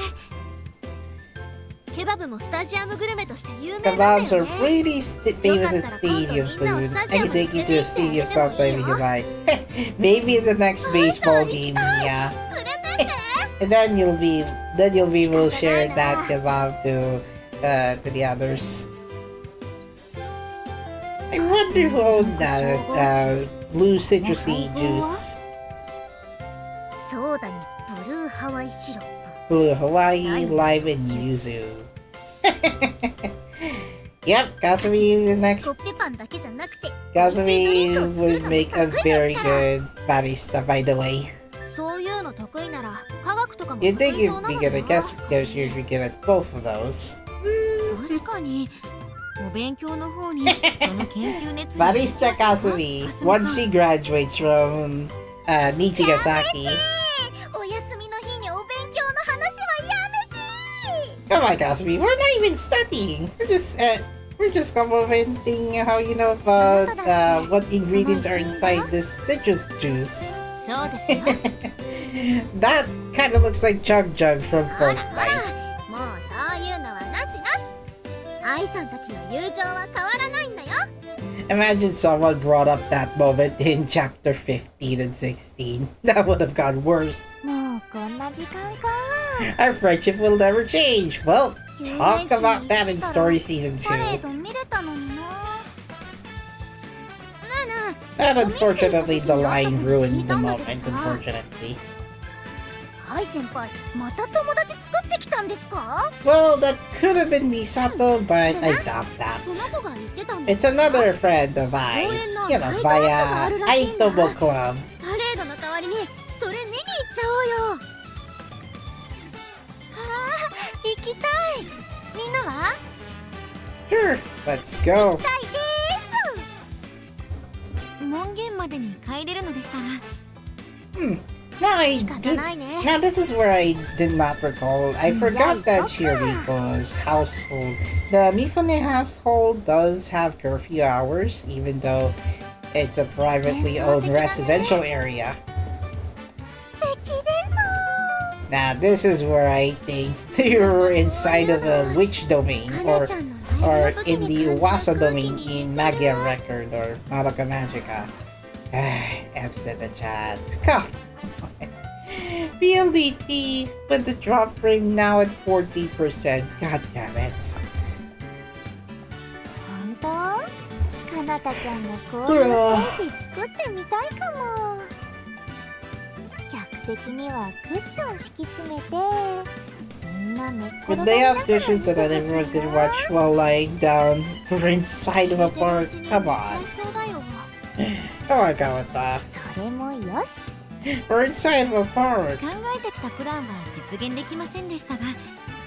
ケバブもスタジアムグルメとして有名なん Kebabs だ are よね。 pretty famous as stadium food. I can take you to a stadium sometime if you like. Maybe in the next baseball game, yeah. 連れてって。And then you'll be able to share that kebab to the others. I wonder who owned that blue citrusy juice. そうだね、ブルーハワイシロップ。 Blue Hawaii, lime, and yuzu. Yep, Kasumi is the next. コッペパンだけじゃなくて、 Kasumi would make a very good barista, by the way. そういうの得意なら科学とかも You'd 得 think 意そう you'd な be の good か at guess because you're good at both of those. 確かにお勉強の方にその研究熱意 Barista Kasumi, once she graduates from Nijigasaki. お休みの日にお勉強の話はやめて。 Come on, Kasumi, we're not even studying. We're just commenting how you know about what ingredients are inside this citrus juice. そうですよ。 That kind of looks like Jug Jug from ほら Fortnite. ほら、もうそういうのはなしなし。愛さんたちの友情は変わらないんだよ。 Imagine someone brought up that moment in chapter 15 and 16. That would have gone worse. もうこんな時間か。 Our friendship will never change. Well, talk about that in story season パレー 2. ド見れたのにな。ねえね And unfortunately, the line ruined the moment, unfortunately. え、ハイ先輩、また友達作ってきたんですか？ Well, that could have been Misato, but I doubt そ that. の子が言ってたんだ It's another friend of mine. You know, via Aitomo Club. パレードの代わりにそれ見に行っちゃおうよ。行きたい。みんなは？ Sure, let's go. 行きたいです。門限までに帰れるのでしたら Now I 仕方ないね。 Now this is where I did not recall. I forgot that Shiriko's household, the Mifune household, does have curfew hours, even though it's a privately owned residential area. 素敵です。 Now this is where I think you're inside of a witch domain, か or なちゃんのライブの時 in に the 感じた Wasa 空気 domain に in Magia Record or Madoka Magica. I've said the chat. Come on. PLDT with the drop frame now at 40%. God damn it. 本当？かなたちゃんもこういうステージ作ってみたいかも。客席にはクッション敷き詰めて、みんな寝っ転 Would がり they な have がら cushions so that everyone can watch while lying down? We're inside of a park. Come on. そうだよ。 Come on, Kawata. それもよし。 We're inside of a park. 考えてきたプランは実現できませんでしたが、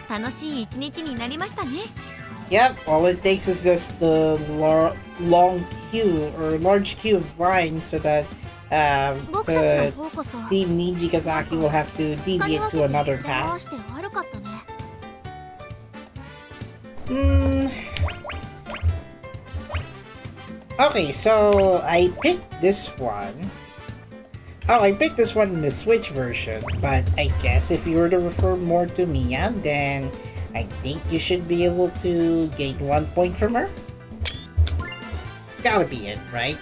楽しい一日になりましたね。Yep, all it takes is just the long queue or large queue of lines so that 僕たちの the 方こそ Team Nijigasaki will have to 使い deviate 分 to けて another 使い回 path. して悪かったね。Okay, so I picked this one. Oh, I picked this one in the Switch version, but I guess if you were to refer more to Mia, then I think you should be able to gain 1 point from her. It's gotta be it, right?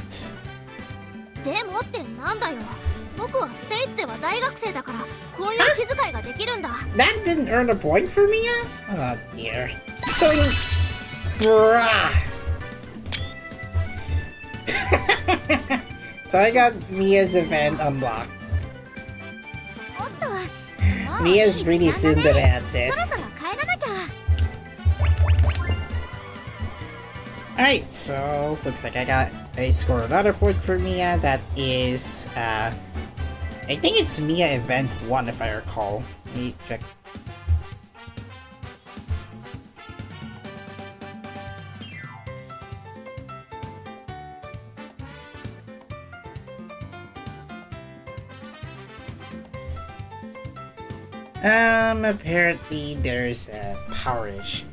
でもってなんだよ。僕はステージでは大学生だからこういう気遣いができるんだ。 That didn't earn a point for Mia? Oh dear. So, bruh. So I got Mia's event unlocked. おっと。もう Mia's いい pretty 時間 soon だ to ね。 add そろ this. そろ帰らなきゃ。 Alright, so looks like I got I score another point for Mia. That is, I think it's Mia Event 1 if I recall. Let me check. Apparently there's a power issue.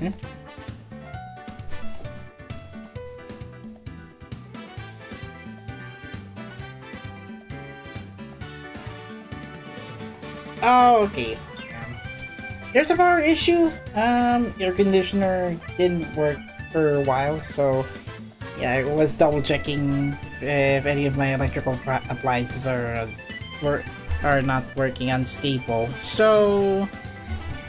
Huh? Oh, okay. There's a power issue. Air conditioner didn't work for a while, so yeah, I was double checking if any of my electrical appliances are not working unstable. So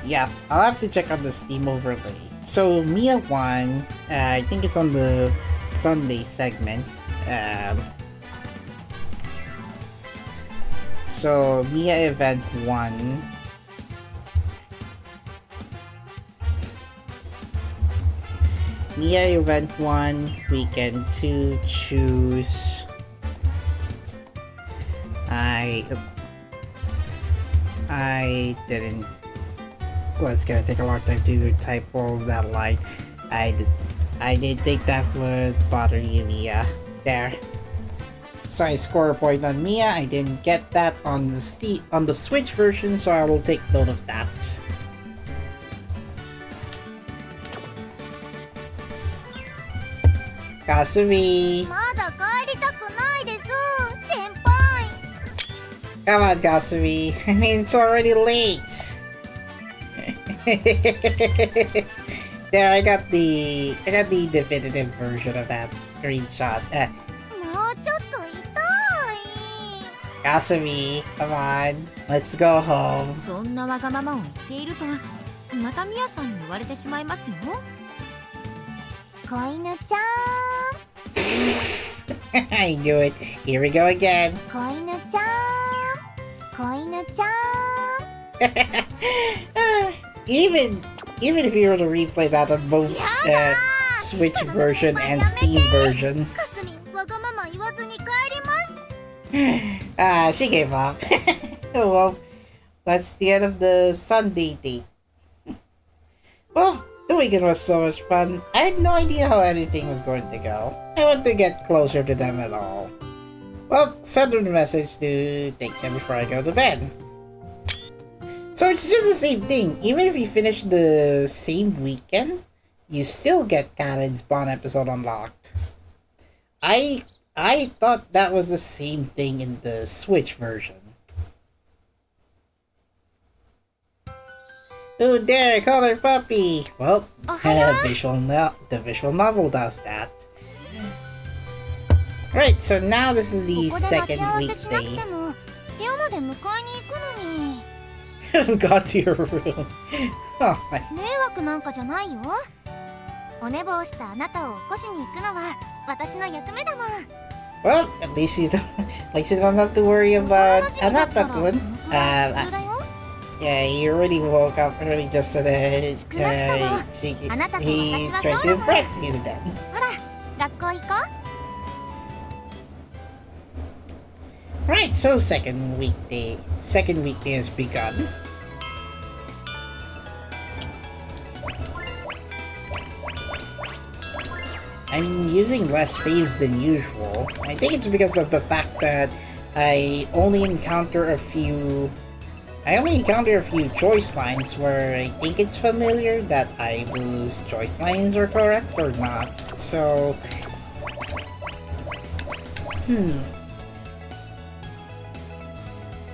yeah, I'll have to check on the Steam overlay. So Mia 1, I think it's on the Sunday segment. So Mia Event 1. Mia Event 1, weekend 2, choose. I didn't. Well, it's gonna take a long time to type all of that line. I didn't think that would bother you, Mia. There. So I score a point on Mia. I didn't get that on the Switch version, so I will take note of that. Kasumi! まだ帰りたくないです先輩 Come on, Kasumi. I mean, it's already late. There, I got the definitive version of that screenshot. もうちょっと痛い Kasumi, come on. Let's go home. そんなわがままを言っているとまたミヤさんに言われてしまいますよ。子犬ちゃん I knew it. Here we go again. 子犬ちゃん子犬ちゃん Even if you were to replay that on both Switch version and Steam version. かすみわがまま言わずに帰ります She gave up. Oh well, that's the end of the Sunday date. Well, the weekend was so much fun. I had no idea how anything was going to go. I want to get closer to them at all. Well, send them a message to thank them before I go to bed. So it's just the same thing. Even if you finish the same weekend, you still get Karen's Bond episode unlocked. I thought that was the same thing in the Switch version. Oh, there, color puppy. Well, the visual novel does that. Right, so now this is the second weekday. Got to your room. Oh my. 迷惑なんかじゃないよお寝坊したあなたを起こしに行くのは私の役目だもん Well, at least you don't have to worry about Anata-kun. Yeah, he already woke up early just so that he's trying to impress you then. ほら学校行こう Right, so second weekday has begun. I'm using less saves than usual. I think it's because of the fact that I only encounter a few choice lines where I think it's familiar that those choice lines are correct or not. So,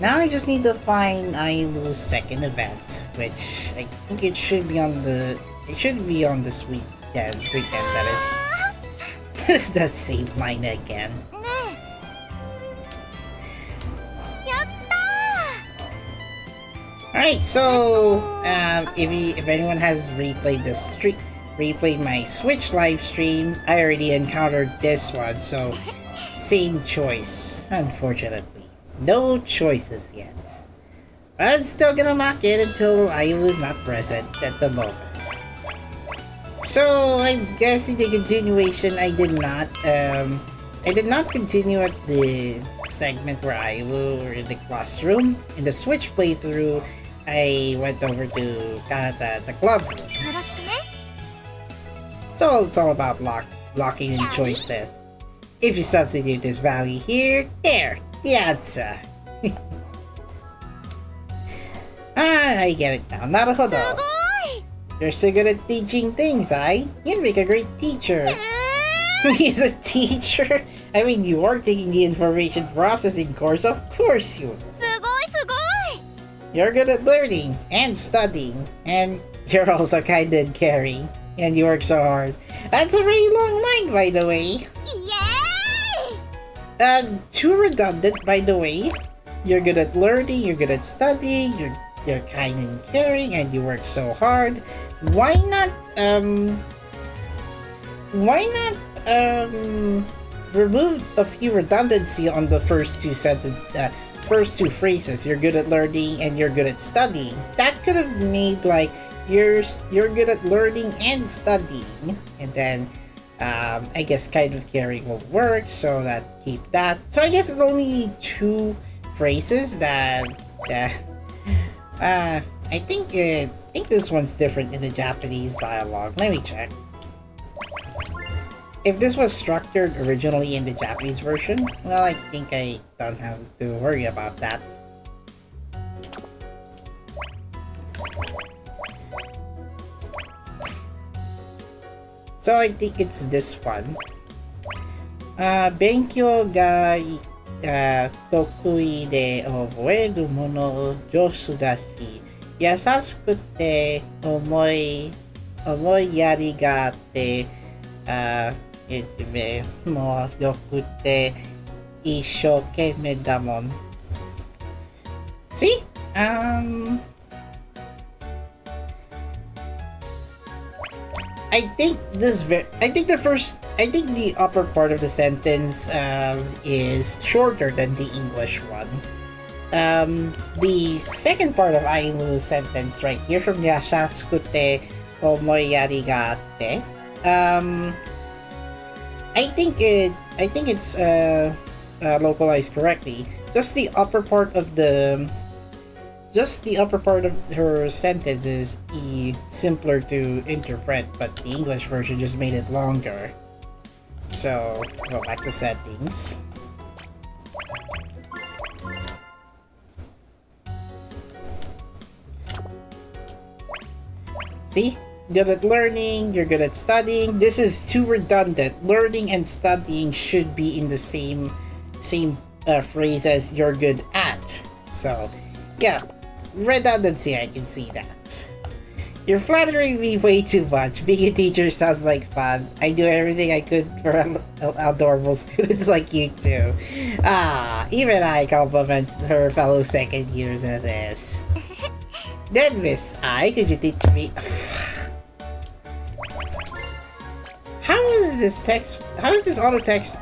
now I just need to find Ayumu's second event, which I think it should be on this weekend. That is. It's that same line again. ねえやった Alright, so if anyone has replayed my Switch live stream, I already encountered this one, so same choice. Unfortunately, no choices yet. But I'm still gonna mock it until I was not present at the moment. So I'm guessing the continuation. I did not continue at the segment where I were in the classroom. In the Switch playthrough, I went over to Anata, the club room. よろしくね。 So it's all about locking in choices. If you substitute this value here, there, the answer. I get it now. Naruhodo. You're so good at teaching things, You'd make a great teacher. He's a teacher? I mean, you are taking the information processing course, of course you. すごいすごい。 You're good at learning and studying, and you're also kind and caring, and you work so hard. That's a very long line, by the way. イエーイ。 Too redundant, by the way. You're good at learning, you're good at studying, you're kind and caring, and you work so hard. Why not remove a few redundancy on the first two phrases? You're good at learning and you're good at studying. That could have made like you're good at learning and studying, and then I guess kind of caring will work, so that keep that. So I guess it's only two phrases that I think this one's different in the Japanese dialogue. Let me check. If this was structured originally in the Japanese version, well, I think I don't have to worry about that. So I think it's this one. 勉強が得意で覚えるもの上手だし、優しくて思いやりがあって、いじめもよくて一生懸命だもん。See? I think the upper part of the sentence is shorter than the English one. The second part of Ayumu's sentence right here from Yashasukute Omoyari ga atte. I think it's localized correctly. Just the upper part of her sentence is simpler to interpret, but the English version just made it longer. So, go back to settings. See? Good at learning, you're good at studying. This is too redundant. Learning and studying should be in the same phrase as you're good at. So, yeah. Redundancy, I can see that. You're flattering me way too much. Being a teacher sounds like fun. I do everything I could for adorable students like you too. Even I compliment her fellow second years SS. Then Miss I, could you teach me? How is this auto text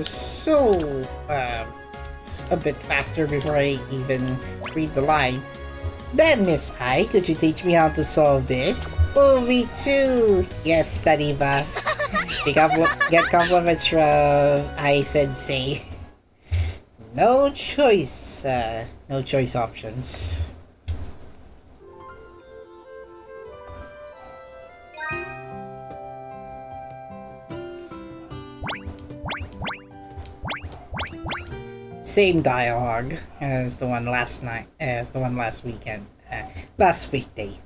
so a bit faster before I even read the line? Then, Miss I, could you teach me how to solve this? Oh, me too! Yes, study ba? Get compliments from I-sensei. No choice options. Same dialogue as the one last weekend, last weekday.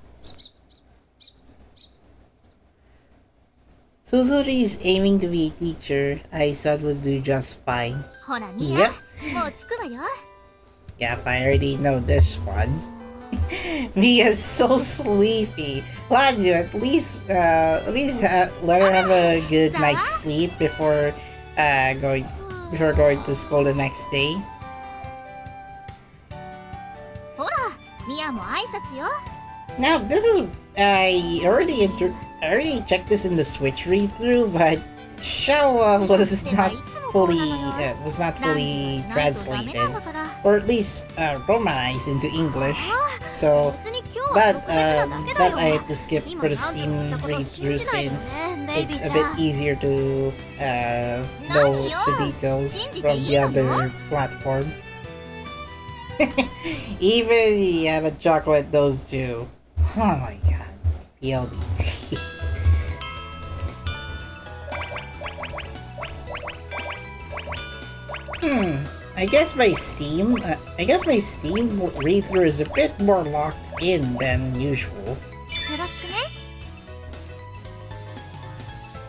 Suzuri is aiming to be a teacher. I thought would do just fine. ほらミヤ、 Yep. もう着くわよ。 Yep, I already know this one. Mia's so sleepy. Glad you at least let her have a good night's sleep before going to school the next day. ほらミヤも挨拶よ。 Now this is I already checked this in the Switch read through, but Shawa was not fully translated, or at least romanized into English. So that I had to skip for the Steam read-through since it's a bit easier to know the details from the other platform. Even Yana Chocolate knows too. Oh my god. PLDT. I guess my Steam read-through is a bit more locked in than usual.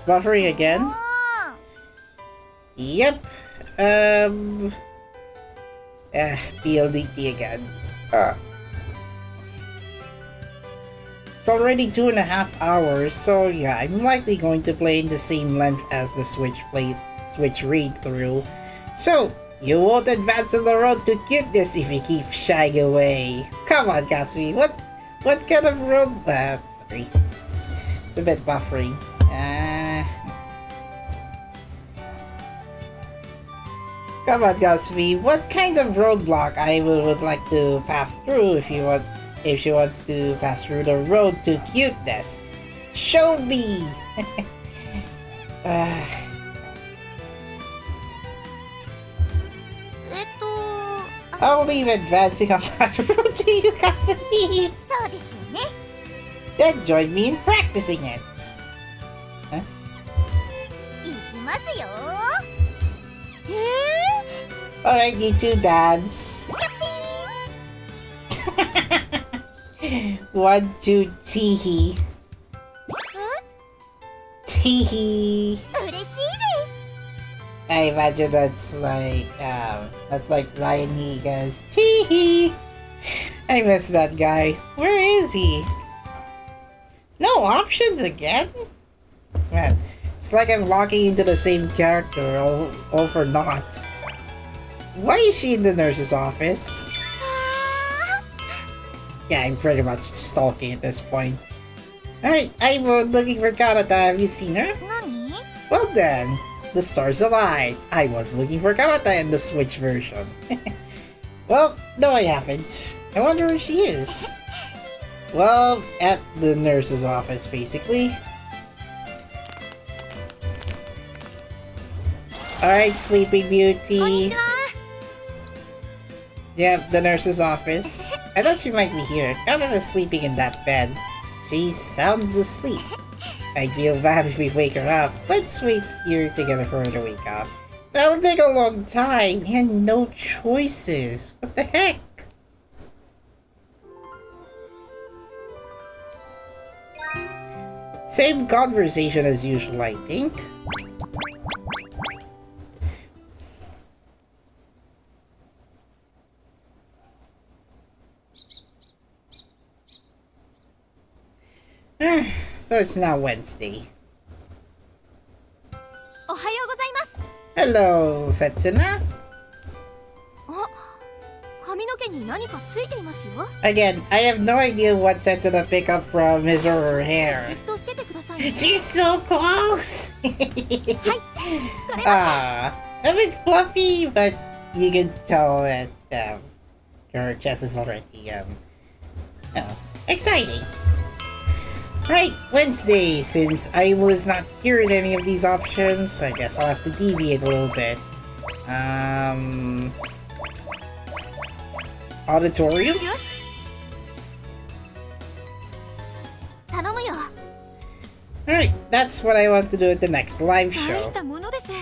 Buffering again? Yep. PLDT again. It's already 2.5 hours, so yeah, I'm likely going to play in the same length as the Switch read-through. So, you won't advance on the road to cuteness if you keep shying away. Come on, Kasumi, what kind of road... sorry. It's a bit buffering. Come on, Kasumi, what kind of roadblock I would like to pass through if she wants to pass through the road to cuteness? Show me! I'll leave advancing on that road to you, Kasumi! Then join me in practicing it! Huh? Alright, you two dance. 1, 2, teehee. Teehee. I imagine that's like Ryan Higa's teehee. I miss that guy. Where is he? No options again? Man, it's like I'm locking into the same character all for naught. Why is she in the nurse's office? Yeah, I'm pretty much stalking at this point. Alright, I'm looking for Kanata. Have you seen her? Well then, the stars align. I was looking for Kanata in the Switch version. Well, no I haven't. I wonder where she is. Well, at the nurse's office, basically. Alright, Sleeping Beauty. Yep, the nurse's office. I thought she might be here. Kanata's sleeping in that bed. She sounds asleep. I'd feel bad if we wake her up. Let's wait here together for her to wake up. That'll take a long time and no choices. What the heck? Same conversation as usual, I think. So it's now Wednesday. Hello, Setsuna. Again, I have no idea what Setsuna picked up from his or her hair. She's so close! A bit fluffy, but you can tell that her chest is already exciting. Right, Wednesday. Since I was not here in any of these options, I guess I'll have to deviate a little bit. Auditorium? Alright, that's what I want to do at the next live show.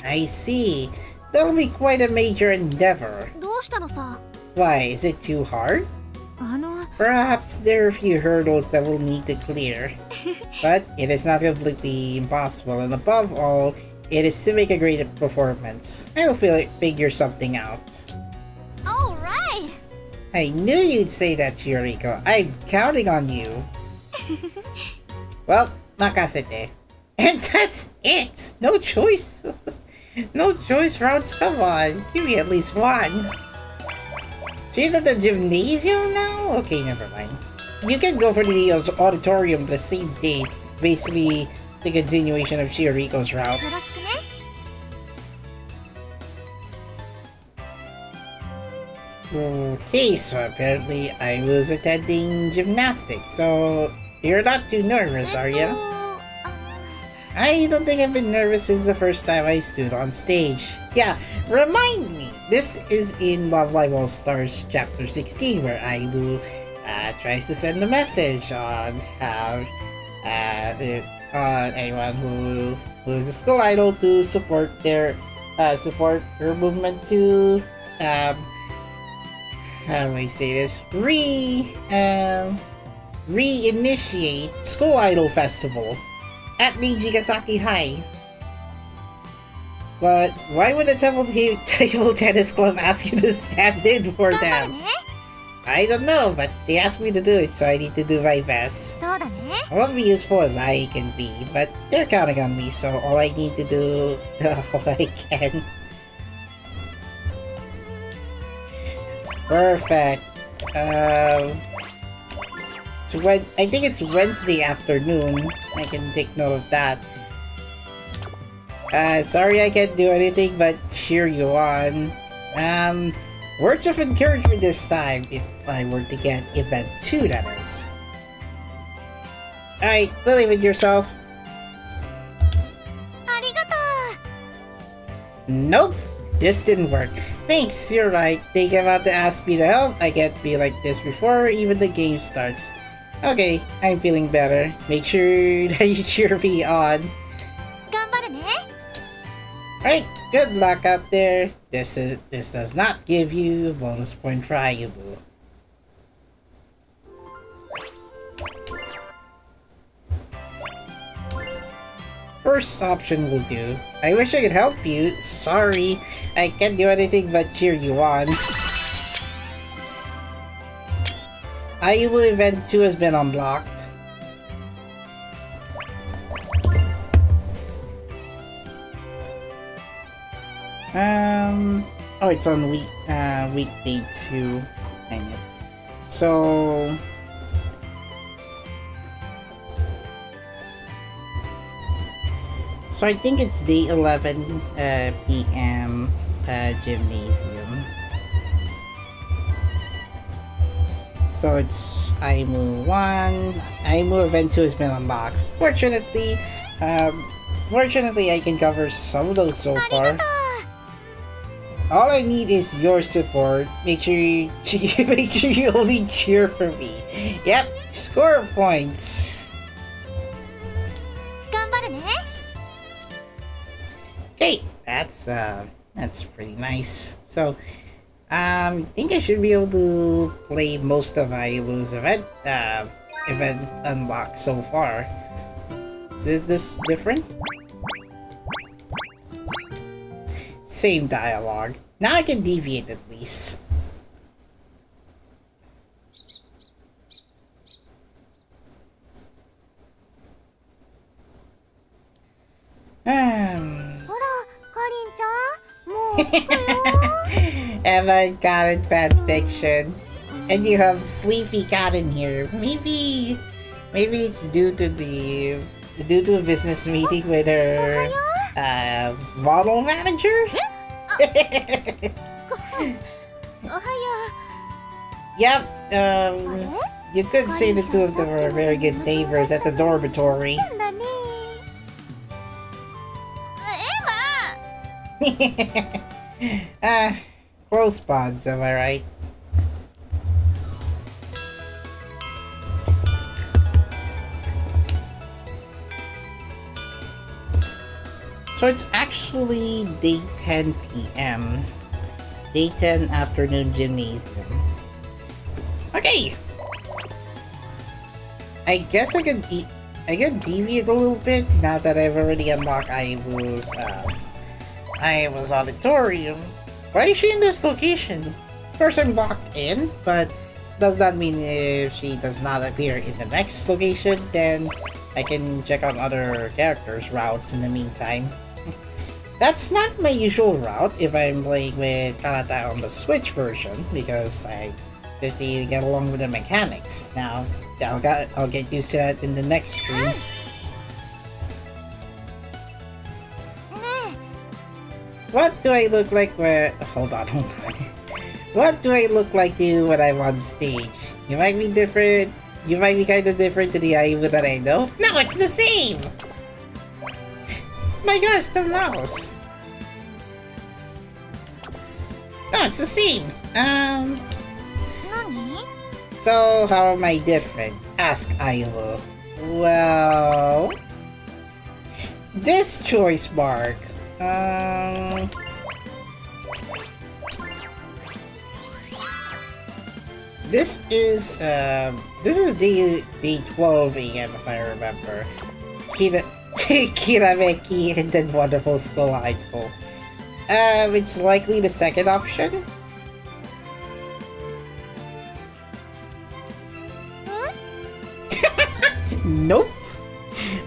I see. That'll be quite a major endeavor. Why, is it too hard? Perhaps there are a few hurdles that we'll need to clear. But it is not completely impossible, and above all, it is to make a great performance. I will figure something out. Alright! I knew you'd say that, Chiriko. I'm counting on you. Well, makasete. And that's it! No choice! No choice rounds, come on. Give me at least one. She's at the gymnasium now? Okay, never mind. You can go for the auditorium the same day. It's basically the continuation of Chiriko's route. Okay, so apparently I was attending gymnastics, so you're not too nervous, are you? I don't think I've been nervous since the first time I stood on stage. Yeah, remind me, this is in Love Live All Stars Chapter 16, where Ayumu tries to send a message on how on anyone who's a school idol to support their support her movement to how do I say this? Reinitiate School Idol Festival at Nijigasaki High. But why would a table tennis club ask you to stand in for them? I don't know, but they asked me to do it, so I need to do my best. そうだね。 I won't be useful as I can be, but they're counting on me, so all I need to do, all I can. Perfect. So I think it's Wednesday afternoon. I can take note of that. Sorry I can't do anything but cheer you on. Words of encouragement this time, if I were to get Event 2, that is. Alright, believe in yourself. ありがと Nope, this didn't work. Thanks, you're right. They came out to ask me to help. I can't be like this before even the game starts. Okay, I'm feeling better. Make sure that you cheer me on. う。頑張るね。 Alright, good luck out there. This does not give you a bonus point for Ayumu. First option will do. I wish I could help you. Sorry, I can't do anything but cheer you on. Ayumu Event 2 has been unlocked. Oh, it's on weekday 2. Dang it. So I think it's day 11 p.m. Gymnasium. So it's Ayumu 1. Ayumu Event 2 has been unlocked. Fortunately, I can cover some of those so far. All I need is your support. Make sure you only cheer for me. Yep, score points. 頑張るね。 Okay, that's pretty nice. So, I think I should be able to play most of Ayumu's event unlocked so far. Is this different? Same dialogue. Now I can deviate at least. Evan got it, fan fiction. And you have Sleepy Cat in here. Maybe it's due to a business meeting with her model manager? Yep, you could say the two of them are very good neighbors at the dormitory. だね。Close bonds, am I right? So it's actually day 10 p.m. Day 10 afternoon gymnasium. Okay! I guess I could deviate a little bit now that I've already unlocked Ayumu's auditorium. Why is she in this location? Of course I'm locked in, but does that mean if she does not appear in the next location, then I can check out other characters' routes in the meantime. That's not my usual route if I'm playing with Anata on the Switch version, because I just need to get along with the mechanics. Now, I'll get used to that in the next stream. What do I look like where... Hold on. What do I look like to you when I'm on stage? You might be different. You might be kind of different to the Ayumu that I know. No, it's the same! My gosh, the mouse! No, it's the same!何？ So, how am I different? Ask Ayumu. Well... This choice mark. This is day 12 AM if I remember. TOKIMEKI and then Wonderful School Idol. It's likely the second option. Nope.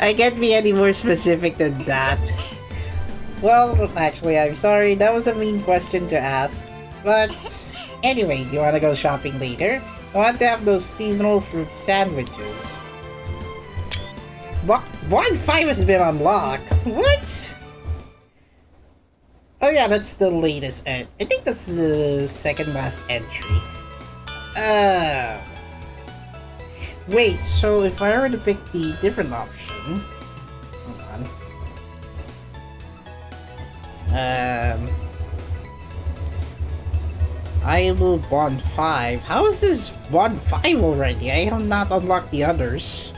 I can't be any more specific than that. Well, actually, I'm sorry. That was a mean question to ask. But anyway, do you want to go shopping later? I want to have those seasonal fruit sandwiches. What? 1.5 has been unlocked. What? Oh yeah, that's the latest. I think that's the second last entry. Wait, so if I were to pick the different option... Hold on. I will Bond 5. How is this Bond 5 already? I have not unlocked the others.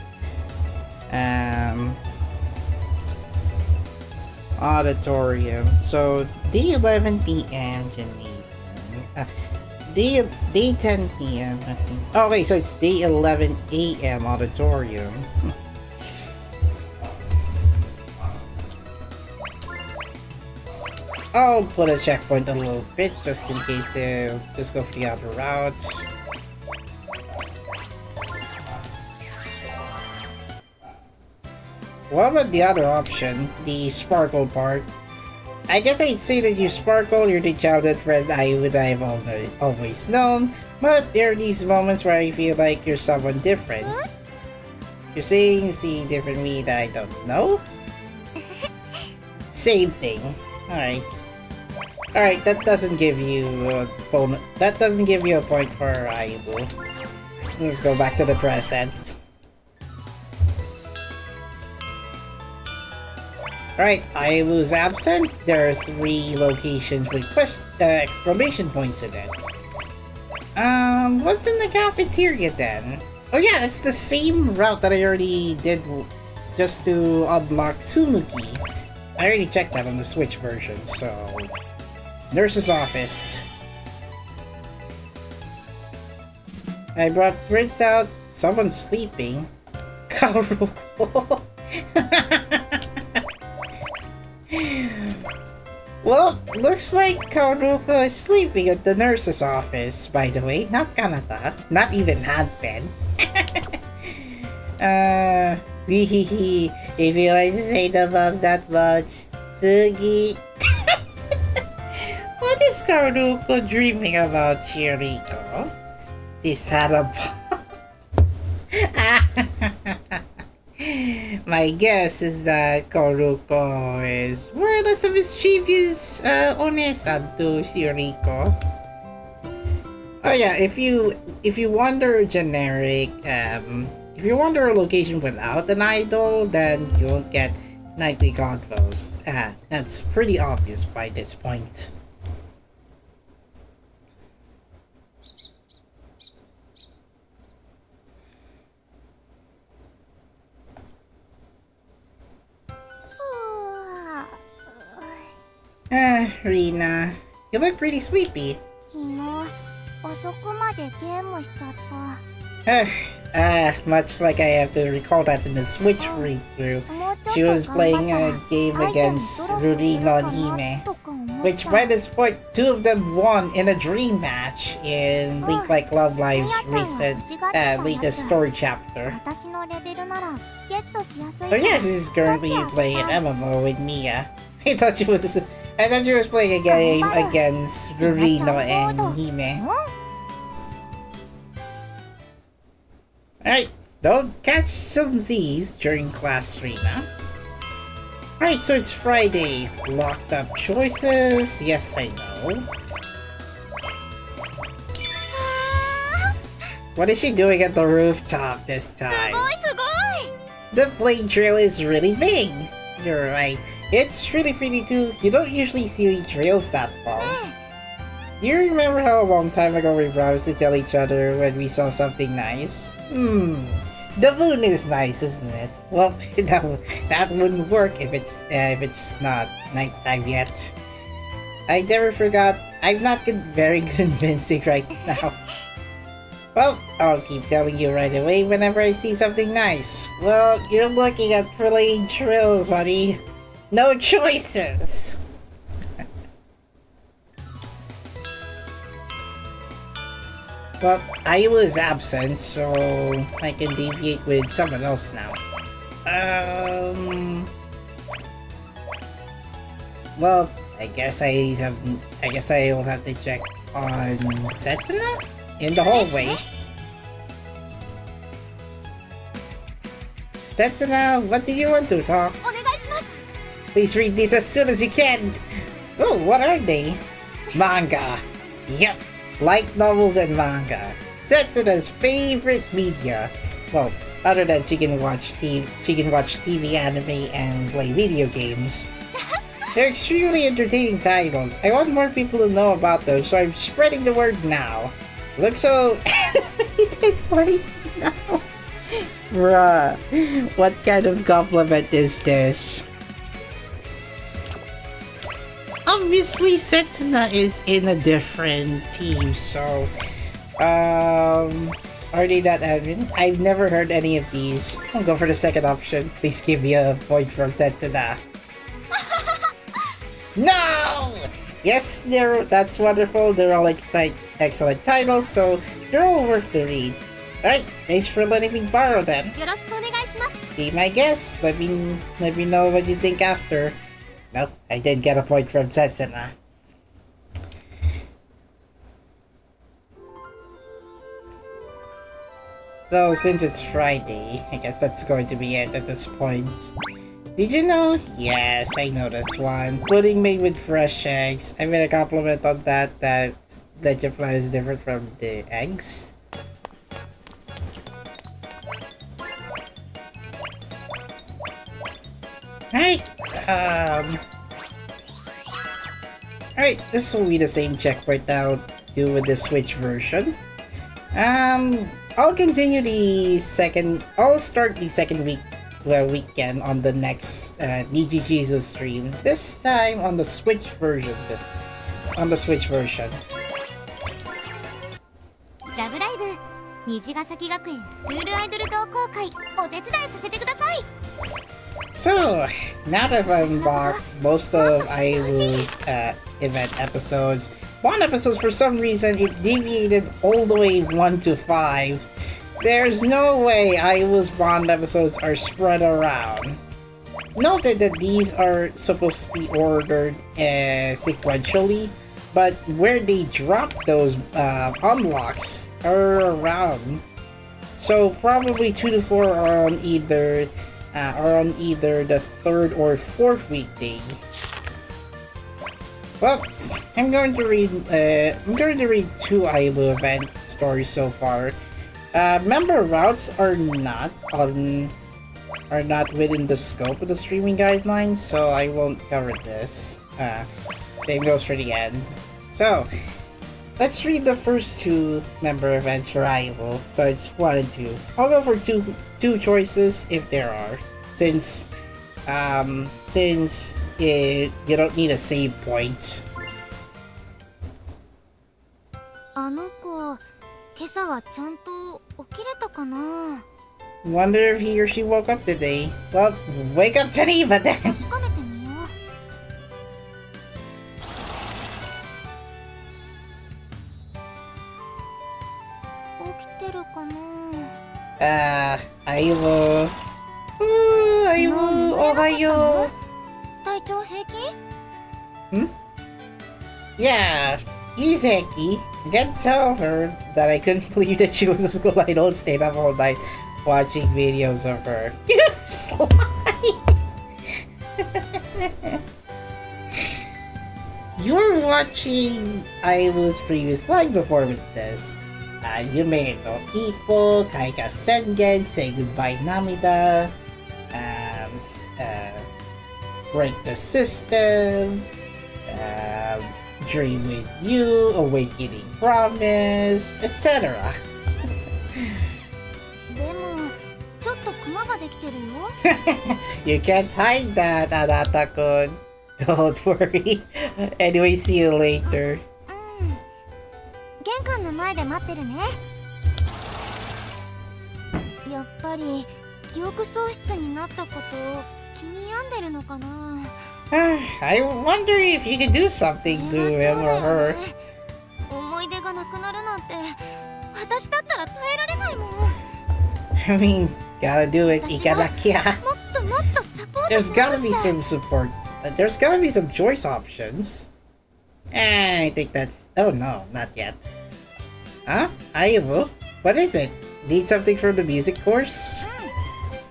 Auditorium. So, day 11 PM, Gymnasium. Day 10 PM. Oh wait, so it's day 11 AM Auditorium. I'll put a checkpoint a little bit just in case. Just go for the other route. What about the other option, the sparkle part? I guess I'd say that you sparkle, you're the childhood friend I've always known, but there are these moments where I feel like you're someone different. You're saying you see different me that I don't know? Same thing. Alright. Alright, that doesn't give you a bonus. That doesn't give you a point for Ayumu. Let's go back to the present. Alright, Ayumu's absent. There are 3 locations with exclamation points in it. What's in the cafeteria then? Oh yeah, it's the same route that I already did just to unlock Tsumuki. I already checked that on the Switch version, so... Nurse's office. I brought Prince out. Someone's sleeping. Karuko. Well, looks like Karuko is sleeping at the nurse's office, by the way. Not Kanata. Not even Hadpen. If you like to say the loves that much, Sugi. What is Karuko dreaming about, Chiriko? She's had a My guess is that Karuko is one of the mischievous Onesan to Chiriko. Oh yeah, if you wander generic, if you wander a location without an idol, then you won't get nightly convos. That's pretty obvious by this point. Rina, you look pretty sleepy. 昨日遅くまでゲームしちゃった。 Much like I have to recall that in the Switch read-through. She was playing a game against Rurino and Hime, which by this point, 2 of them won in a dream match in Link Like Love Live's recent, latest story chapter. 私のレベルならゲットしやすい Oh yeah, she's currently playing an MMO with Mia. I thought she was playing a game against Rurino and Hime. Alright, don't catch some thieves during class, Rina. Alright, so it's Friday. Locked up choices. Yes, I know. What is she doing at the rooftop this time? すごい The plane trail is really big. You're right. It's really pretty too. You don't usually see trails that long. Do you remember how a long time ago we promised to tell each other when we saw something nice? The moon is nice, isn't it? Well, that wouldn't work if it's not nighttime yet. I never forgot. I'm not very convincing right now. Well, I'll keep telling you right away whenever I see something nice. Well, you're looking at plane trails, honey. No choices. Well, I was absent, so I can deviate with someone else now. Well, I guess I'll have to check on Setsuna in the hallway. Setsuna, what do you want to talk? お願いします Please read these as soon as you can. So, what are they? Manga. Yep, light novels and manga. Setsuna's favorite media. Well, other than she can watch TV, anime, and play video games. They're extremely entertaining titles. I want more people to know about them, so I'm spreading the word now. Look so animated right now. Bruh, what kind of compliment is this? Obviously, Setsuna is in a different team, so... Are they not admin? I've never heard any of these. I'll go for the second option. Please give me a point from Setsuna. No! Yes, that's wonderful. They're all excellent titles, so they're all worth the read. Alright, thanks for letting me borrow them. よろしくお願いします Be my guest. Let me know what you think after. Nope, I didn't get a point from Setsuna. So, since it's Friday, I guess that's going to be it at this point. Did you know? Yes, I know this one. Pudding made with fresh eggs. I made a compliment on that your plan is different from the eggs. Alright, Alright, this will be the same checkpoint that I'll do with the Switch version. I'll continue I'll start the second weekend on the next Nijigasaki stream. This time on the Switch version. ラブライブ虹ヶ咲学園スクールアイドル同好会お手伝いさせてください So, now that I've unlocked most of Ayumu's event episodes, Bond episodes for some reason it deviated all the way 1 to 5. There's no way Ayumu's Bond episodes are spread around. Noted that these are supposed to be ordered sequentially, but where they drop those unlocks are around. So probably 2 to 4 are on either the third or fourth weekday. Well, I'm going to read 2 Ayumu event stories so far. Member routes are not within the scope of the streaming guidelines, so I won't cover this. Same goes for the end. So, let's read the first 2 member events for Ayumu. So it's 1 and 2. I'll go for two choices if there are, since you don't need a save point. あの子今朝はちゃんと起きれたかな Wonder if he or she woke up today. Well, wake up Geneva then! 確かめてみよう起きてるかな Ayumu. Ooh, Ayumu, ohayo. 体調平気 Yeah, Izeki. Again, tell her that I couldn't believe that she was a school idol and stayed up all night watching videos of her. You sly! You're watching Ayumu's previous live performances. Yume no Ippo, Kaika Sengen, Say Goodbye Namida, Break the System, Dream with You, Awakening Promise, etc. でもちょっとクマができてるよ。You can't hide that, Anata-kun. Don't worry. Anyway, see you later. うん。玄関の前で待ってるね。やっぱり記憶喪失になったこと気に病んでるのかな。I wonder if you could do something to him or her. 思い出がなくなるなんて私だったら耐えられないもん。I mean, gotta do it. Ikarakia. もっともっとサポート There's しなく gotta ち be ゃ。 some support. There's gotta be some choice options. I think that's... Oh no, not yet. Huh? Ayumu? What is it? Need something from the music course?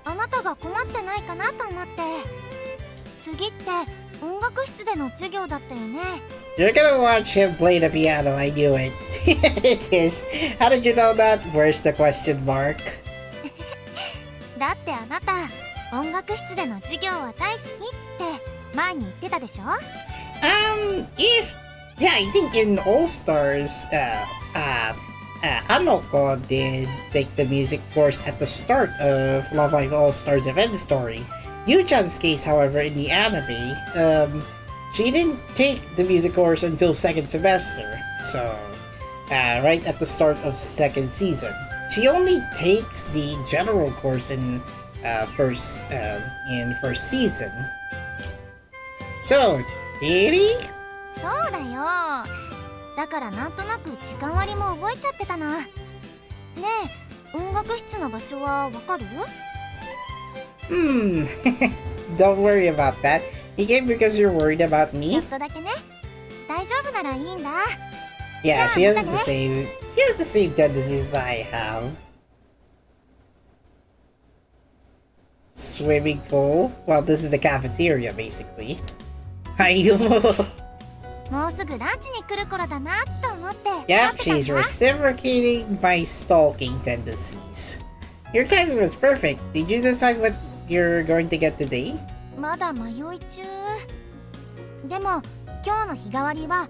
あなたが困ってないかなと思って。次って音楽室での授業だったよね。 You're gonna watch him play the piano, I knew it. It is. How did you know that? Where's the question mark? だってあなた音楽室での授業は大好きって前に言ってたでしょ。Yeah, I think in All Stars, Anoko did take the music course at the start of Love Live All Stars event story. Yu-chan's case, however, in the anime, she didn't take the music course until second semester, so right at the start of second season. She only takes the general course in first season. So, did he? そうだよ。だからなんとなく時間割も覚えちゃってたな。ねえ、音楽室の場所はわかる？ Don't worry about that. He came because you're worried about ちょ me? っとだけね。大丈夫ならいいんだ。 Yeah, she has the same tendencies I have. Swimming pool? Well, this is a cafeteria, basically. Ayumu. もうすぐランチに来る頃だなと思って。 Yep, she's reciprocating my stalking tendencies. Your timing was perfect. Did you decide what you're going to get today? まだ迷い中。でも今日の日替わりは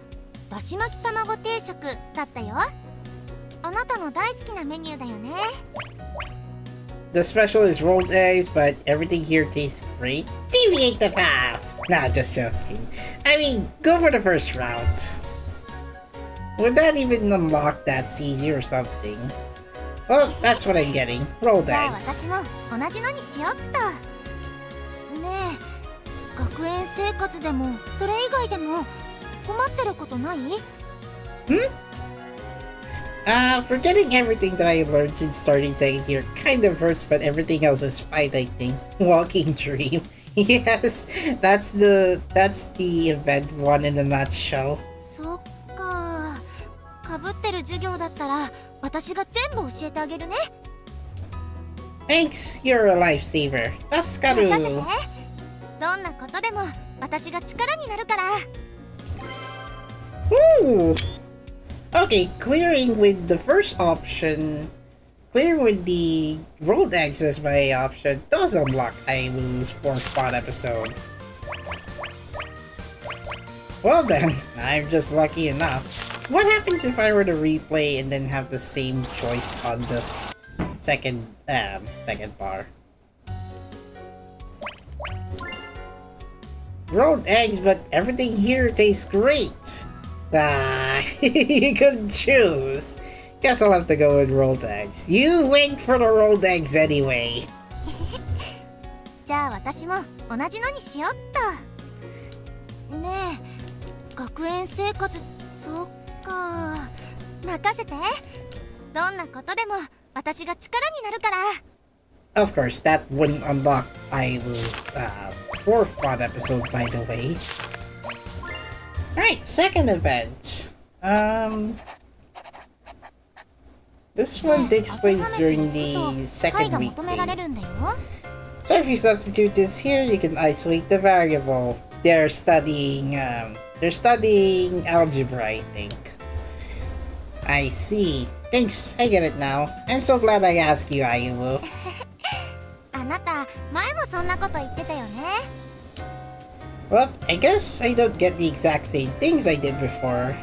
だし巻き卵定食だったよ。あなたの大好きなメニューだよね。 The special is rolled eggs, but everything here tastes great. Deviate the path! Nah, just joking. I mean, go for the first route. Would that even unlock that CG or something? Well, that's what I'm getting. Rolled じゃあ eggs. 私も同じのにしよっと。ねえ、学園生活でもそれ以外でも困ってることない？ Forgetting everything that I learned since starting second year kind of hurts, but everything else is fine, I think. Walking dream. Yes, that's the event one in a nutshell. そっか。かぶってる授業だったら私が全部教えてあげるね。 Thanks, you're a lifesaver. 助かる。任せて。どんなことでも私が力になるから。 Ooh. Okay, clearing with the first option, clearing with the rolled eggs as my option does unlock Ayumu's 4th pod episode. Well then, I'm just lucky enough. What happens if I were to replay and then have the same choice on the second bar? Rolled eggs, but everything here tastes great. You couldn't choose. Guess I'll have to go with rolled eggs. You wait for the rolled eggs anyway. じゃあ私も同じのにしよっと。ねえ、学園生活、そっか。任せて。どんなことでも私が力になるから。 Of course, that wouldn't unlock Ayumu's 4th pod episode, by the way. Alright, second event. This one takes place during the second weekday. So if you substitute this here, you can isolate the variable. They're studying algebra, I think. I see. Thanks, I get it now. I'm so glad I asked you, Ayumu. あなた前もそんなこと言ってたよね。 Well, I guess I don't get the exact same things I did before.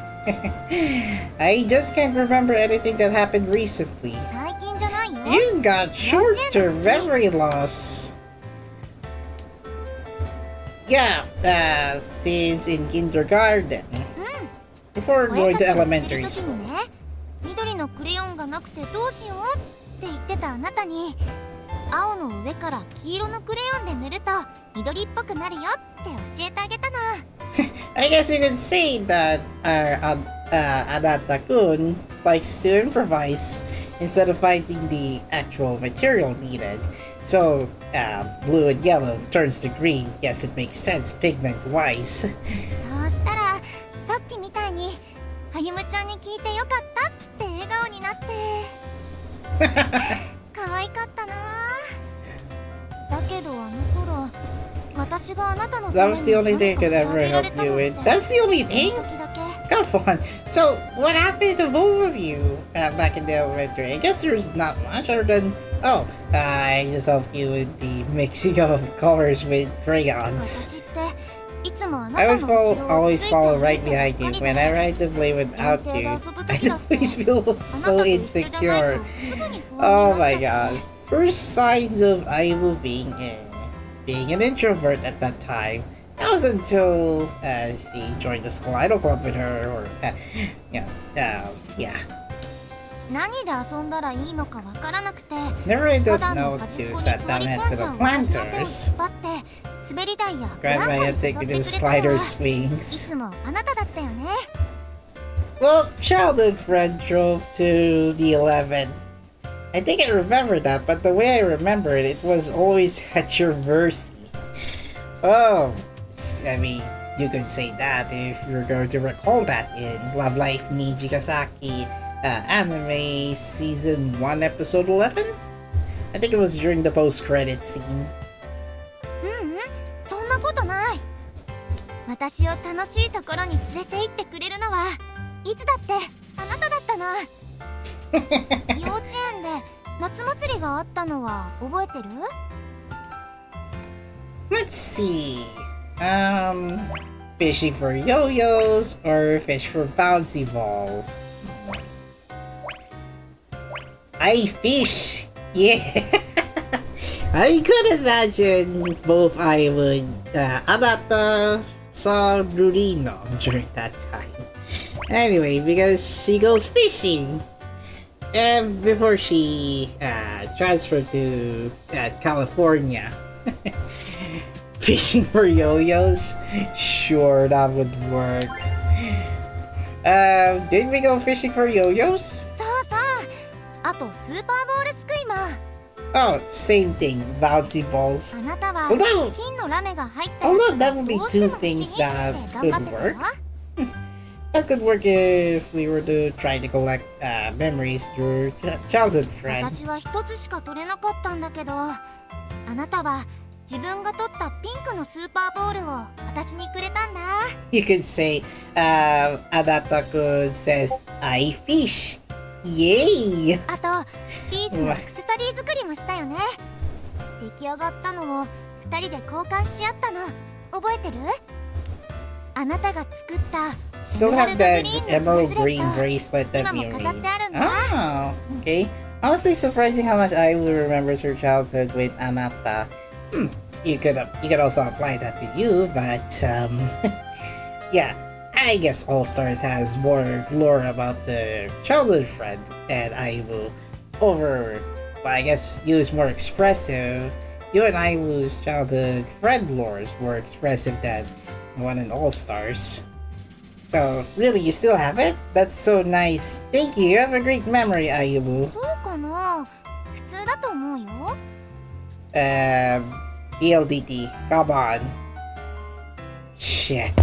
I just can't remember anything that happened recently. 最近じゃないよ。 You got short-term memory loss. Yeah, since in kindergarten. Before お going 絵 to 描きをしてる elementary 時 school. にね、緑のクレヨンがなくてどうしようって言ってたあなたに、青の上から黄色のクレヨンで塗ると緑っぽくなるよって教えてあげたの。 I guess you could say that our Anata-kun likes to improvise instead of finding the actual material needed. So, blue and yellow turns to green. Yes, it makes sense pigment-wise. そうしたらさっきみたいにあゆむちゃんに聞いてよかったって笑顔になって可愛かったな。だけどあの頃私があなたの That was the only thing I could ever help you with. That's the only thing? 時だけ Come on. So, what happened to both of you back in the elementary? I guess there's not much other than, I just helped you with the mixing of colors with crayons. 私っていつもあな I た would の後ろを always ついて follow 歩 right いて behind ば you. っかりで Whenever I had to play without you, I'd always feel so insecure. Oh my gosh. First signs of Ayumu being an introvert at that time. That was until she joined the school idol club with her, or yeah. 何で遊んだらいいのかわからなくて Never really た did だの know 端っ to こに set 座 down り heads 込ん to じゃ the う私の手を引っ planters. 張って滑り台やブ Grab ラン my コに head, 誘って take く me れ to たのは slider い swings. つもあなただったよね。 Well, childhood friend drove to the 11. I think I remember that, but the way I remember it, it was always at your mercy. Oh, I mean, you could say that if you're going to recall that in Love Life Nijigasaki anime season 1 episode 11? I think it was during the post-credit scene. そんなことない。私を楽しいところに連れて行ってくれるのはいつだってあなただったの。幼稚園で夏祭りがあったのは覚えてる？ Let's see. Fishing for yo-yos or fish for bouncy balls? I fish! Yeah! I could imagine both I would, Anata saw Rurino during that time. Anyway, because she goes fishing. And before she transferred to California. Fishing for yo-yos? Sure, that would work. Did we go fishing for yo-yos? そうそう。あとスーパーボールすくいも。 Oh, same thing. Bouncy balls. あなたは Although, 金のラメが入ったや although つ that が would be どうして two も欲しい things って that 頑張 could ってた work. よ。 That could work if we were to try to collect memories through childhood friends. 私は一つしか取れなかったんだけど、あなたは自分が取ったピンクのスーパーボールを私にくれたんだ。 You could say, Anata-kun says, I fish. Yay! あとビーズのアクセサリー作りもしたよね。出来上がったのを二人で交換し合ったの覚えてる？あなたが作った Still have that emerald green ブレ bracelet 今 that も we 飾っ made. てあるんだ。 Oh, okay. Honestly, surprising how much Aiwu remembers her childhood with Anata. You could also apply that to you, but yeah, I guess All Stars has more lore about the childhood friend, and Aiwu over. Well, I guess you is more expressive. You and Aiwu's childhood friend lore is more expressive than one in All Stars. So, really, you still have it? That's so nice. Thank you. You have a great memory, Ayumu. そうかな。普通だと思うよ。BLDT, come on. Shit.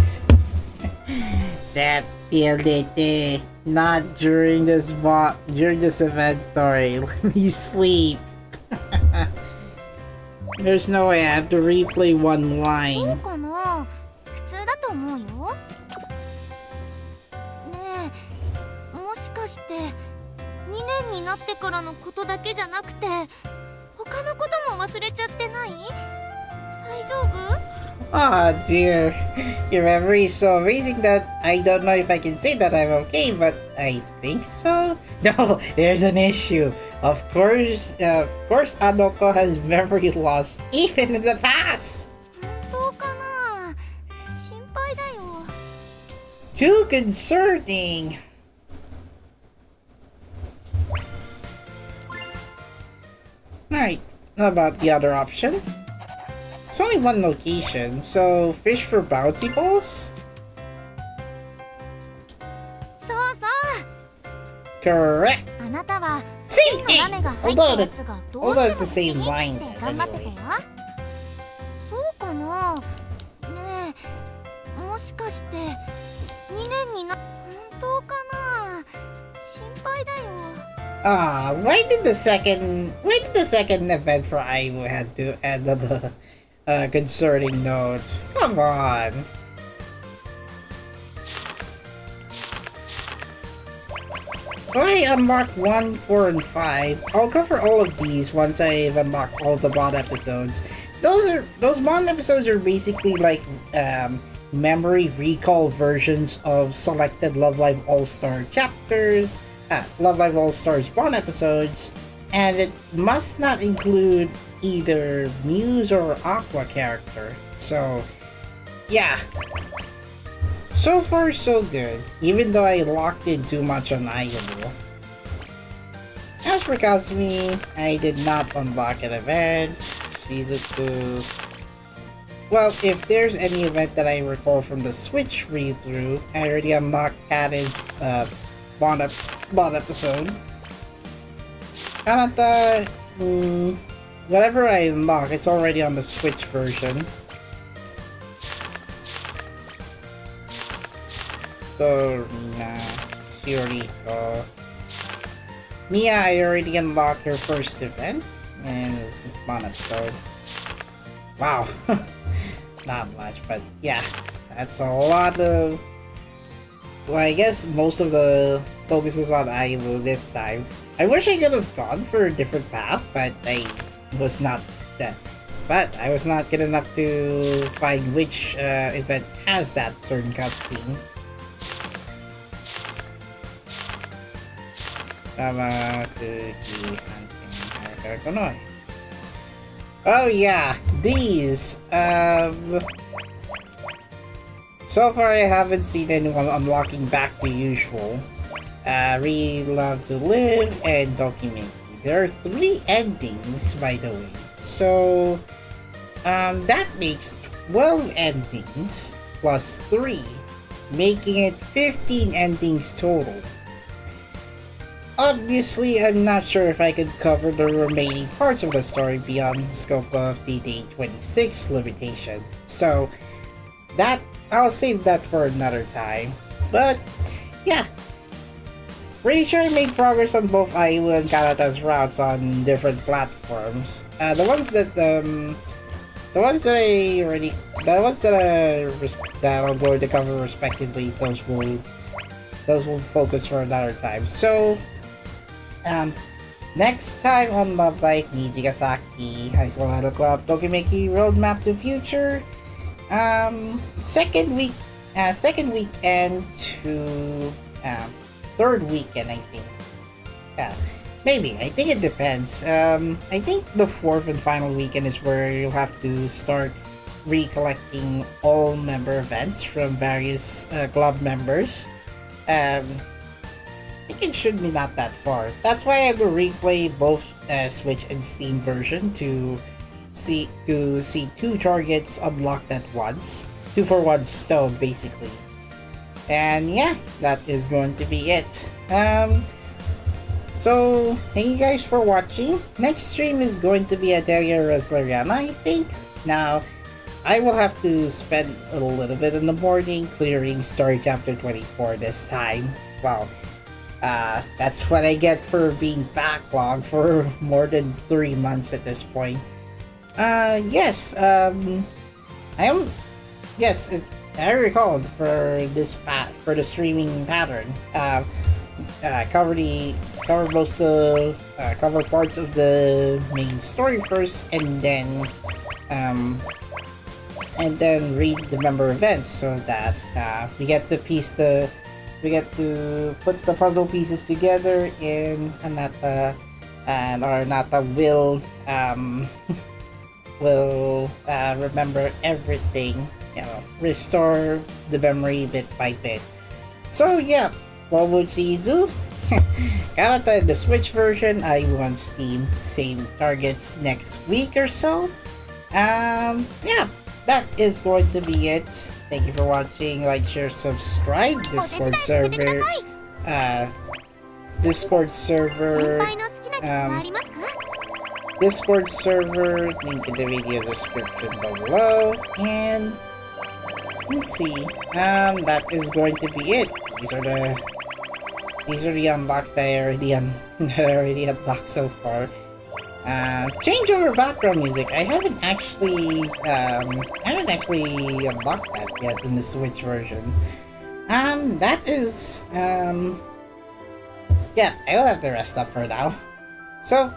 Shit, BLDT. Not during this event story. Let me sleep. There's no way I have to replay one そう line. かな。普通だと思うよ。ねえ、もしかして2年になってからのことだけじゃなくて他のことも忘れちゃってない？大丈夫？ Oh dear, your memory is so amazing that I don't know if I can say that I'm okay, but I think so. No, there's an issue. Of course, Anoko has memory loss even in the past. 本当かな？心配だよ。 Too concerning. Alright, how about the other option? It's only one location, so fish for bouncy balls? そうそう。 Correct. あなたは Same 金の thing! ラメが入ったやつがどう Although して it's も the 欲 same しいっ line て頑張ってたよ。 anyway. そうかな？ねえ、もしかして2年にな、本当かな？心配だよ。 Why did the second event for Ayumu had to end on the concerning note? Come on. So I unlocked 1, 4, and 5. I'll cover all of these once I've unlocked all the bond episodes. Those bond episodes are basically like memory recall versions of selected Love Live All-Star chapters. Love Live All-Stars bond episodes, and it must not include either Muse or Aqua character. So, yeah. So far, so good, even though I locked in too much on Ayumu. As for Kasumi, I did not unlock an event. Shizuku... Well, if there's any event that I recall from the Switch read-through, I already unlocked Kaden's bond episode. Anata, whatever I unlock, it's already on the Switch version. So, nah, she already Mia, I already unlocked her first event, and bond episode. Wow, not much, but yeah, that's a lot of... Well, I guess most of the focus is on Ayumu this time. I wish I could have gone for a different path, but I was not that. But I was not good enough to find which event has that certain cutscene. Oh yeah, these. So far, I haven't seen anyone unlocking back to usual. Really Love to Live and Tokimeki. There are 3 endings, by the way. So, that makes 12 endings plus 3, making it 15 endings total. Obviously, I'm not sure if I could cover the remaining parts of the story beyond the scope of the Day 26 limitation. So, that I'll save that for another time. But yeah, pretty sure I made progress on both Ayumu and Kanata's routes on different platforms. The ones that I'm going to cover respectively, those will focus for another time. So, next time on Love Live Nijigasaki High School Idol Club Tokimeki Roadmap to Future. Second weekend to third weekend, I think. Yeah, maybe. I think it depends. I think the 4th and final weekend is where you'll have to start recollecting all member events from various club members. I think it should be not that far. That's why I will replay both Switch and Steam version to see 2 targets unlocked at once. 2 for 1 stone, basically. And yeah, that is going to be it. So thank you guys for watching. Next stream is going to be Atelier Wrestleriana, I think. Now, I will have to spend a little bit in the morning clearing story chapter 24 this time. Wow. That's what I get for being backlogged for more than 3 months at this point. Yes, I recalled for this for the streaming pattern. cover most of cover parts of the main story first, and then read the member events so that we get to put the puzzle pieces together in Anata, and our Anata will remember everything, restore the memory bit by bit. So yeah, Wabuchizu, Anata in the Switch version, Ayumu on Steam, same targets next week or so. Yeah, that is going to be it. Thank you for watching. Like, share, subscribe. Discord server, link in the video description below. And let's see. That is going to be it. These are the unlocks that I already unlocked so far. Change over background music. I haven't actually unlocked that yet in the Switch version. That is yeah, I will have to rest up for now. So,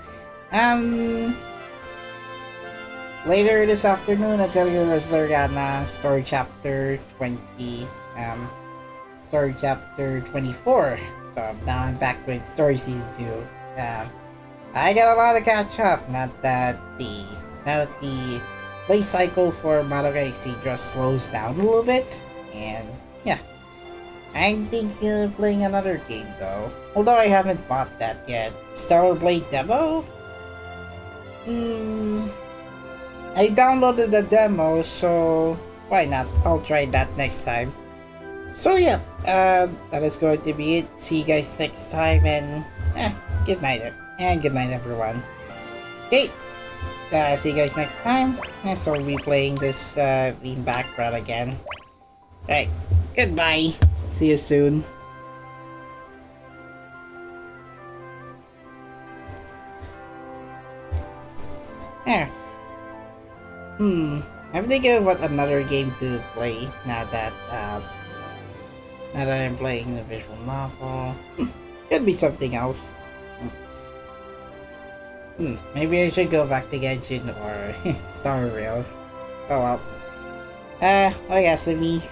later this afternoon, I'm gonna go to story chapter 20, story chapter 24. So now I'm back with story season 2. I got a lot to catch up. Now that the play cycle for Madoka just slows down a little bit, and yeah, I'm thinking of playing another game though. Although I haven't bought that yet. Stellar Blade demo. I downloaded the demo, so why not? I'll try that next time. So yeah, that is going to be it. See you guys next time, and good night. And good night, everyone. Okay, see you guys next time. So we'll be playing this in background again. Alright, goodbye. See you soon. There. I'm thinking of what another game to play now that I'm playing the visual novel. Could be something else. Maybe I should go back to Genshin or Star Rail. Oh well. Kasumi.